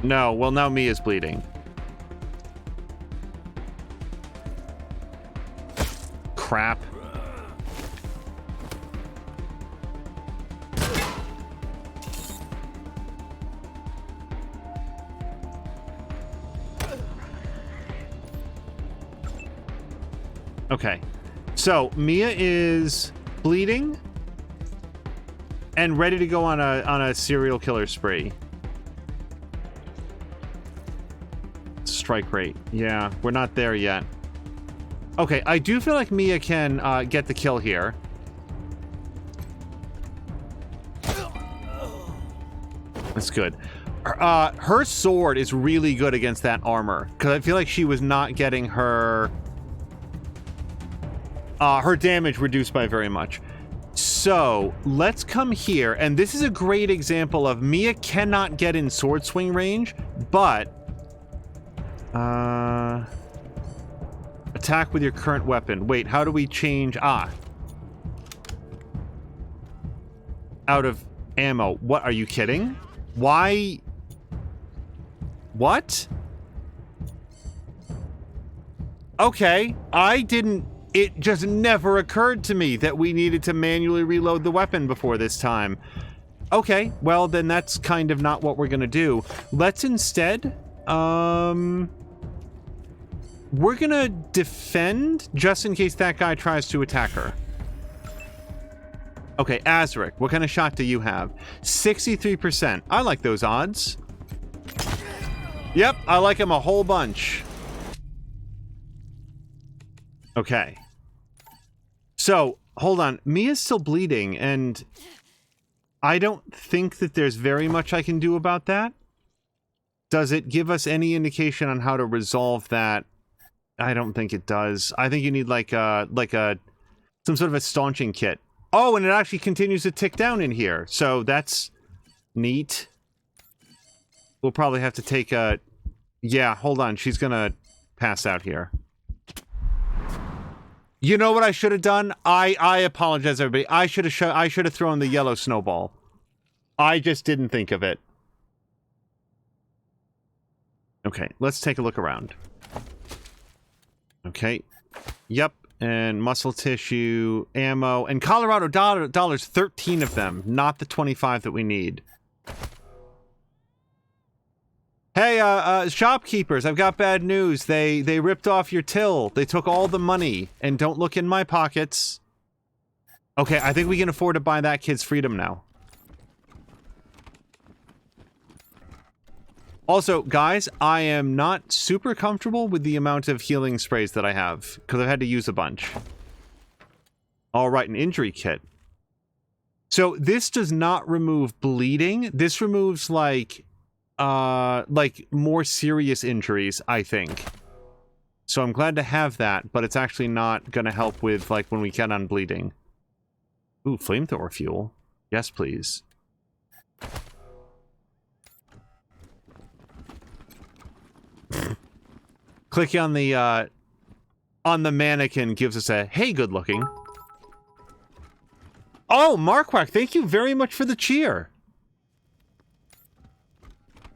No, well, now Mia's bleeding. Crap. Okay, so Mia is bleeding and ready to go on a serial killer spree. Strike rate. Yeah, we're not there yet. Okay, I do feel like Mia can get the kill here. That's good. Her sword is really good against that armor, because I feel like she was not getting her damage reduced by very much. So let's come here, and this is a great example of Mia cannot get in sword swing range, but attack with your current weapon. Wait, how do we change? Out of ammo. What, are you kidding? Why? What? Okay, it just never occurred to me that we needed to manually reload the weapon before this time. Okay, well then that's kind of not what we're gonna do. Let's instead, we're gonna defend just in case that guy tries to attack her. Okay, Azric, what kind of shot do you have? 63%. I like those odds. Yep, I like him a whole bunch. Okay. So, hold on. Mia's still bleeding, and I don't think that there's very much I can do about that. Does it give us any indication on how to resolve that? I don't think it does. I think you need like some sort of a staunching kit. Oh, and it actually continues to tick down in here. So that's neat. We'll probably have to take a... Yeah, hold on. She's gonna pass out here. You know what I should have done? I apologize, everybody. I should have thrown the yellow snowball. I just didn't think of it. Okay, let's take a look around. Okay. Yep. And muscle tissue, ammo, and Colorado dollars, 13 of them, not the 25 that we need. Hey, shopkeepers, I've got bad news. They ripped off your till. They took all the money, and don't look in my pockets. Okay, I think we can afford to buy that kid's freedom now. Also, guys, I am not super comfortable with the amount of healing sprays that I have, because I've had to use a bunch. All right, an injury kit. So this does not remove bleeding. This removes, like more serious injuries, I think. So I'm glad to have that, but it's actually not going to help with, like, when we get on bleeding. Ooh, flamethrower fuel. Yes, please. Clicking on the mannequin gives us a, hey, good looking. Oh, Marquardt, thank you very much for the cheer.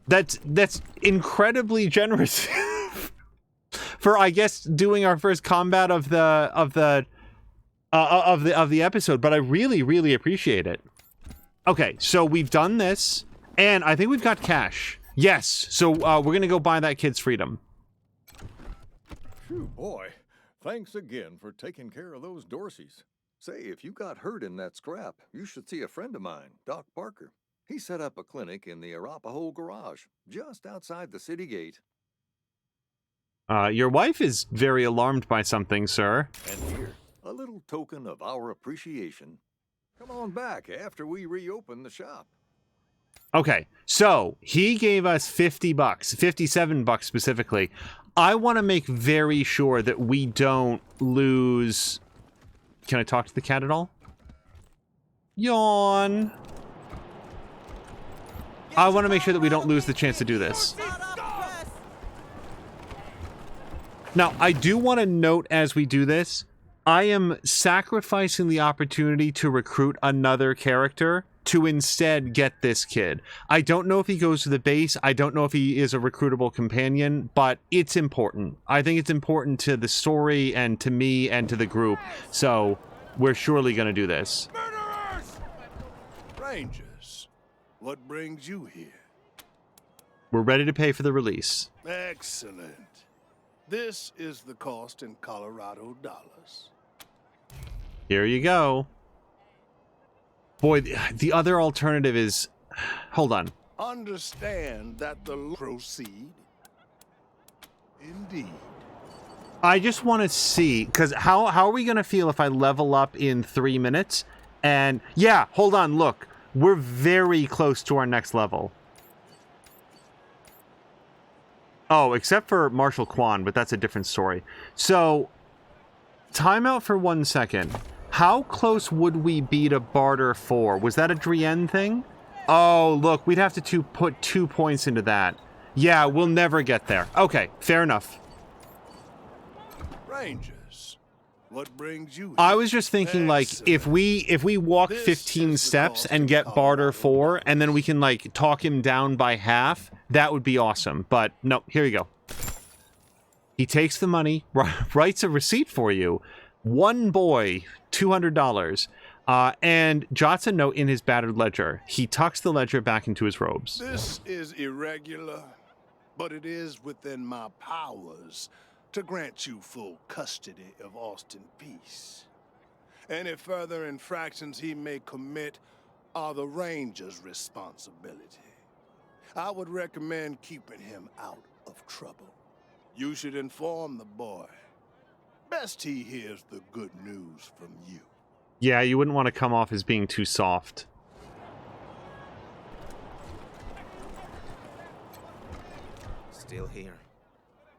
That's incredibly generous for, I guess, doing our first combat of the episode, but I really, really appreciate it. Okay, so we've done this, and I think we've got cash. Yes, so we're gonna go buy that kid's freedom. Phew, boy, thanks again for taking care of those Dorseys. Say, if you got hurt in that scrap, you should see a friend of mine, Doc Parker. He set up a clinic in the Arapahoe garage, just outside the city gate. Your wife is very alarmed by something, sir. And here, a little token of our appreciation. Come on back after we reopen the shop. Okay, so he gave us $50, $57 specifically. I want to make very sure that we don't lose... Can I talk to the cat at all? Yawn. I want to make sure that we don't lose the chance to do this. Now, I do want to note as we do this, I am sacrificing the opportunity to recruit another character to instead get this kid. I don't know if he goes to the base. I don't know if he is a recruitable companion, but it's important. I think it's important to the story and to me and to the group. So we're surely going to do this. Murderers! Rangers, what brings you here? We're ready to pay for the release. Excellent. This is the cost in Colorado dollars. Here you go. Boy, the other alternative is... Hold on. Understand that the proceed. Indeed. I just want to see, because how are we going to feel if I level up in 3 minutes? And yeah, hold on, look. We're very close to our next level. Oh, except for Marshal Quan, but that's a different story. So, time out for 1 second. How close would we be to barter 4? Was that a Drienne thing? Oh, look, we'd have to put 2 points into that. Yeah, we'll never get there. Okay, fair enough. Rangers, what brings you here? I was just thinking, like, if we walk 15 steps and get barter 4, and then we can, like, talk him down by half, that would be awesome. But, no, here you go. He takes the money, writes a receipt for you. One boy, $200, and jots a note in his battered ledger. He tucks the ledger back into his robes. This is irregular, but it is within my powers to grant you full custody of Austin Peace. Any further infractions he may commit are the Ranger's responsibility. I would recommend keeping him out of trouble. You should inform the boy. Best he hears the good news from you. Yeah, you wouldn't want to come off as being too soft. Still here.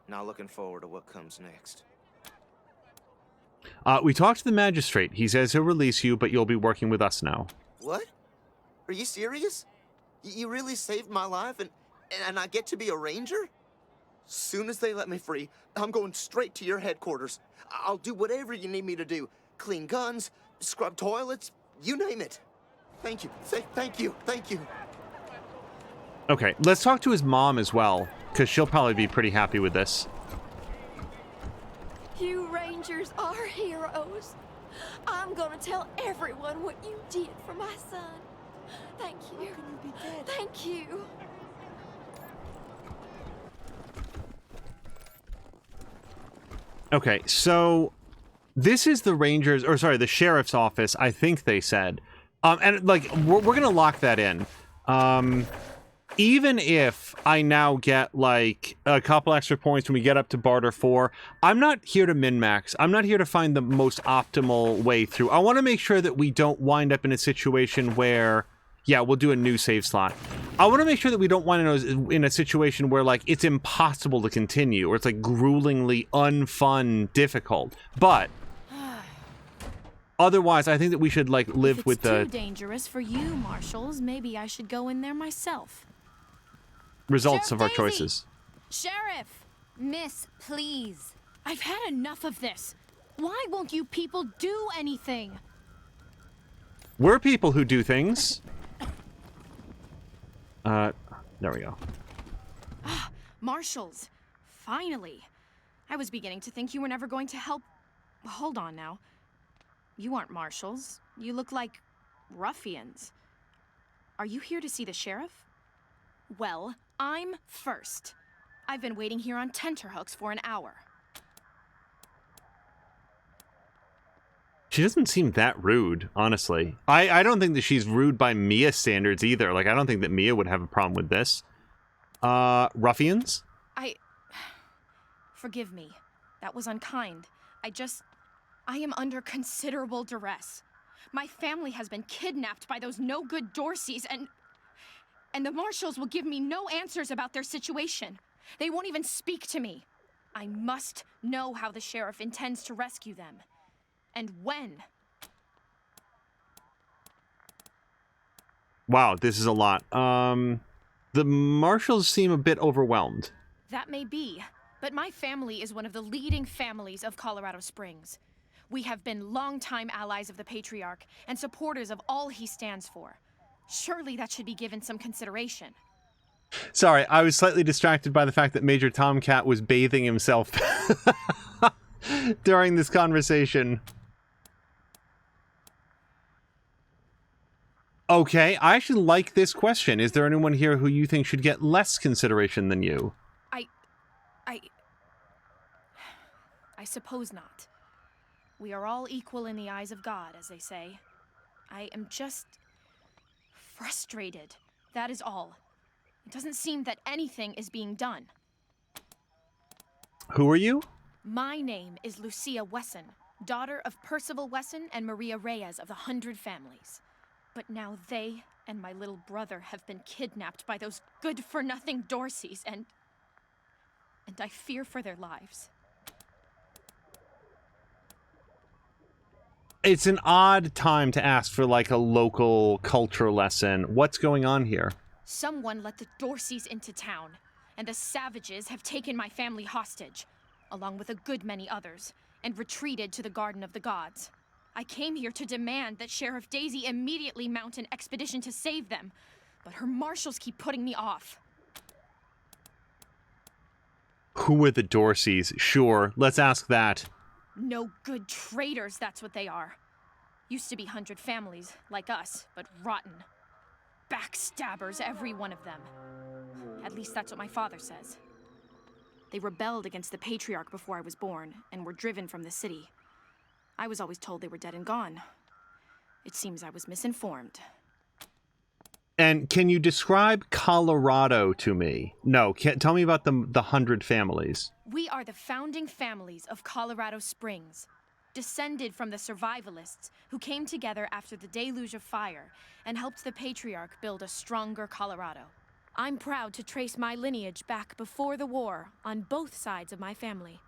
Not looking forward to what comes next. We talked to the magistrate. He says he'll release you, but you'll be working with us now. What? Are you serious? You really saved my life and I get to be a ranger? Soon as they let me free, I'm going straight to your headquarters. I'll do whatever you need me to do. Clean guns, scrub toilets, you name it. Thank you. Thank you. Thank you. Okay, let's talk to his mom as well, because she'll probably be pretty happy with this. You Rangers are heroes. I'm gonna tell everyone what you did for my son. Thank you. How can you be dead? Thank you. Okay, so this is the Rangers, or sorry, the Sheriff's office, I think they said. And, like, we're going to lock that in. Even if I now get, like, a couple extra points when we get up to Barter 4, I'm not here to min-max. I'm not here to find the most optimal way through. I want to make sure that we don't wind up in a situation where... Yeah, we'll do a new save slot. I want to make sure that we don't wind up in a situation where, like, it's impossible to continue, or it's, like, gruelingly unfun difficult. But... otherwise, I think that we should, like, live with the... If it's too dangerous for you, Marshals, maybe I should go in there myself. results Sheriff of our Daisy! choices. Sheriff! Miss, please. I've had enough of this. Why won't you people do anything? We're people who do things. There we go. Marshals, finally. I was beginning to think you were never going to help. Hold on now. You aren't marshals. You look like ruffians. Are you here to see the sheriff? Well, I'm first. I've been waiting here on tenterhooks for an hour. She doesn't seem that rude, honestly. I don't think that she's rude by Mia standards either. Like, I don't think that Mia would have a problem with this. Ruffians? Forgive me. That was unkind. I am under considerable duress. My family has been kidnapped by those no-good Dorseys, and the marshals will give me no answers about their situation. They won't even speak to me. I must know how the sheriff intends to rescue them. And when. Wow, this is a lot. The marshals seem a bit overwhelmed. That may be, but my family is one of the leading families of Colorado Springs. We have been longtime allies of the Patriarch and supporters of all he stands for. Surely that should be given some consideration. Sorry, I was slightly distracted by the fact that Major Tomcat was bathing himself during this conversation. Okay, I actually like this question. Is there anyone here who you think should get less consideration than you? I suppose not. We are all equal in the eyes of God, as they say. I am just frustrated. That is all. It doesn't seem that anything is being done. Who are you? My name is Lucia Wesson, daughter of Percival Wesson and Maria Reyes of the 100 Families. But now they and my little brother have been kidnapped by those good-for-nothing Dorseys, and I fear for their lives. It's an odd time to ask for, like, a local culture lesson. What's going on here? Someone let the Dorseys into town, and the savages have taken my family hostage, along with a good many others, and retreated to the Garden of the Gods. I came here to demand that Sheriff Daisy immediately mount an expedition to save them, but her marshals keep putting me off. Who are the Dorseys? Sure, let's ask that. No good traitors, that's what they are. Used to be 100 families, like us, but rotten. Backstabbers, every one of them. At least that's what my father says. They rebelled against the Patriarch before I was born, and were driven from the city. I was always told they were dead and gone. It seems I was misinformed. And can you describe Colorado to me? No, tell me about the 100 Families. We are the founding families of Colorado Springs, descended from the survivalists who came together after the deluge of fire and helped the Patriarch build a stronger Colorado. I'm proud to trace my lineage back before the war on both sides of my family.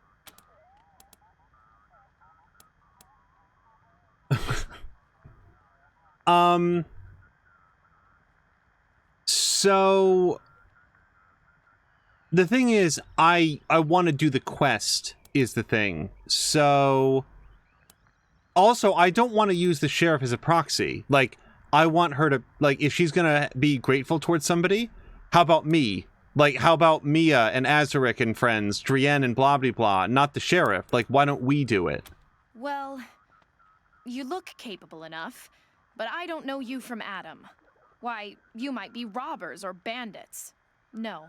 So the thing is, I want to do the quest is the thing. So also, I don't want to use the sheriff as a proxy. Like, I want her to, like, if she's gonna be grateful towards somebody, how about me? Like, how about Mia and Azaric and friends, Drienne and blah blah blah, not the sheriff? Like, why don't we do it? Well, you look capable enough, but I don't know you from Adam. Why, you might be robbers or bandits. No.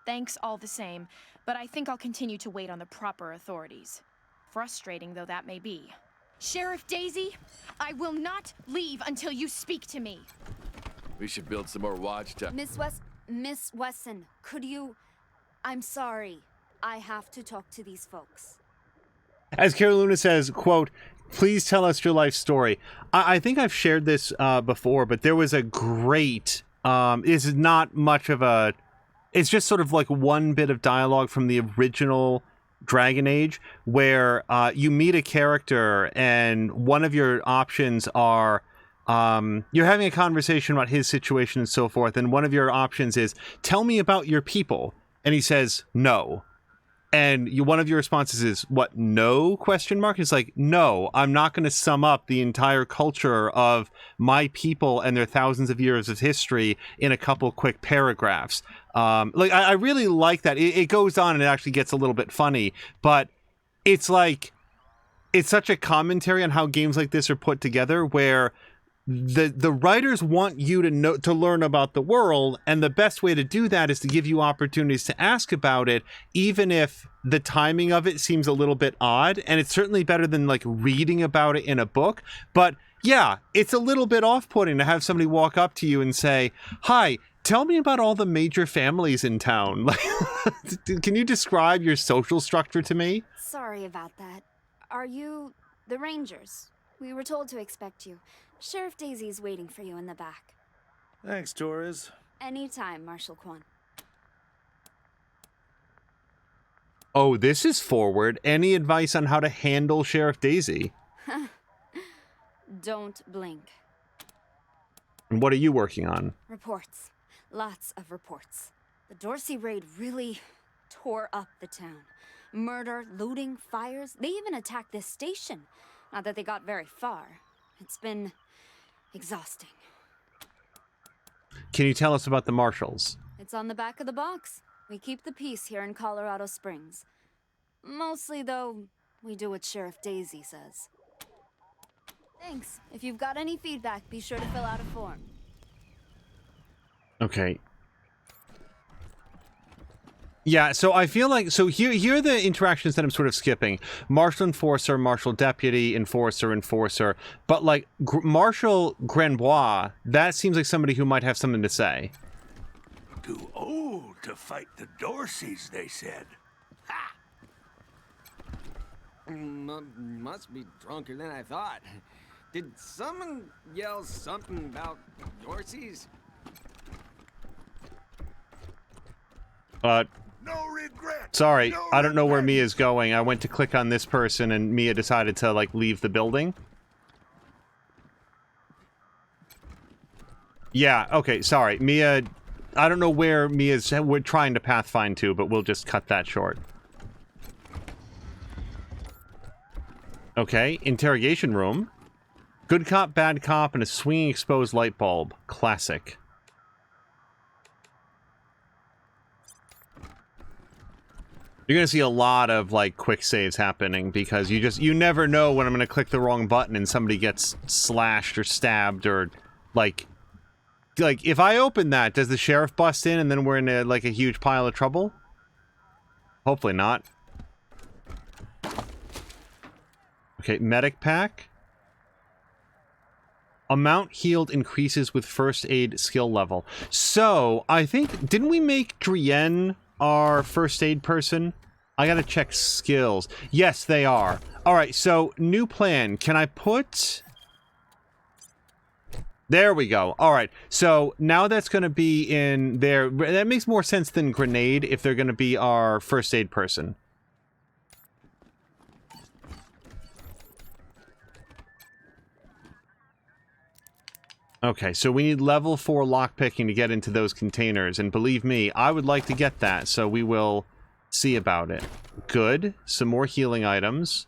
Thanks all the same, but I think I'll continue to wait on the proper authorities. Frustrating though that may be. Sheriff Daisy, I will not leave until you speak to me. We should build some more watchtowers. Miss Wesson, could you... I'm sorry. I have to talk to these folks. As Carolina says, quote, please tell us your life story. I think I've shared this before, but there was a great... this is not much of a... It's just sort of like one bit of dialogue from the original Dragon Age where you meet a character and one of your options are... you're having a conversation about his situation and so forth, and one of your options is, tell me about your people. And he says, no. And one of your responses is, what, no, question mark? It's like, no, I'm not going to sum up the entire culture of my people and their thousands of years of history in a couple quick paragraphs. Like, I really like that. It goes on and it actually gets a little bit funny, but it's like, it's such a commentary on how games like this are put together where the writers want you to learn about the world, and the best way to do that is to give you opportunities to ask about it, even if the timing of it seems a little bit odd. And it's certainly better than like reading about it in a book. But yeah, it's a little bit off-putting to have somebody walk up to you and say, hi, tell me about all the major families in town. Like, can you describe your social structure to me? Sorry about that. Are you the Rangers? We were told to expect you. Sheriff Daisy's waiting for you in the back. Thanks, Torres. Anytime, Marshal Quan. Oh, this is forward. Any advice on how to handle Sheriff Daisy? Don't blink. And what are you working on? Reports. Lots of reports. The Dorsey raid really tore up the town. Murder, looting, fires. They even attacked this station. Not that they got very far. It's been exhausting. Can you tell us about the Marshals? It's on the back of the box. We keep the peace here in Colorado Springs. Mostly, though, we do what Sheriff Daisy says. Thanks. If you've got any feedback, be sure to fill out a form. Okay. Yeah, so I feel like, so here are the interactions that I'm sort of skipping. Marshal Enforcer, Marshal Deputy, Enforcer, Enforcer. But like, Marshal Granbois, that seems like somebody who might have something to say. Too old to fight the Dorseys, they said. Ha! Must be drunker than I thought. Did someone yell something about Dorseys? No regret. Sorry, no I don't know where Mia's going. I went to click on this person and Mia decided to, like, leave the building. Yeah, okay, sorry. Mia, I don't know where we're trying to pathfind to, but we'll just cut that short. Okay, interrogation room. Good cop, bad cop, and a swinging exposed light bulb. Classic. You're gonna see a lot of, like, quick saves happening because you never know when I'm gonna click the wrong button and somebody gets slashed or stabbed or, like, if I open that, does the sheriff bust in and then we're in, like, a huge pile of trouble? Hopefully not. Okay, medic pack. Amount healed increases with first aid skill level. So, I think, didn't we make Drienne our first aid person? I gotta check skills. Yes, they are. Alright, so, new plan. Can I put... There we go. Alright, so now that's gonna be in there. That makes more sense than grenade if they're gonna be our first aid person. Okay, so we need level 4 lockpicking to get into those containers, and believe me, I would like to get that, so we will see about it. Good. Some more healing items.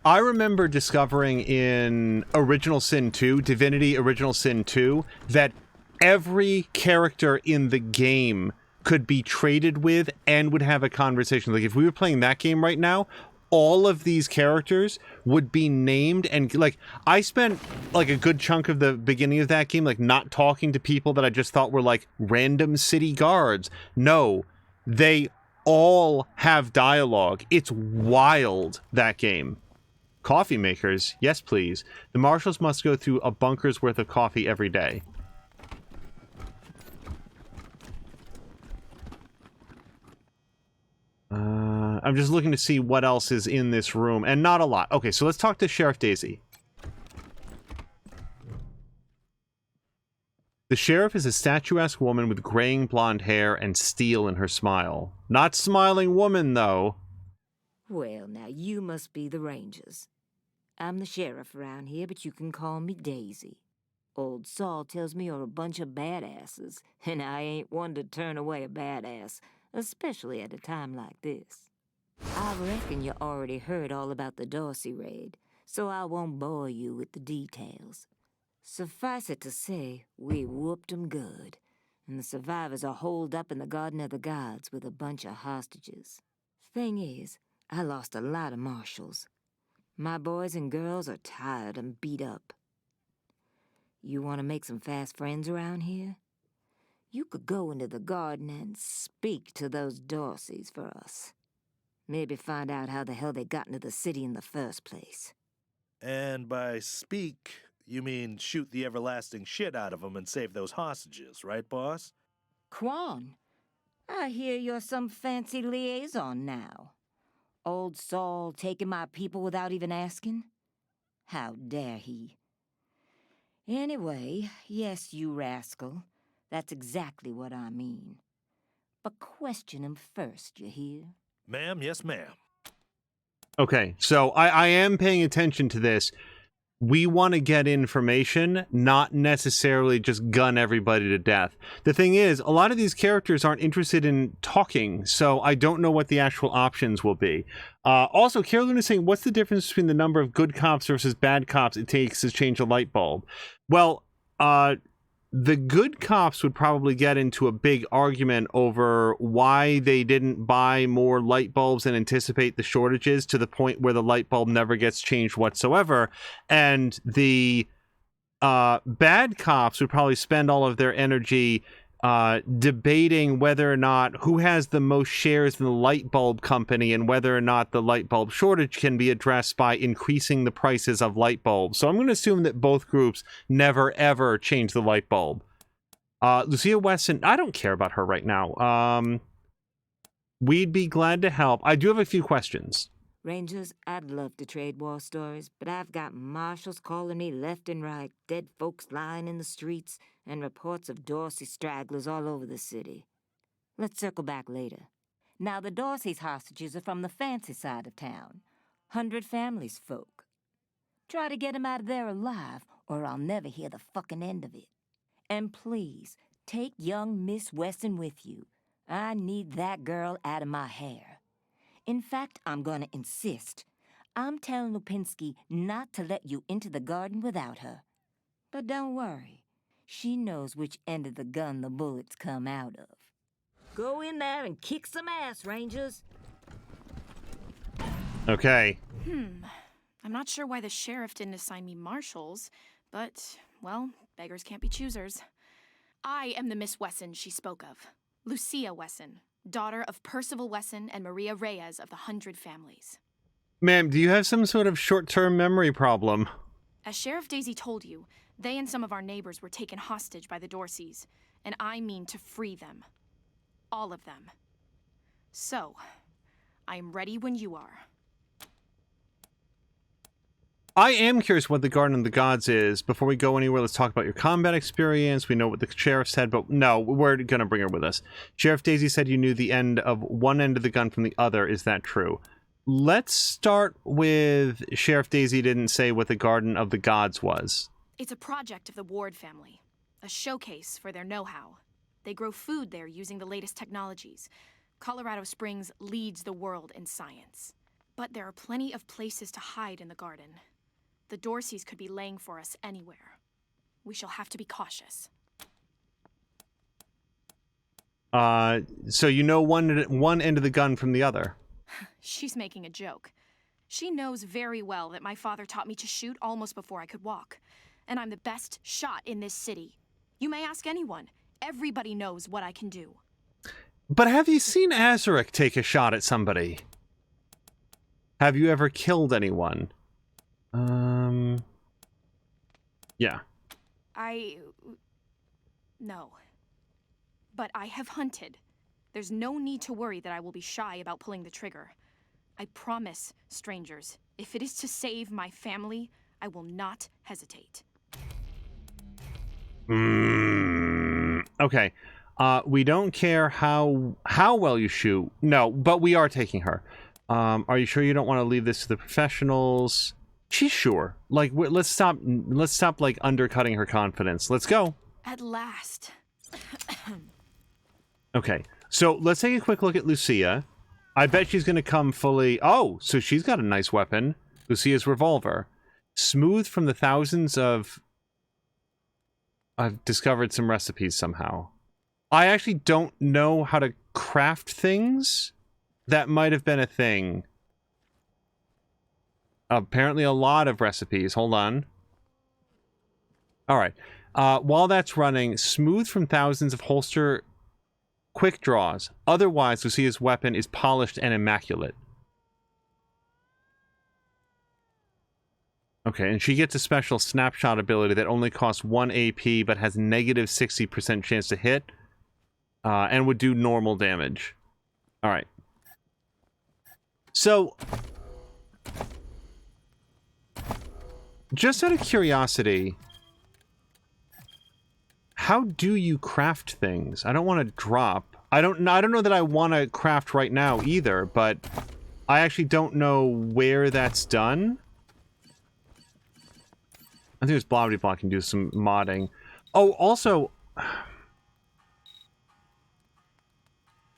I remember discovering in Original Sin 2, Divinity Original Sin 2, that every character in the game could be traded with and would have a conversation. Like, if we were playing that game right now, all of these characters would be named, and, like, I spent, like, a good chunk of the beginning of that game, like, not talking to people that I just thought were, like, random city guards. No, they all have dialogue. It's wild, that game. Coffee makers, yes please. The marshals must go through a bunker's worth of coffee every day. I'm just looking to see what else is in this room, and not a lot. Okay, so let's talk to Sheriff Daisy. The sheriff is a statuesque woman with graying blonde hair and steel in her smile. Not smiling woman, though. Well, now you must be the Rangers. I'm the sheriff around here, but you can call me Daisy. Old Saul tells me you're a bunch of badasses, and I ain't one to turn away a badass, especially at a time like this. I reckon you already heard all about the Dorsey raid, so I won't bore you with the details. Suffice it to say, we whooped 'em good, and the survivors are holed up in the Garden of the Gods with a bunch of hostages. Thing is, I lost a lot of marshals. My boys and girls are tired and beat up. You want to make some fast friends around here? You could go into the garden and speak to those Dorseys for us. Maybe find out how the hell they got into the city in the first place. And by speak, you mean shoot the everlasting shit out of them and save those hostages, right, boss? Quan, I hear you're some fancy liaison now. Old Saul taking my people without even asking? How dare he? Anyway, yes, you rascal. That's exactly what I mean. But question him first, you hear? Ma'am, yes, ma'am. Okay, so I am paying attention to this. We want to get information, not necessarily just gun everybody to death. The thing is, a lot of these characters aren't interested in talking, so I don't know what the actual options will be. Also, Carolyn is saying, what's the difference between the number of good cops versus bad cops it takes to change a light bulb? Well, the good cops would probably get into a big argument over why they didn't buy more light bulbs and anticipate the shortages to the point where the light bulb never gets changed whatsoever. And the bad cops would probably spend all of their energy debating whether or not who has the most shares in the light bulb company and whether or not the light bulb shortage can be addressed by increasing the prices of light bulbs. So I'm going to assume that both groups never ever change the light bulb. Lucia Weston, I don't care about her right now. We'd be glad to help. I do have a few questions. Rangers, I'd love to trade war stories, but I've got marshals calling me left and right, dead folks lying in the streets, and reports of Dorsey stragglers all over the city. Let's circle back later. Now, the Dorsey's hostages are from the fancy side of town. 100 Families folk. Try to get 'em out of there alive, or I'll never hear the fucking end of it. And please, take young Miss Weston with you. I need that girl out of my hair. In fact, I'm gonna insist. I'm telling Lupinski not to let you into the garden without her. But don't worry. She knows which end of the gun the bullets come out of. Go in there and kick some ass, Rangers. Okay. I'm not sure why the sheriff didn't assign me marshals, but, well, beggars can't be choosers. I am the Miss Wesson she spoke of. Lucia Wesson, daughter of Percival Wesson and Maria Reyes of the 100 Families. Ma'am, do you have some sort of short-term memory problem? As Sheriff Daisy told you, they and some of our neighbors were taken hostage by the Dorseys, and I mean to free them. All of them. So, I am ready when you are. I am curious what the Garden of the Gods is. Before we go anywhere, let's talk about your combat experience. We know what the sheriff said, but no, we're going to bring her with us. Sheriff Daisy said you knew the end of one end of the gun from the other. Is that true? Let's start with Sheriff Daisy didn't say what the Garden of the Gods was. It's a project of the Ward family. A showcase for their know-how. They grow food there using the latest technologies. Colorado Springs leads the world in science. But there are plenty of places to hide in the garden. The Dorseys could be laying for us anywhere. We shall have to be cautious. So you know one end of the gun from the other. She's making a joke. She knows very well that my father taught me to shoot almost before I could walk. And I'm the best shot in this city. You may ask anyone. Everybody knows what I can do. But have you seen Azaric take a shot at somebody? Have you ever killed anyone? Yeah. No. But I have hunted. There's no need to worry that I will be shy about pulling the trigger. I promise, strangers, if it is to save my family, I will not hesitate. Okay. We don't care how well you shoot. No, but we are taking her. Are you sure you don't want to leave this to the professionals? She's sure. Like, let's stop like undercutting her confidence. Let's go. At last. Okay. So let's take a quick look at Lucia. I bet she's going to come fully... Oh, so she's got a nice weapon. Lucia's revolver. Smooth from the thousands of... I've discovered some recipes somehow. I actually don't know how to craft things. That might have been a thing. Apparently a lot of recipes. Hold on. Alright. While that's running, smooth from thousands of holster quick draws. Otherwise, Lucia's weapon is polished and immaculate. Okay, and she gets a special snapshot ability that only costs 1 AP but has negative 60% chance to hit. and would do normal damage. All right. So, just out of curiosity, how do you craft things? I don't want to drop. I don't know that I want to craft right now either, but I actually don't know where that's done. I think this Blobbity Block can do some modding. Oh, also...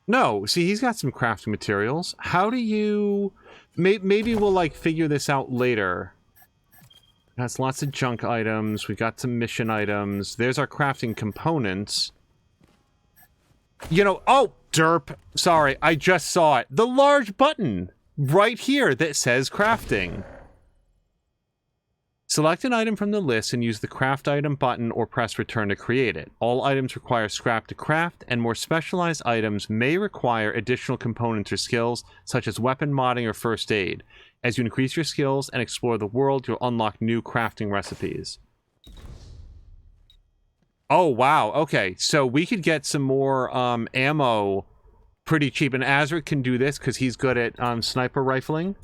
No, see, he's got some crafting materials. How do you... Maybe we'll, like, figure this out later. That's lots of junk items. We got some mission items. There's our crafting components. You know... Oh, derp. Sorry, I just saw it. The large button right here that says crafting. Select an item from the list and use the craft item button or press return to create it. All items require scrap to craft, and more specialized items may require additional components or skills, such as weapon modding or first aid. As you increase your skills and explore the world, you'll unlock new crafting recipes. Oh, wow. Okay, so we could get some more ammo pretty cheap, and Azric can do this because he's good at sniper rifling.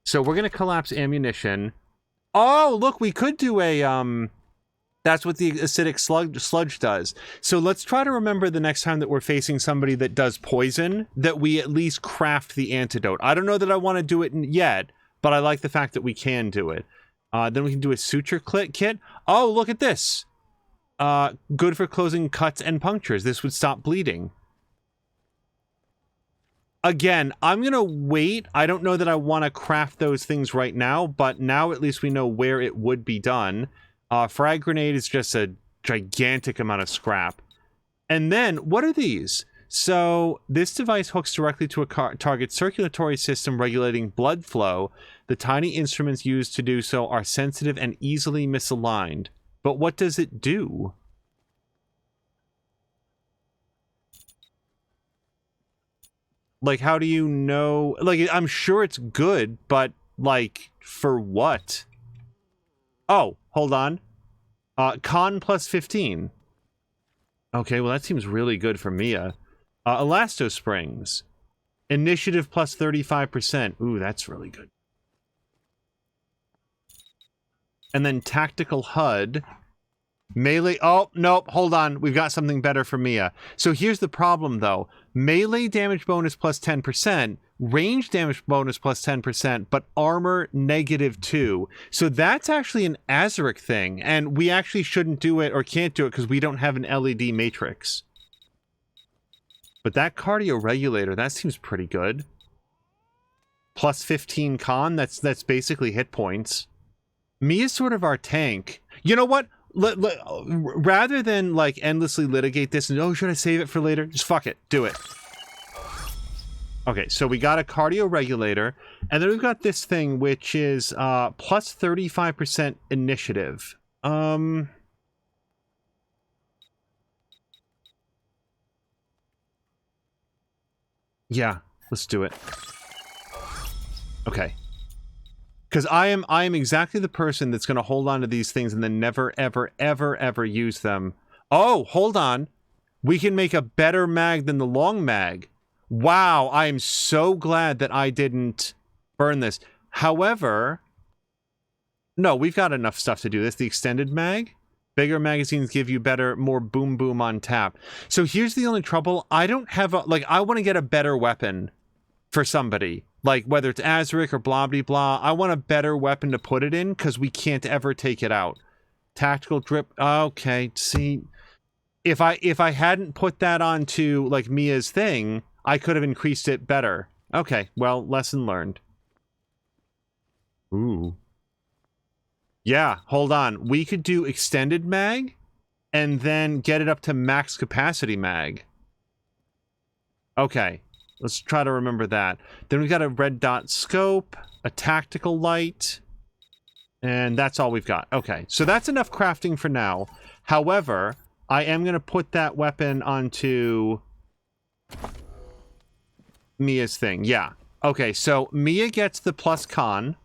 So we're going to collapse ammunition. Oh, look, we could do a, that's what the acidic sludge does. So let's try to remember the next time that we're facing somebody that does poison, that we at least craft the antidote. I don't know that I want to do it yet, but I like the fact that we can do it. Then we can do a suture kit. Oh, look at this. Good for closing cuts and punctures. This would stop bleeding. Again, I'm going to wait. I don't know that I want to craft those things right now, but now at least we know where it would be done. Frag grenade is just a gigantic amount of scrap. And then, what are these? So, this device hooks directly to a target's circulatory system regulating blood flow. The tiny instruments used to do so are sensitive and easily misaligned. But what does it do? Like, how do you know? Like, I'm sure it's good, but, like, for what? Oh, hold on. Con plus 15. Okay, well, that seems really good for Mia. Elasto Springs. Initiative plus 35%. Ooh, that's really good. And then Tactical HUD. Melee... Oh, nope, hold on. We've got something better for Mia. So here's the problem, though. Melee damage bonus plus 10%, range damage bonus plus 10%, but armor -2. So that's actually an Azaric thing, and we actually shouldn't do it or can't do it because we don't have an LED matrix. But that cardio regulator, that seems pretty good. Plus 15 con, that's basically hit points. Mia's sort of our tank. You know what? Rather than like endlessly litigate this and, oh, should I save it for later? Just fuck it. Do it. Okay, so we got a cardio regulator, and then we've got this thing which is plus 35% initiative. Yeah, let's do it. Okay. Because I am exactly the person that's going to hold on to these things and then never, ever, ever, ever use them. Oh, hold on. We can make a better mag than the long mag. Wow, I am so glad that I didn't burn this. However, no, we've got enough stuff to do this. The extended mag? Bigger magazines give you better, more boom boom on tap. So here's the only trouble. I don't have a, like, I want to get a better weapon for somebody. Like, whether it's Azaric or blah, blah, blah. I want a better weapon to put it in, because we can't ever take it out. Tactical drip. Okay, see. If I hadn't put that onto, like, Mia's thing, I could have increased it better. Okay, well, lesson learned. Ooh. Yeah, hold on. We could do extended mag, and then get it up to max capacity mag. Okay. Let's try to remember that. Then we've got a red dot scope, a tactical light, and that's all we've got. Okay, so that's enough crafting for now. However, I am going to put that weapon onto Mia's thing. Yeah. Okay, so Mia gets the plus con.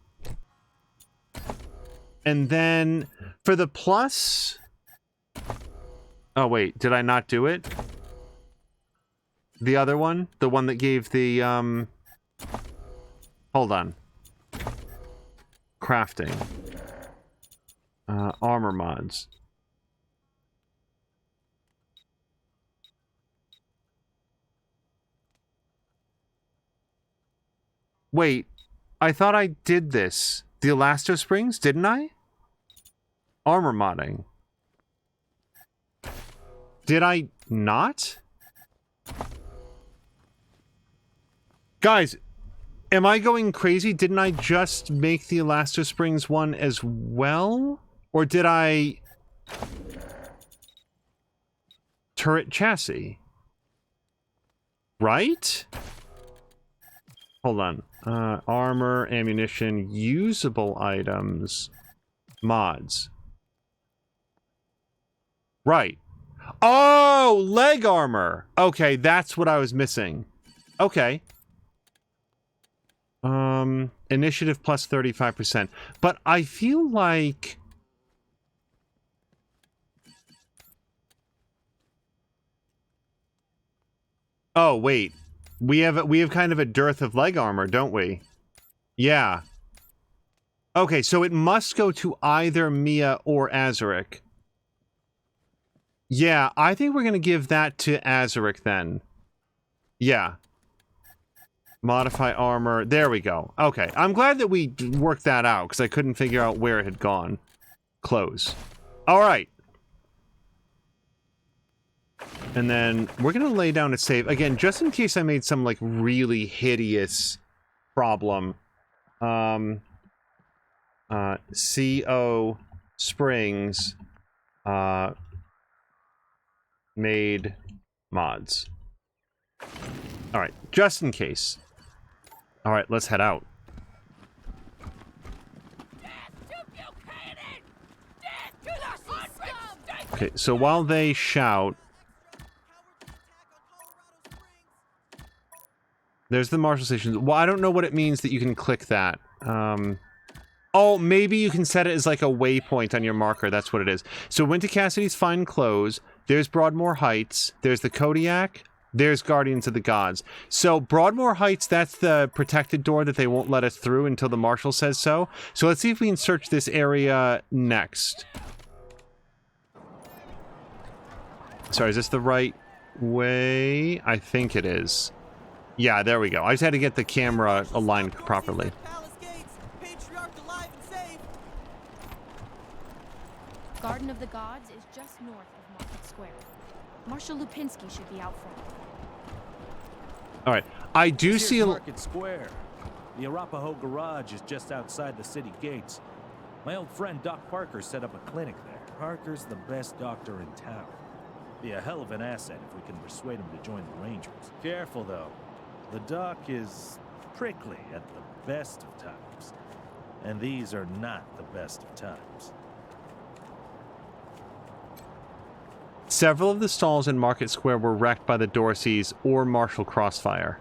And then for the plus... Oh, wait, did I not do it? The other one? The one that gave the, hold on. Crafting. Armor mods. Wait, I thought I did this. The Elasto Springs, didn't I? Armor modding. Did I not? Guys, am I going crazy? Didn't I just make the Elasto Springs one as well? Or did I... Turret chassis? Right? Hold on. Armor, ammunition, usable items, mods. Right. Oh, leg armor. Okay, that's what I was missing. Okay. Initiative plus 35%. But I feel like... Oh, wait. We have kind of a dearth of leg armor, don't we? Yeah. Okay, so it must go to either Mia or Azaric. Yeah, I think we're going to give that to Azaric then. Yeah. Modify armor. There we go. Okay, I'm glad that we worked that out, because I couldn't figure out where it had gone. Close. All right. And then we're going to lay down a save. Again, just in case I made some, like, really hideous problem. CO Springs made mods. All right, just in case. All right, let's head out. Okay, so while they shout... There's the Marshal Station. Well, I don't know what it means that you can click that. Oh, maybe you can set it as like a waypoint on your marker. That's what it is. So went to Cassidy's Fine Clothes. There's Broadmoor Heights. There's the Kodiak. There's Guardians of the Gods. So Broadmoor Heights, that's the protected door that they won't let us through until the Marshal says so. So let's see if we can search this area next. Sorry, is this the right way? I think it is. Yeah, there we go. I just had to get the camera aligned properly. Garden of the Gods is just north of Market Square. Marshal Lupinski should be out front. All right, I do see a... Market Square. The Arapahoe Garage is just outside the city gates. My old friend Doc Parker set up a clinic there. Parker's the best doctor in town. Be a hell of an asset if we can persuade him to join the Rangers. Careful, though. The Doc is prickly at the best of times. And these are not the best of times. Several of the stalls in Market Square were wrecked by the Dorseys or Marshal Crossfire.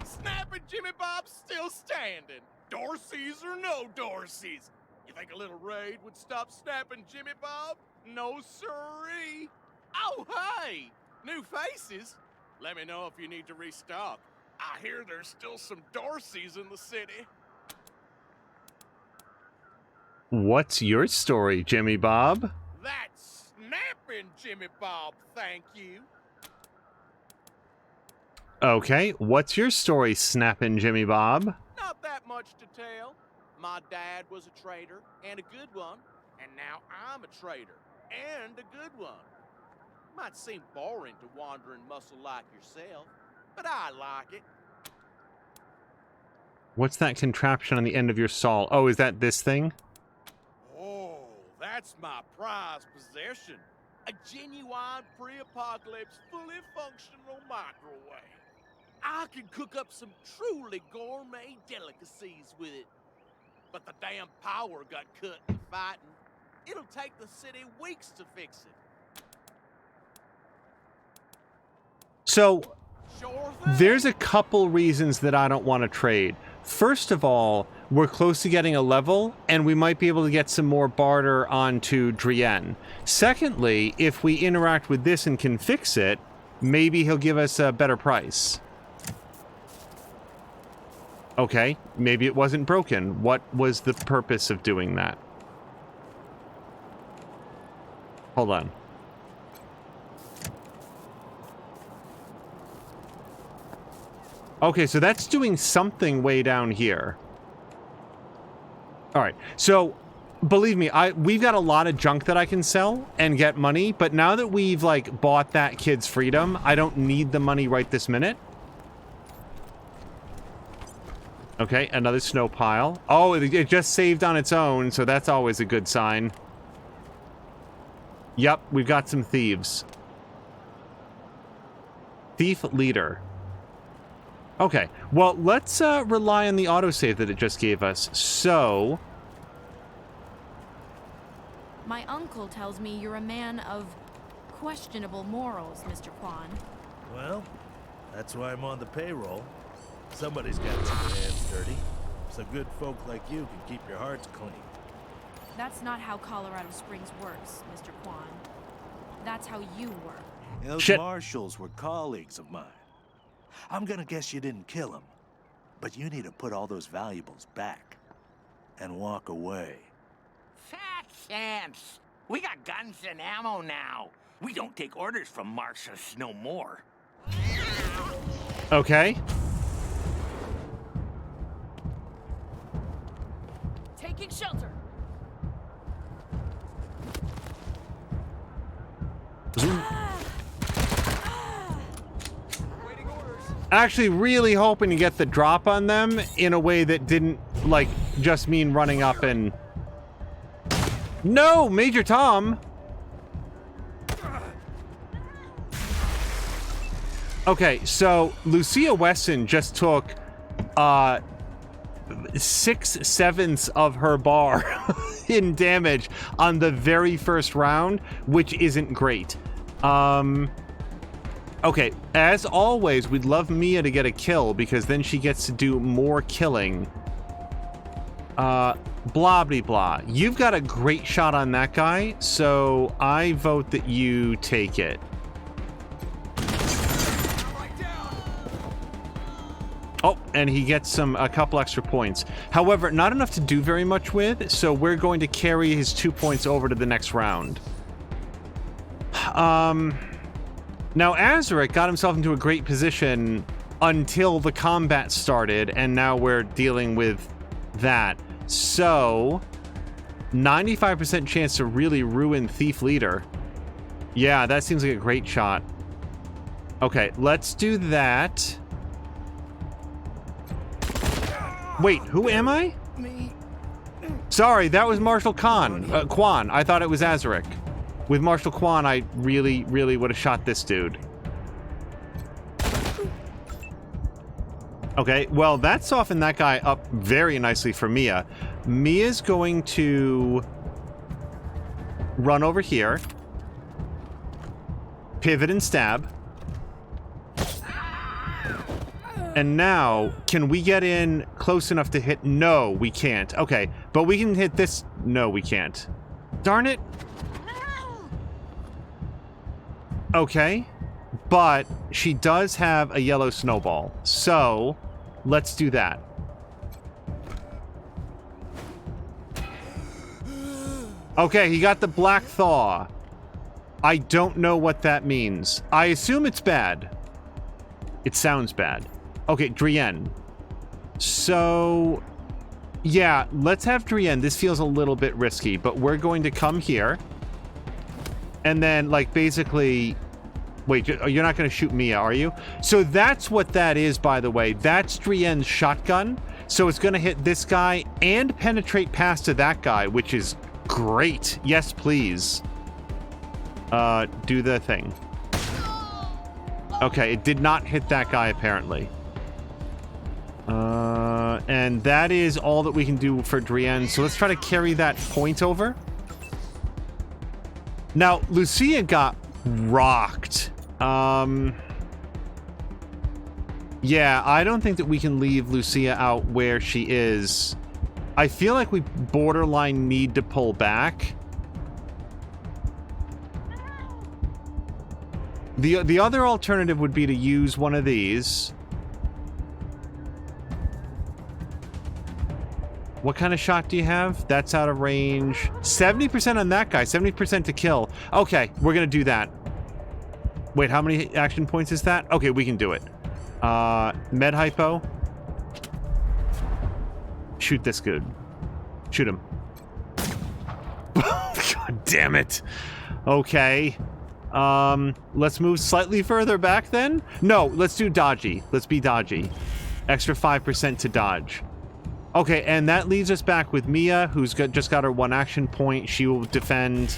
Snapping Jimmy Bob's still standing. Dorseys or no Dorseys. You think a little raid would stop snapping Jimmy Bob? No siree. Oh, hey! New faces? Let me know if you need to restock. I hear there's still some Dorseys in the city. What's your story, Jimmy Bob? That's snapping Jimmy Bob, thank you. Okay, what's your story, snapping Jimmy Bob? Not that much to tell. My dad was a trader, and a good one. And now I'm a trader, and a good one. Might seem boring to wandering muscle like yourself, but I like it. What's that contraption on the end of your saw? Oh, is that this thing? Oh, that's my prized possession. A genuine pre-apocalypse, fully functional microwave. I can cook up some truly gourmet delicacies with it. But the damn power got cut in fighting. It'll take the city weeks to fix it. So, there's a couple reasons that I don't want to trade. First of all, we're close to getting a level, and we might be able to get some more barter onto Drienne. Secondly, if we interact with this and can fix it, maybe he'll give us a better price. Okay, maybe it wasn't broken. What was the purpose of doing that? Hold on. Okay, so that's doing something way down here. All right, so believe me, we've got a lot of junk that I can sell and get money, but now that we've like bought that kid's freedom, I don't need the money right this minute. Okay, another snow pile. Oh, it just saved on its own, so that's always a good sign. Yep, we've got some thieves. Thief leader. Okay, well, let's rely on the autosave that it just gave us. So... My uncle tells me you're a man of questionable morals, Mr. Kwan. Well, that's why I'm on the payroll. Somebody's got to get their hands dirty, so good folk like you can keep your hearts clean. That's not how Colorado Springs works, Mr. Kwan. That's how you work. Those marshals were colleagues of mine. I'm gonna guess you didn't kill them, but you need to put all those valuables back and walk away. Fat chance. We got guns and ammo now. We don't take orders from marshals no more. Okay. Taking shelter. Actually really hoping to get the drop on them in a way that didn't, like, just mean running up and... No, Major Tom! Okay, so Lucia Weston just took 6/7 of her bar in damage on the very first round, which isn't great. Okay, as always, we'd love Mia to get a kill because then she gets to do more killing. Blah, blah, blah. You've got a great shot on that guy, so I vote that you take it. Oh, and he gets a couple extra points. However, not enough to do very much with, so we're going to carry his 2 points over to the next round. Now, Azaric got himself into a great position until the combat started, and now we're dealing with that. So, 95% chance to really ruin Thief Leader. Yeah, that seems like a great shot. Okay, let's do that. Wait, who am I? Sorry, that was Marshal Kwan. I thought it was Azaric. With Marshal Kwan, I really, really would have shot this dude. Okay, well, that softened that guy up very nicely for Mia. Mia's going to run over here. Pivot and stab. And now, can we get in close enough to hit? No, we can't. Okay, but we can hit this. No, we can't. Darn it. Okay, but she does have a yellow snowball, so let's do that. Okay, he got the black thaw. I don't know what that means. I assume it's bad. It sounds bad. Okay, Drienne. So, yeah, let's have Drienne. This feels a little bit risky, but we're going to come here. And then, like, basically... Wait, you're not going to shoot Mia, are you? So that's what that is, by the way. That's Drienne's shotgun. So it's going to hit this guy and penetrate past to that guy, which is great. Yes, please. Do the thing. Okay, it did not hit that guy, apparently. And that is all that we can do for Drienne. So let's try to carry that point over. Now, Lucia got rocked. Yeah, I don't think that we can leave Lucia out where she is. I feel like we borderline need to pull back. The other alternative would be to use one of these. What kind of shot do you have? That's out of range. 70% on that guy, 70% to kill. Okay, we're gonna do that. Wait, how many action points is that? Okay, we can do it. Med hypo. Shoot this dude. Shoot him. God damn it. Okay. Let's move slightly further back then. No, let's do dodgy. Let's be dodgy. Extra 5% to dodge. Okay, and that leaves us back with Mia, who's just got her 1 action point. She will defend.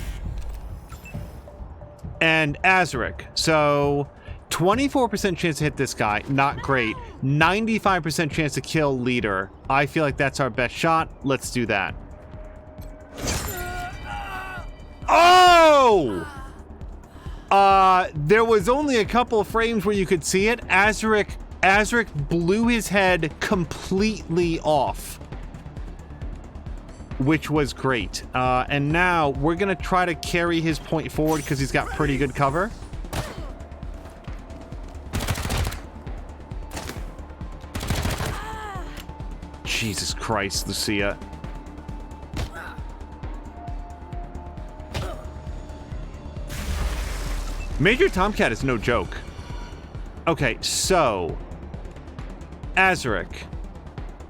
And Azaric. So 24% chance to hit this guy. Not great. 95% chance to kill leader. I feel like that's our best shot. Let's do that. Oh! There was only a couple of frames where you could see it. Azaric blew his head completely off, which was great. And now we're gonna try to carry his point forward because he's got pretty good cover. Jesus Christ, Lucia. Major Tomcat is no joke. Okay, so Azaric,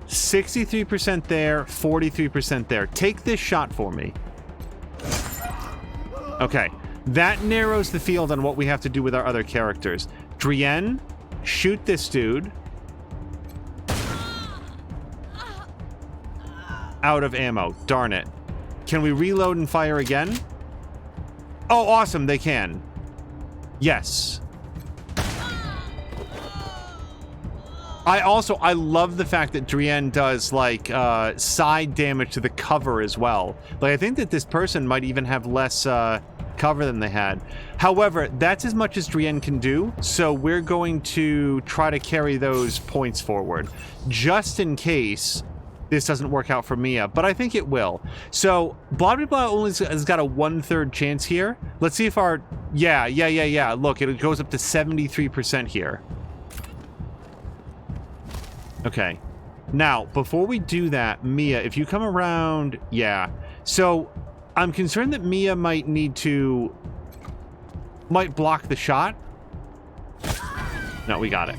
63% there, 43% there. Take this shot for me. Okay, that narrows the field on what we have to do with our other characters. Drienne, shoot this dude. Out of ammo. Darn it. Can we reload and fire again? Oh, awesome, they can. Yes. I love the fact that Drienne does, like, side damage to the cover as well. Like, I think that this person might even have less, cover than they had. However, that's as much as Drienne can do, so we're going to try to carry those points forward, just in case this doesn't work out for Mia, but I think it will. So, Blah Blah Blah only has got a 1/3 chance here. Let's see if our... Yeah. Look, it goes up to 73% here. Okay. Now, before we do that, Mia, if you come around... Yeah. So, I'm concerned that Mia might need to... Might block the shot. No, we got it.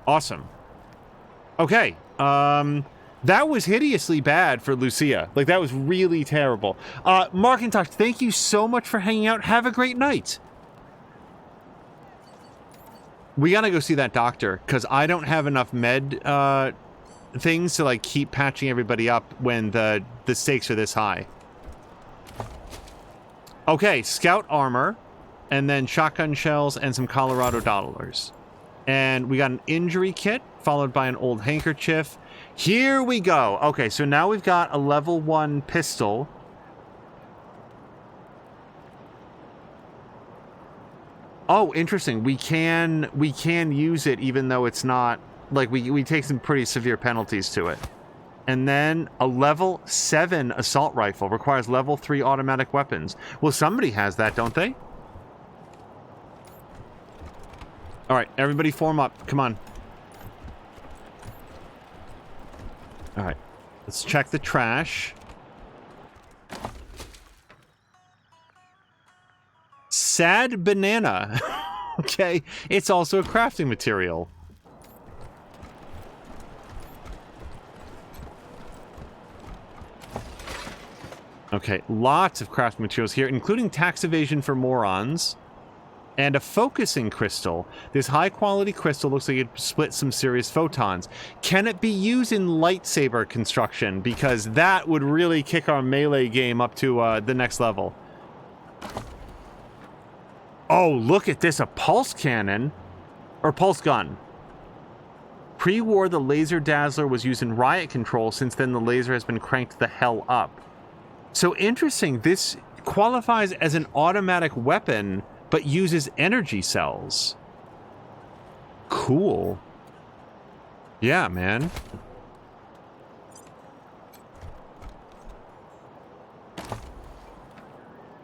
Awesome. Okay. That was hideously bad for Lucia. Like, that was really terrible. Markintosh, thank you so much for hanging out. Have a great night. We gotta go see that doctor, because I don't have enough med things to, like, keep patching everybody up when the stakes are this high. Okay, scout armor, and then shotgun shells and some Colorado dollars. And we got an injury kit, followed by an old handkerchief. Here we go. Okay, so now we've got a level 1 pistol. Oh, interesting. We can use it even though it's not... Like, we take some pretty severe penalties to it. And then a level 7 assault rifle. Requires level 3 automatic weapons. Well, somebody has that, don't they? All right, everybody form up. Come on. All right, let's check the trash. Sad banana. Okay, it's also a crafting material. Okay, lots of crafting materials here, including tax evasion for morons. And a focusing crystal. This high-quality crystal looks like it splits some serious photons. Can it be used in lightsaber construction? Because that would really kick our melee game up to the next level. Oh, look at this. A pulse cannon. Or pulse gun. Pre-war, the laser dazzler was used in riot control. Since then, the laser has been cranked the hell up. So interesting. This qualifies as an automatic weapon, but uses energy cells. Cool. Yeah, man.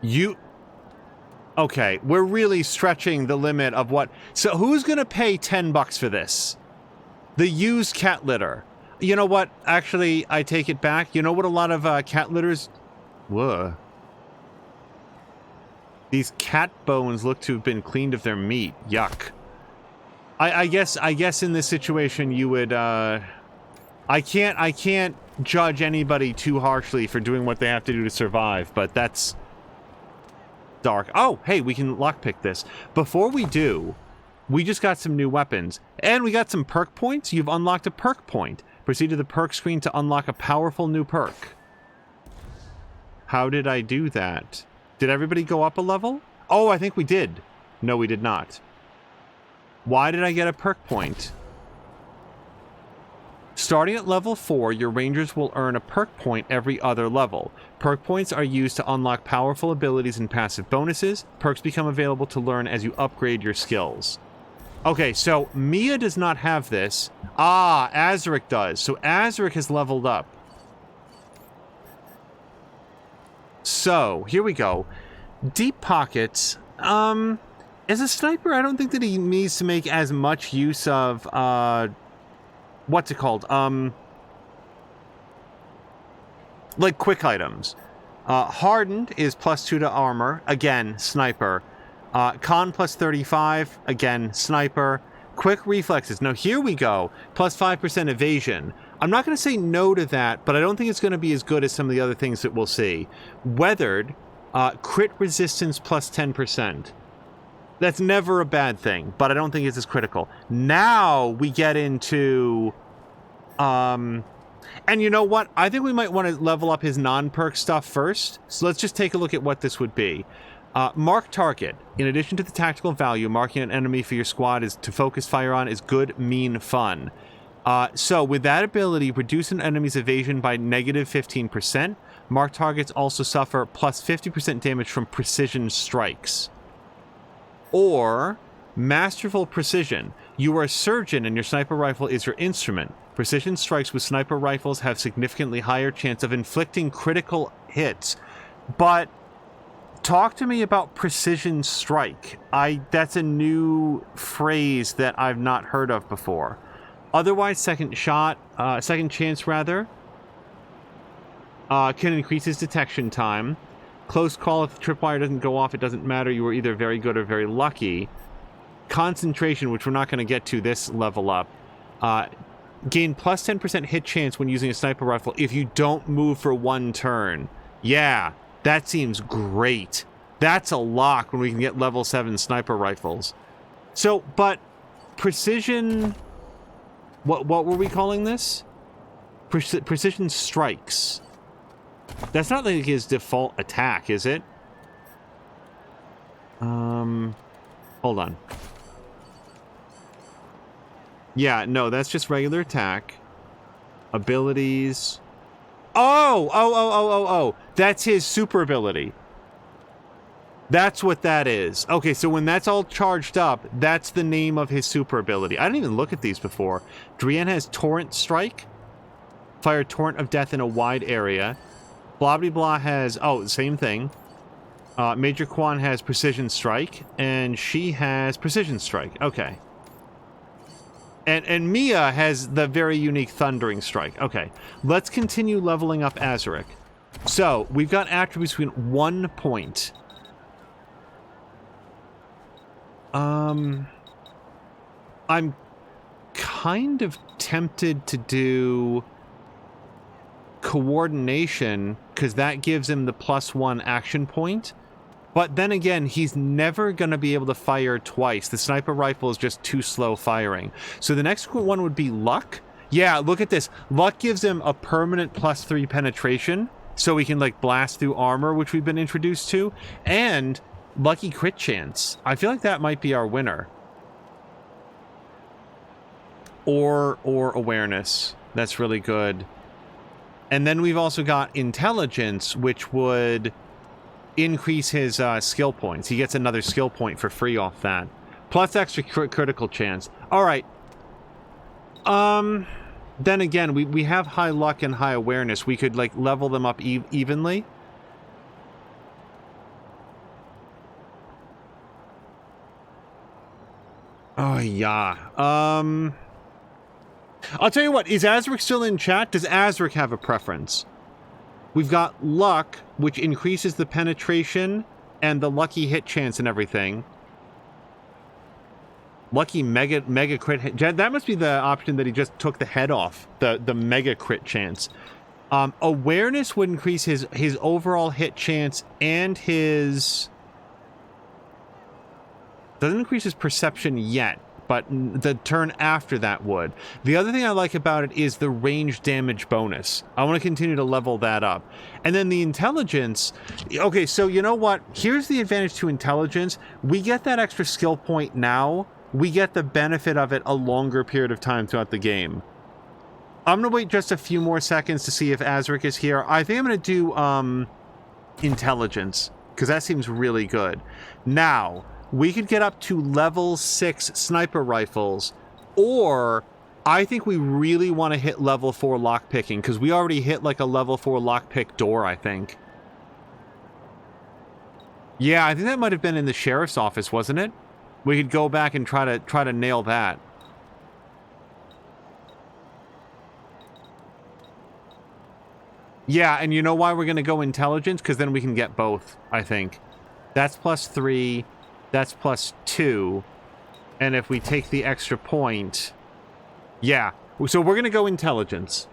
You... Okay, we're really stretching the limit of what... So who's gonna pay $10 for this? The used cat litter. You know what? Actually, I take it back. You know what a lot of cat litters... Whoa. These cat bones look to have been cleaned of their meat. Yuck. I guess in this situation you would... I can't judge anybody too harshly for doing what they have to do to survive, but that's... dark. Oh, hey, we can lockpick this. Before we do, we just got some new weapons. And we got some perk points. You've unlocked a perk point. Proceed to the perk screen to unlock a powerful new perk. How did I do that? Did everybody go up a level? Oh, I think we did. No, we did not. Why did I get a perk point? Starting at level 4, your rangers will earn a perk point every other level. Perk points are used to unlock powerful abilities and passive bonuses. Perks become available to learn as you upgrade your skills. Okay, so Mia does not have this. Ah, Azaric does. So Azaric has leveled up. So, here we go. Deep Pockets. As a sniper, I don't think that he needs to make as much use of, what's it called? Like quick items. Hardened is +2 to armor. Again, sniper. Con +35. Again, sniper. Quick reflexes. Now here we go. +5% evasion. I'm not going to say no to that, but I don't think it's going to be as good as some of the other things that we'll see. Weathered. Crit resistance +10%. That's never a bad thing, but I don't think it's as critical. Now we get into... and you know what? I think we might want to level up his non-perk stuff first. So let's just take a look at what this would be. Mark target. In addition to the tactical value, marking an enemy for your squad is to focus fire on is good, mean, fun. So with that ability, reduce an enemy's evasion by -15%. Mark targets also suffer +50% damage from precision strikes. Or masterful precision. You are a surgeon and your sniper rifle is your instrument. Precision strikes with sniper rifles have significantly higher chance of inflicting critical hits. But talk to me about precision strike. That's a new phrase that I've not heard of before. Otherwise, second chance rather, can increase his detection time. Close call, if the tripwire doesn't go off, it doesn't matter. You were either very good or very lucky. Concentration, which we're not going to get to this level up. Gain +10% hit chance when using a sniper rifle if you don't move for 1 turn. Yeah, that seems great. That's a lock when we can get level 7 sniper rifles. So, but precision... What were we calling this? Precision strikes. That's not like his default attack, is it? Hold on. Yeah, no, that's just regular attack. Abilities. Oh! That's his super ability. That's what that is. Okay, so when that's all charged up, that's the name of his super ability. I didn't even look at these before. Drian has Torrent Strike. Fire Torrent of Death in a wide area. Blah blah blah has... Oh, same thing. Major Quan has Precision Strike. And she has Precision Strike. Okay. And Mia has the very unique Thundering Strike. Okay. Let's continue leveling up Azaric. So, we've got attributes between 1 point. I'm kind of tempted to do coordination because that gives him the +1 action point. But then again, he's never going to be able to fire twice. The sniper rifle is just too slow firing. So the next one would be luck. Yeah, look at this. Luck gives him a permanent +3 penetration. So he can like blast through armor, which we've been introduced to. And lucky crit chance. I feel like that might be our winner. Or awareness. That's really good. And then we've also got intelligence, which would increase his skill points. He gets another skill point for free off that. Plus extra critical chance. All right. Then again, we have high luck and high awareness. We could like level them up evenly. Oh, yeah. I'll tell you what. Is Azric still in chat? Does Azric have a preference? We've got luck, which increases the penetration and the lucky hit chance and everything. Lucky mega crit hit. That must be the option that he just took the head off. The mega crit chance. Awareness would increase his overall hit chance and his... Doesn't increase his perception yet, but the turn after that would. The other thing I like about it is the range damage bonus. I want to continue to level that up. And then the intelligence. Okay, so you know what? Here's the advantage to intelligence. We get that extra skill point now. We get the benefit of it a longer period of time throughout the game. I'm going to wait just a few more seconds to see if Azric is here. I think I'm going to do intelligence, because that seems really good. Now, we could get up to level 6 sniper rifles, or I think we really want to hit level 4 lockpicking, because we already hit like a level 4 lockpick door, I think. Yeah, I think that might have been in the sheriff's office, wasn't it? We could go back and try to nail that. Yeah, and you know why we're going to go intelligence? Because then we can get both, I think. That's +3. That's +2. And if we take the extra point... Yeah. So we're going to go intelligence.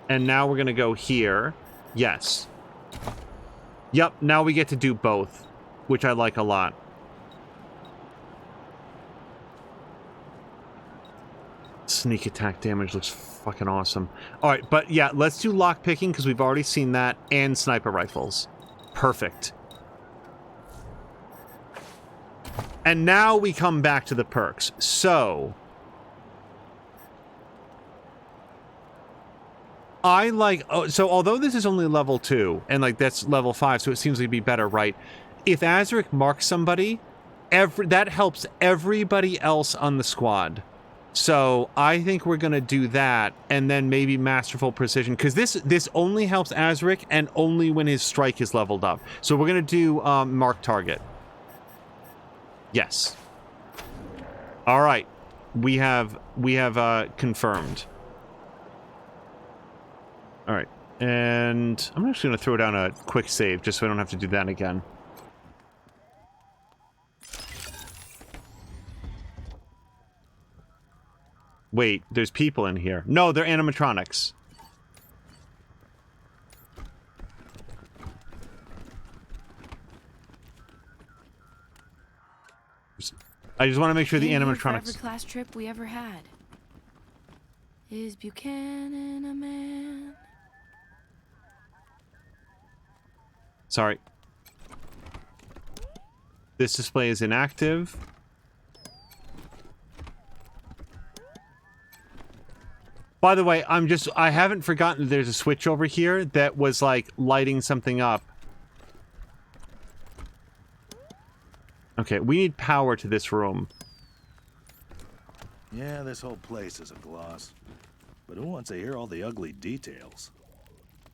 And now we're going to go here. Yes. Yep, now we get to do both, which I like a lot. Sneak attack damage looks fucking awesome. All right, but yeah, let's do lockpicking because we've already seen that, and sniper rifles. Perfect. And now we come back to the perks. So I like, so although this is only level 2 and like that's level 5, so it seems to be better, right? If Azric marks somebody, that helps everybody else on the squad. So I think we're going to do that, and then maybe Masterful Precision, because this only helps Azric and only when his strike is leveled up. So we're going to do Mark Target. Yes. All right. We have confirmed. All right. And I'm actually going to throw down a quick save just so I don't have to do that again. Wait, there's people in here. No, they're animatronics. I just want to make sure the animatronics... Every class trip we ever had. Is Buchanan a man? Sorry. This display is inactive. By the way, I haven't forgotten there's a switch over here that was like lighting something up. Okay, we need power to this room. Yeah, this whole place is a gloss. But who wants to hear all the ugly details?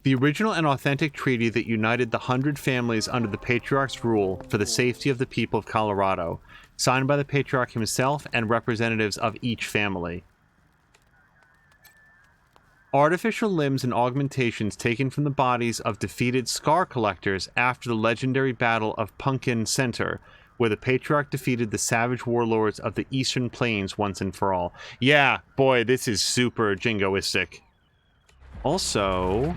The original and authentic treaty that united the 100 families under the Patriarch's rule for the safety of the people of Colorado, signed by the Patriarch himself and representatives of each family. Artificial limbs and augmentations taken from the bodies of defeated scar collectors after the legendary Battle of Pumpkin Center, where the Patriarch defeated the savage warlords of the Eastern Plains once and for all. Yeah, boy, this is super jingoistic. Also,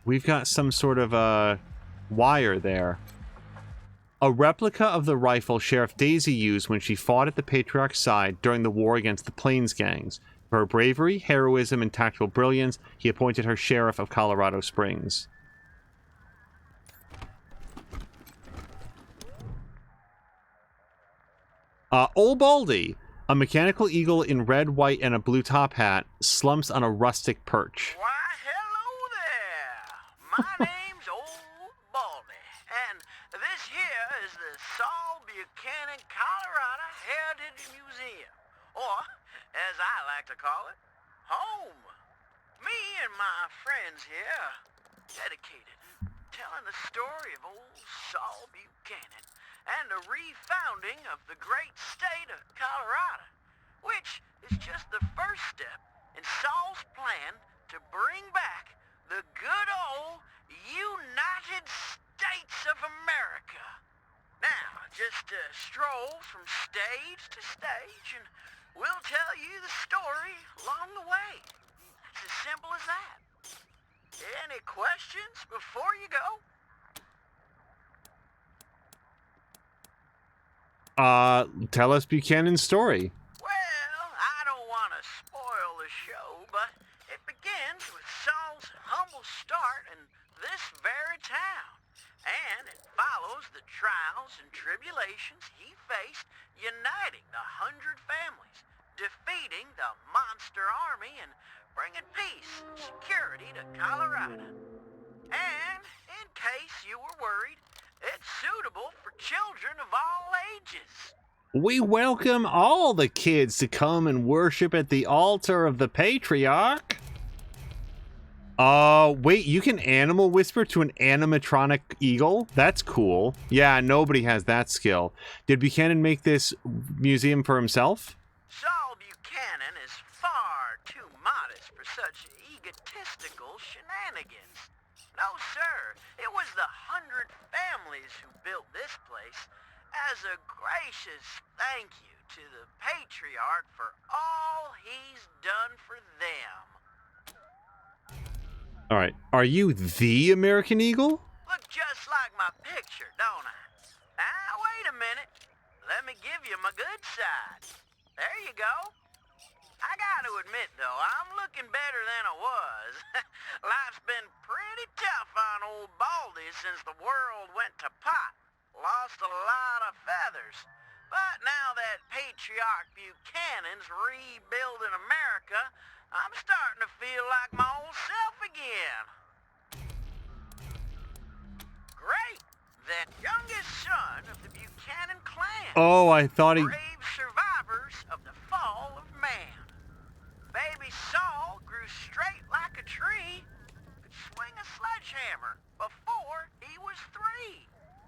we've got some sort of a wire there. A replica of the rifle Sheriff Daisy used when she fought at the Patriarch's side during the war against the Plains gangs. For her bravery, heroism, and tactical brilliance, he appointed her Sheriff of Colorado Springs. Old Baldy, a mechanical eagle in red, white, and a blue top hat, slumps on a rustic perch. Why, hello there. My name's Old Baldy, and this here is the Saul Buchanan, Colorado Heritage Museum, or, as I like to call it, home. Me and my friends here, dedicated, telling the story of old Saul Buchanan and the refounding of the great state of Colorado, which is just the first step in Saul's plan to bring back the good old United States of America. Now, just stroll from stage to stage, and we'll tell you the story along the way. It's as simple as that. Any questions before you go? Tell us Buchanan's story. Well, I don't want to spoil the show, but it begins with Saul's humble start in this very town, and it follows the trials and tribulations he faced uniting the 100 families, defeating the monster army, and bringing peace and security to Colorado. And, in case you were worried, it's suitable for children of all ages. We welcome all the kids to come and worship at the altar of the patriarch. Wait, you can animal whisper to an animatronic eagle? That's cool. Yeah, nobody has that skill. Did Buchanan make this museum for himself? Saul Buchanan is far too modest for such egotistical shenanigans. No, sir. It was the 100 families who built this place as a gracious thank you to the patriarch for all he's done for them. All right. Are you the American Eagle? Look just like my picture, don't I? Now, wait a minute. Let me give you my good side. There you go. I gotta admit, though, I'm looking better than I was. Life's been pretty tough on old Baldy since the world went to pot. Lost a lot of feathers. But now that Patriarch Buchanan's rebuilding America, I'm starting to feel like my old self again. Great! That youngest son of the Buchanan clan. Oh, I thought he... Brave survivors of the fall of man. Baby Saul grew straight like a tree, could swing a sledgehammer before he was 3.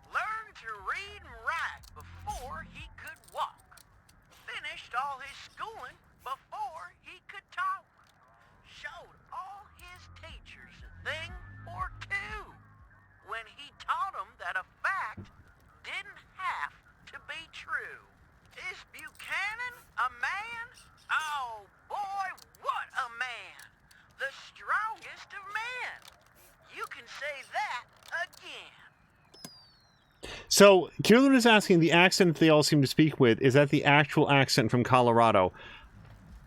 Learned to read and write before he could walk. Finished all his schooling before he could talk. Showed all his teachers a thing or two when he taught them that a fact didn't have to be true. Is Buchanan a man? Oh boy, what a man! The strongest of men. You can say that again. So, Kierland is asking, the accent they all seem to speak with, is that the actual accent from Colorado?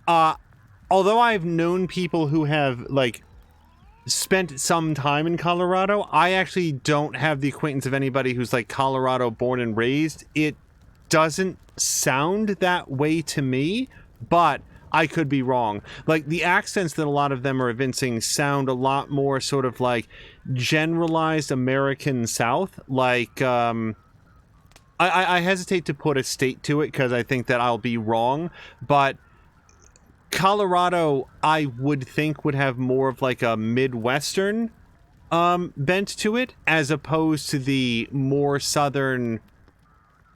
Although I've known people who have, like, spent some time in Colorado, I actually don't have the acquaintance of anybody who's, like, Colorado born and raised. It doesn't sound that way to me, but I could be wrong. Like, the accents that a lot of them are evincing sound a lot more sort of like generalized American South. Like, I hesitate to put a state to it because I think that I'll be wrong, but Colorado, I would think, would have more of like a Midwestern bent to it, as opposed to the more Southern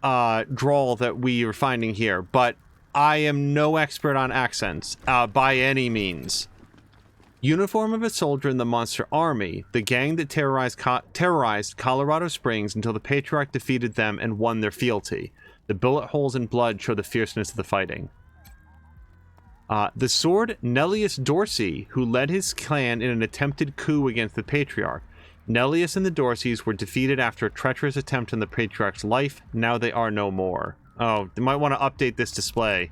drawl that we are finding here. But I am no expert on accents, by any means. Uniform of a soldier in the Monster Army, the gang that terrorized Colorado Springs until the Patriarch defeated them and won their fealty. The bullet holes and blood show the fierceness of the fighting. The sword Nellius Dorsey, who led his clan in an attempted coup against the Patriarch. Nellius and the Dorseys were defeated after a treacherous attempt on the Patriarch's life. Now they are no more. Oh, they might want to update this display.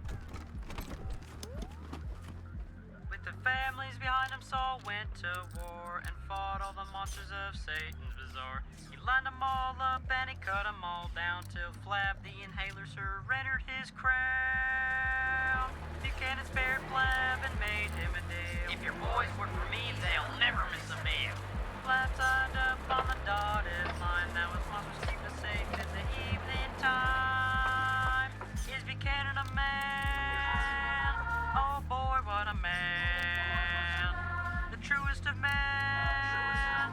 With the families behind him, Saul went to war and fought all the monsters of Satan's bazaar. He lined them all up and he cut them all down till Flab the Inhaler surrendered his crown. Buchanan spared Flab and made him a deal. If your boys work for me, they'll never miss a meal. Flab signed up on the dotted line. Now his monsters keep us safe in the evening time. Is Buchanan a man? Oh boy, what a man. The truest of men.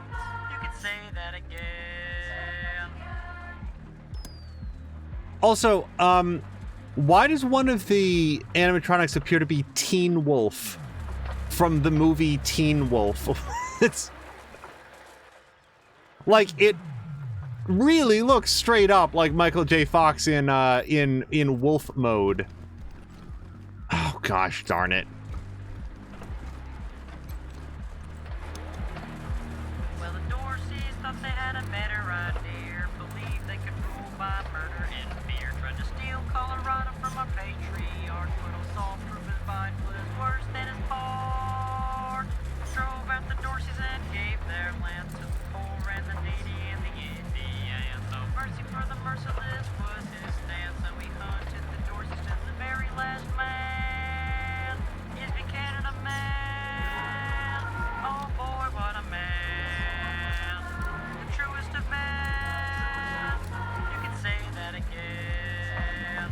You could say that again. Also, why does one of the animatronics appear to be Teen Wolf from the movie Teen Wolf? It's like it really looks straight up like Michael J. Fox in wolf mode. Oh gosh, darn it. Well, the Dorseys thought they had a better idea. Believed they could rule by murder and fear. Tried to steal Colorado from our patriarch, but old Saul proved his bite was worse than his part. Drove out the Dorseys and gave their land to the poor and the needy and the Indians. No mercy for the merciless was his stance, and we hunted the Dorseys to the very last man. Is Buchanan a man? Oh boy, what a man. The truest of men. You can say that again.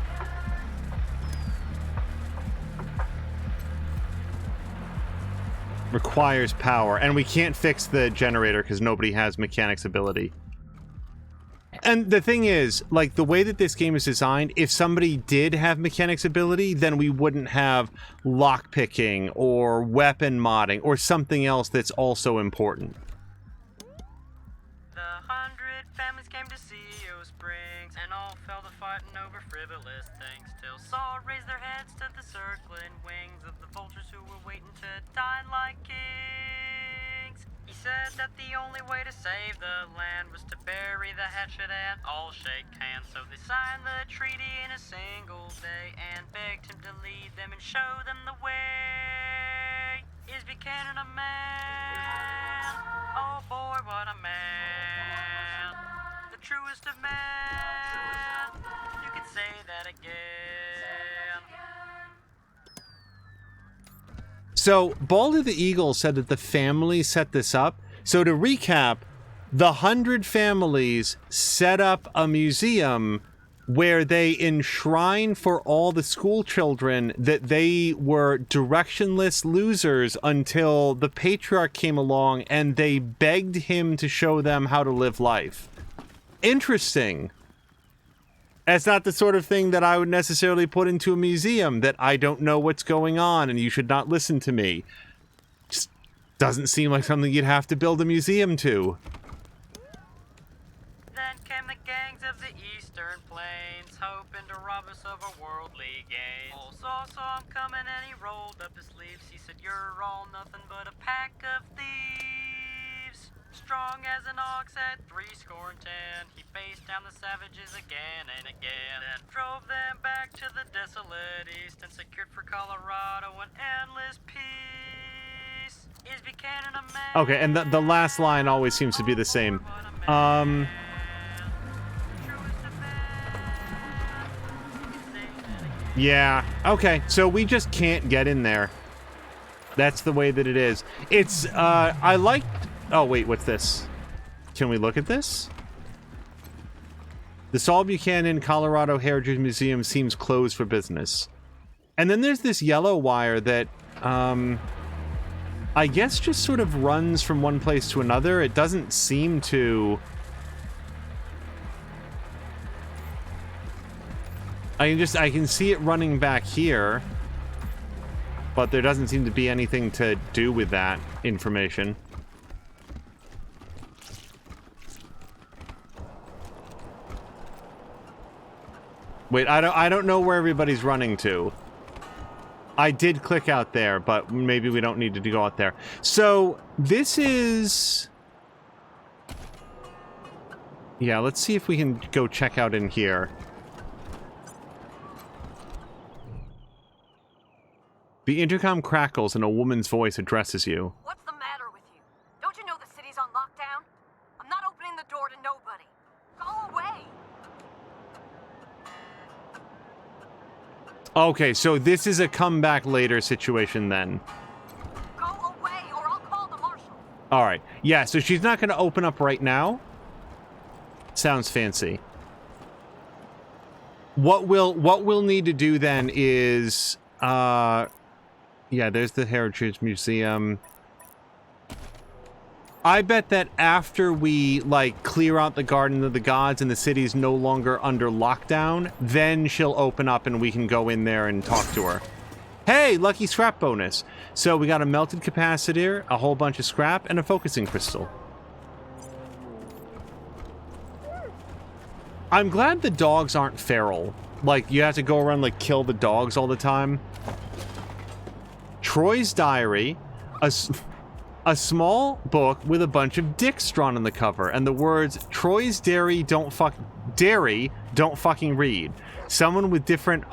Requires power, and we can't fix the generator because nobody has mechanics ability. And the thing is, like, the way that this game is designed, if somebody did have mechanics ability, then we wouldn't have lockpicking or weapon modding or something else that's also important. The 100 families came to CO Springs, and all fell to fighting over frivolous things, till Saul raised their heads to the circling wings of the vultures who were waiting to dine like kings. He said that the only way to save the land was to bury the hatchet and all shake hands. So they signed the treaty in a single day and begged him to lead them and show them the way. Is Buchanan a man? Oh boy, what a man. The truest of men. You can say that again. So, Balder the Eagle said that the family set this up. So, to recap, the 100 families set up a museum where they enshrine for all the school children that they were directionless losers until the patriarch came along and they begged him to show them how to live life. Interesting. That's not the sort of thing that I would necessarily put into a museum, that I don't know what's going on and you should not listen to me. Just doesn't seem like something you'd have to build a museum to. Then came the gangs of the eastern plains, hoping to rob us of our worldly gains. Old Saul saw him coming and he rolled up his sleeves. He said, "You're all nothing but a pack of thieves." Strong as an ox at 70, he faced down the savages again and again, and drove them back to the desolate east and secured for Colorado an endless peace. Is Buchanan a man? Okay, and the last line always seems to be the same. Yeah, okay, so we just can't get in there. That's the way that it is. It's, I liked... Oh, wait, what's this? Can we look at this? The Saul Buchanan Colorado Heritage Museum seems closed for business. And then there's this yellow wire that, I guess just sort of runs from one place to another. It doesn't seem to... I can see it running back here, but there doesn't seem to be anything to do with that information. Wait, I don't know where everybody's running to. I did click out there, but maybe we don't need to go out there. So, this is... Yeah, let's see if we can go check out in here. The intercom crackles and a woman's voice addresses you. What's the matter with you? Don't you know the city's on lockdown? I'm not opening the door to nobody. Go away! Okay, so this is a come back later situation then. Go away or I'll call the marshal. All right. Yeah, so she's not going to open up right now. Sounds fancy. What we'll need to do then is yeah, there's the Heritage Museum. I bet that after we, like, clear out the Garden of the Gods and the city's no longer under lockdown, then she'll open up and we can go in there and talk to her. Hey, lucky scrap bonus. So we got a melted capacitor, a whole bunch of scrap, and a focusing crystal. I'm glad the dogs aren't feral. Like, you have to go around, like, kill the dogs all the time. Troy's Diary. A small book with a bunch of dicks drawn on the cover, and the words Troy's Dairy don't fucking read. Someone with different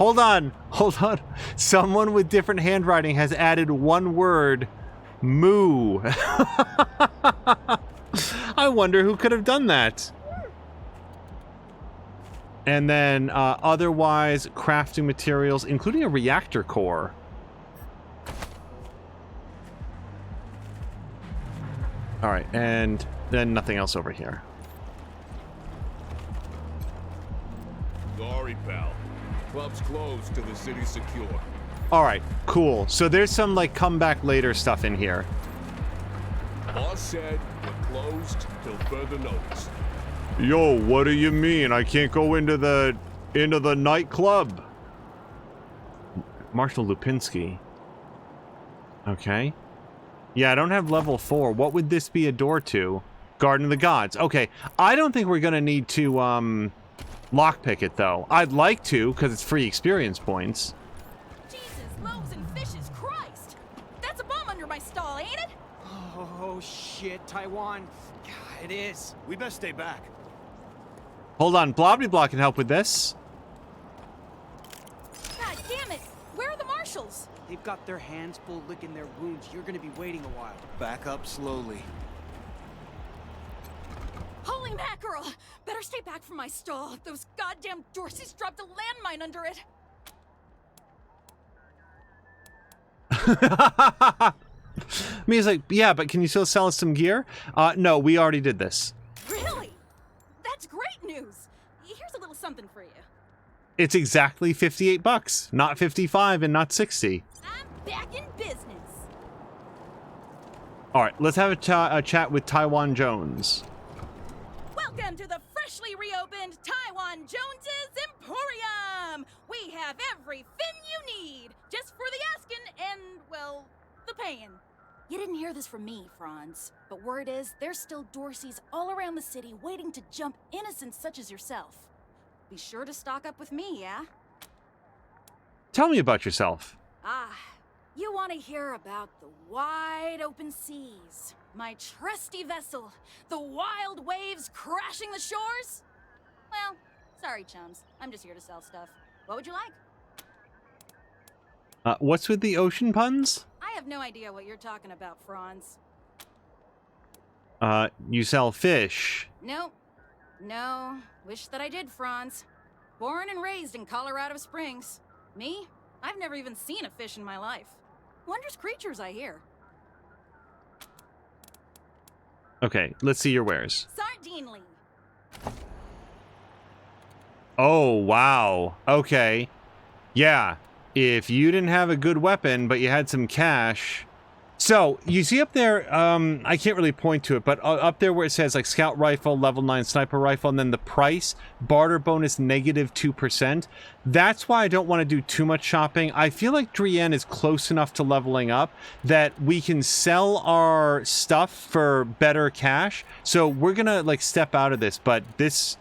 someone with different handwriting has added one word, moo. I wonder who could have done that. And then otherwise crafting materials, including a reactor core. All right, and then nothing else over here. Sorry, pal. Club's closed till the city's secure. All right, cool. So there's some, like, come back later stuff in here. Boss said we're closed till further notice. Yo, what do you mean? I can't go into the nightclub? Marshal Lupinski. Okay. Yeah, I don't have level 4. What would this be a door to? Garden of the Gods. Okay, I don't think we're gonna need to lockpick it though. I'd like to, because it's free experience points. Jesus, loaves and fishes, Christ! That's a bomb under my stall, ain't it? Oh shit, Taiwan. God, it is. We best stay back. Hold on, Blobbly Block can help with this. God damn it! Where are the marshals? They've got their hands full licking their wounds. You're gonna be waiting a while. Back up slowly. Holy mackerel! Better stay back from my stall. Those goddamn Dorseys dropped a landmine under it. Mia's like, yeah, but can you still sell us some gear? No, we already did this. Really? That's great news. Here's a little something for you. It's exactly 58 bucks, not 55 and not 60. I'm back in business. All right, let's have a chat with Taiwan Jones. Welcome to the freshly reopened Taiwan Jones's Emporium. We have everything you need, just for the asking and, well, the paying. You didn't hear this from me, Franz, but word is there's still Dorseys all around the city waiting to jump innocents such as yourself. Be sure to stock up with me, yeah? Tell me about yourself. You want to hear about the wide open seas, my trusty vessel, the wild waves crashing the shores? Well, sorry, chums. I'm just here to sell stuff. What would you like? What's with the ocean puns? I have no idea what you're talking about, Franz. You sell fish. Nope. No. Wish that I did, Franz. Born and raised in Colorado Springs. Me? I've never even seen a fish in my life. Wondrous creatures, I hear. Okay, let's see your wares. Sardinely. Oh, wow. Okay. Yeah. If you didn't have a good weapon, but you had some cash... So, you see up there, I can't really point to it, but up there where it says, like, scout rifle, level 9 sniper rifle, and then the price, barter bonus negative 2%. That's why I don't want to do too much shopping. I feel like Drienne is close enough to leveling up that we can sell our stuff for better cash. So we're gonna, like, step out of this, but this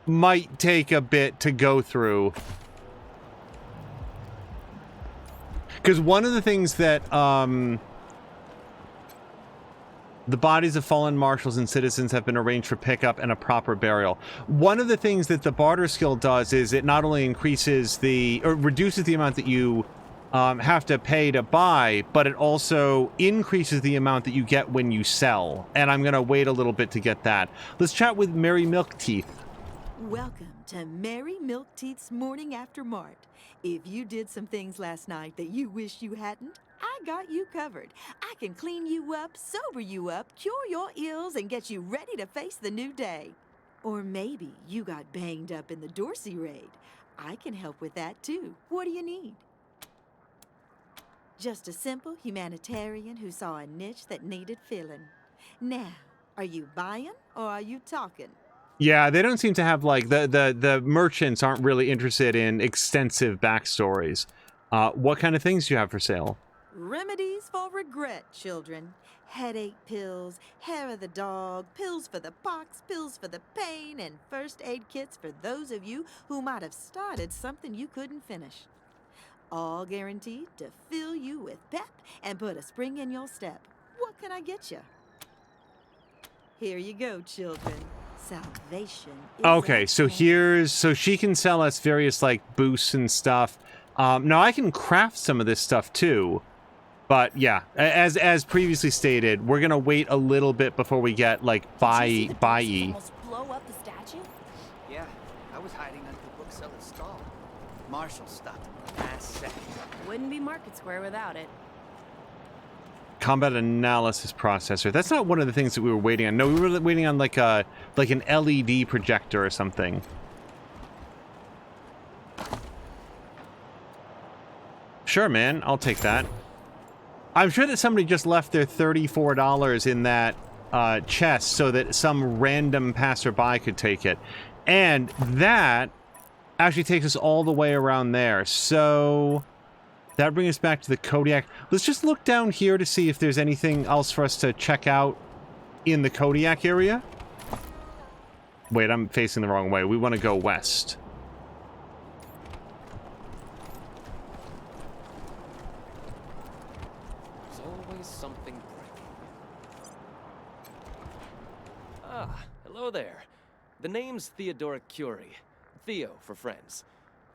might take a bit to go through. Because one of the things that the bodies of fallen marshals and citizens have been arranged for pickup and a proper burial. One of the things that the barter skill does is it not only increases or reduces the amount that you have to pay to buy, but it also increases the amount that you get when you sell. And I'm going to wait a little bit to get that. Let's chat with Mary Milkteeth. Welcome to Mary Milkteeth's Morning After Mart. If you did some things last night that you wish you hadn't, I got you covered. I can clean you up, sober you up, cure your ills, and get you ready to face the new day. Or maybe you got banged up in the Dorsey raid. I can help with that too. What do you need? Just a simple humanitarian who saw a niche that needed filling. Now, are you buying or are you talking? Yeah, they don't seem to have, like, the merchants aren't really interested in extensive backstories. What kind of things do you have for sale? Remedies for regret, children. Headache pills, hair of the dog, pills for the pox, pills for the pain, and first aid kits for those of you who might have started something you couldn't finish. All guaranteed to fill you with pep and put a spring in your step. What can I get you? Here you go, children. Salvation is Okay, so she can sell us various, like, boosts and stuff. Now I can craft some of this stuff too, but yeah, as previously stated, we're gonna wait a little bit before we get, like, buy-y. Almost blow up the statue? Yeah, I was hiding under the bookseller's stall. Marshall stopped him the last second. Wouldn't be Market Square without it. Combat analysis processor. That's not one of the things that we were waiting on. No, we were waiting on like an LED projector or something. Sure, man. I'll take that. I'm sure that somebody just left their $34 in that chest so that some random passerby could take it. And that actually takes us all the way around there. So that brings us back to the Kodiak. Let's just look down here to see if there's anything else for us to check out in the Kodiak area. Wait, I'm facing the wrong way. We want to go west. There's always something breaking. Ah, hello there. The name's Theodoric Curie. Theo for friends.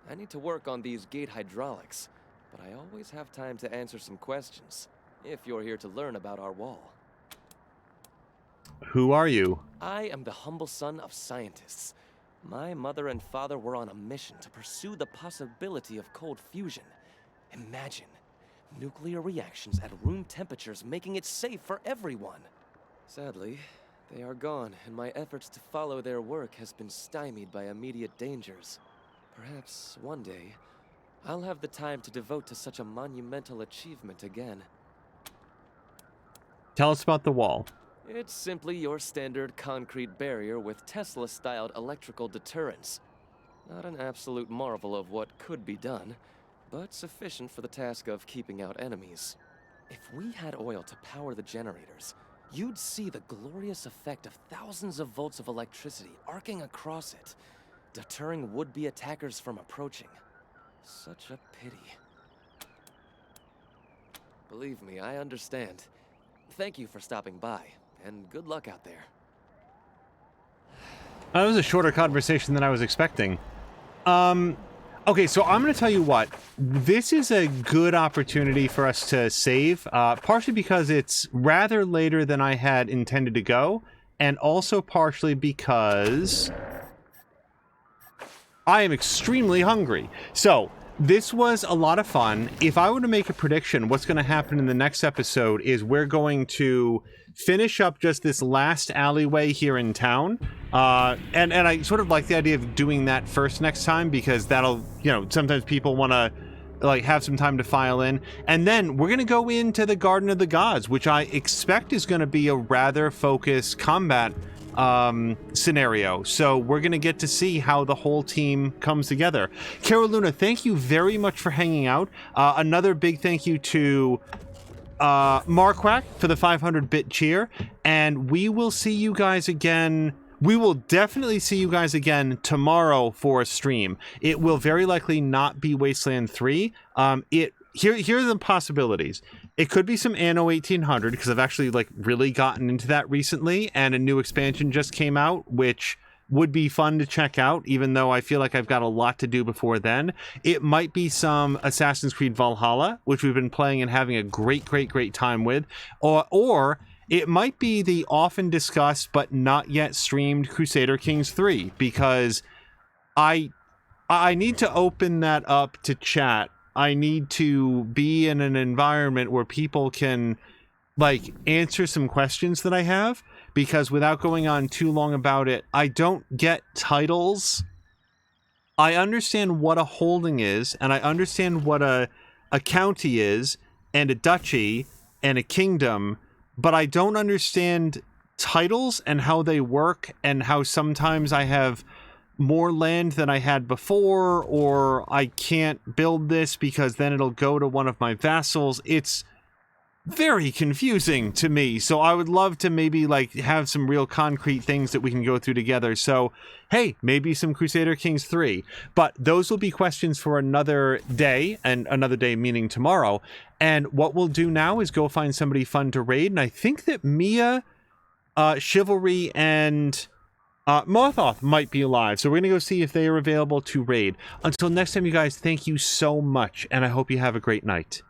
I need to work on these gate hydraulics, but I always have time to answer some questions, if you're here to learn about our wall. Who are you? I am the humble son of scientists. My mother and father were on a mission to pursue the possibility of cold fusion. Imagine nuclear reactions at room temperatures, making it safe for everyone. Sadly, they are gone, and my efforts to follow their work has been stymied by immediate dangers. Perhaps one day, I'll have the time to devote to such a monumental achievement again. Tell us about the wall. It's simply your standard concrete barrier with Tesla-styled electrical deterrence. Not an absolute marvel of what could be done, but sufficient for the task of keeping out enemies. If we had oil to power the generators, you'd see the glorious effect of thousands of volts of electricity arcing across it, deterring would-be attackers from approaching. Such a pity. Believe me, I understand. Thank you for stopping by, and good luck out there. That was a shorter conversation than I was expecting. Okay, so I'm going to tell you what. This is a good opportunity for us to save, partially because it's rather later than I had intended to go, and also partially because I am extremely hungry. So, this was a lot of fun. If I were to make a prediction, what's going to happen in the next episode is we're going to finish up just this last alleyway here in town. And I sort of like the idea of doing that first next time, because that'll, you know, sometimes people want to like have some time to file in. And then we're going to go into the Garden of the Gods, which I expect is going to be a rather focused combat scenario. So we're going to get to see how the whole team comes together. Carol Luna, thank you very much for hanging out. Another big thank you to Marquack for the 500-bit cheer, and we will see you guys again. We will definitely see you guys again tomorrow for a stream. It will very likely not be Wasteland 3. Here are the possibilities. It could be some Anno 1800, because I've actually like really gotten into that recently, and a new expansion just came out, which would be fun to check out, even though I feel like I've got a lot to do before then. It might be some Assassin's Creed Valhalla, which we've been playing and having a great time with, or it might be the often discussed but not yet streamed Crusader Kings 3, because I need to open that up to chat. I need to be in an environment where people can like answer some questions that I have, because without going on too long about it, I don't get titles. I understand what a holding is, and I understand what a county is, and a duchy and a kingdom, but I don't understand titles and how they work, and how sometimes I have more land than I had before, or I can't build this because then it'll go to one of my vassals. It's very confusing to me. So I would love to maybe like have some real concrete things that we can go through together. So hey, maybe some Crusader Kings 3, but those will be questions for another day, and another day meaning tomorrow. And what we'll do now is go find somebody fun to raid. And I think that Mia, Chivalry, and Morthoth might be alive. So we're gonna go see if they are available to raid. Until next time, you guys, thank you so much, and I hope you have a great night.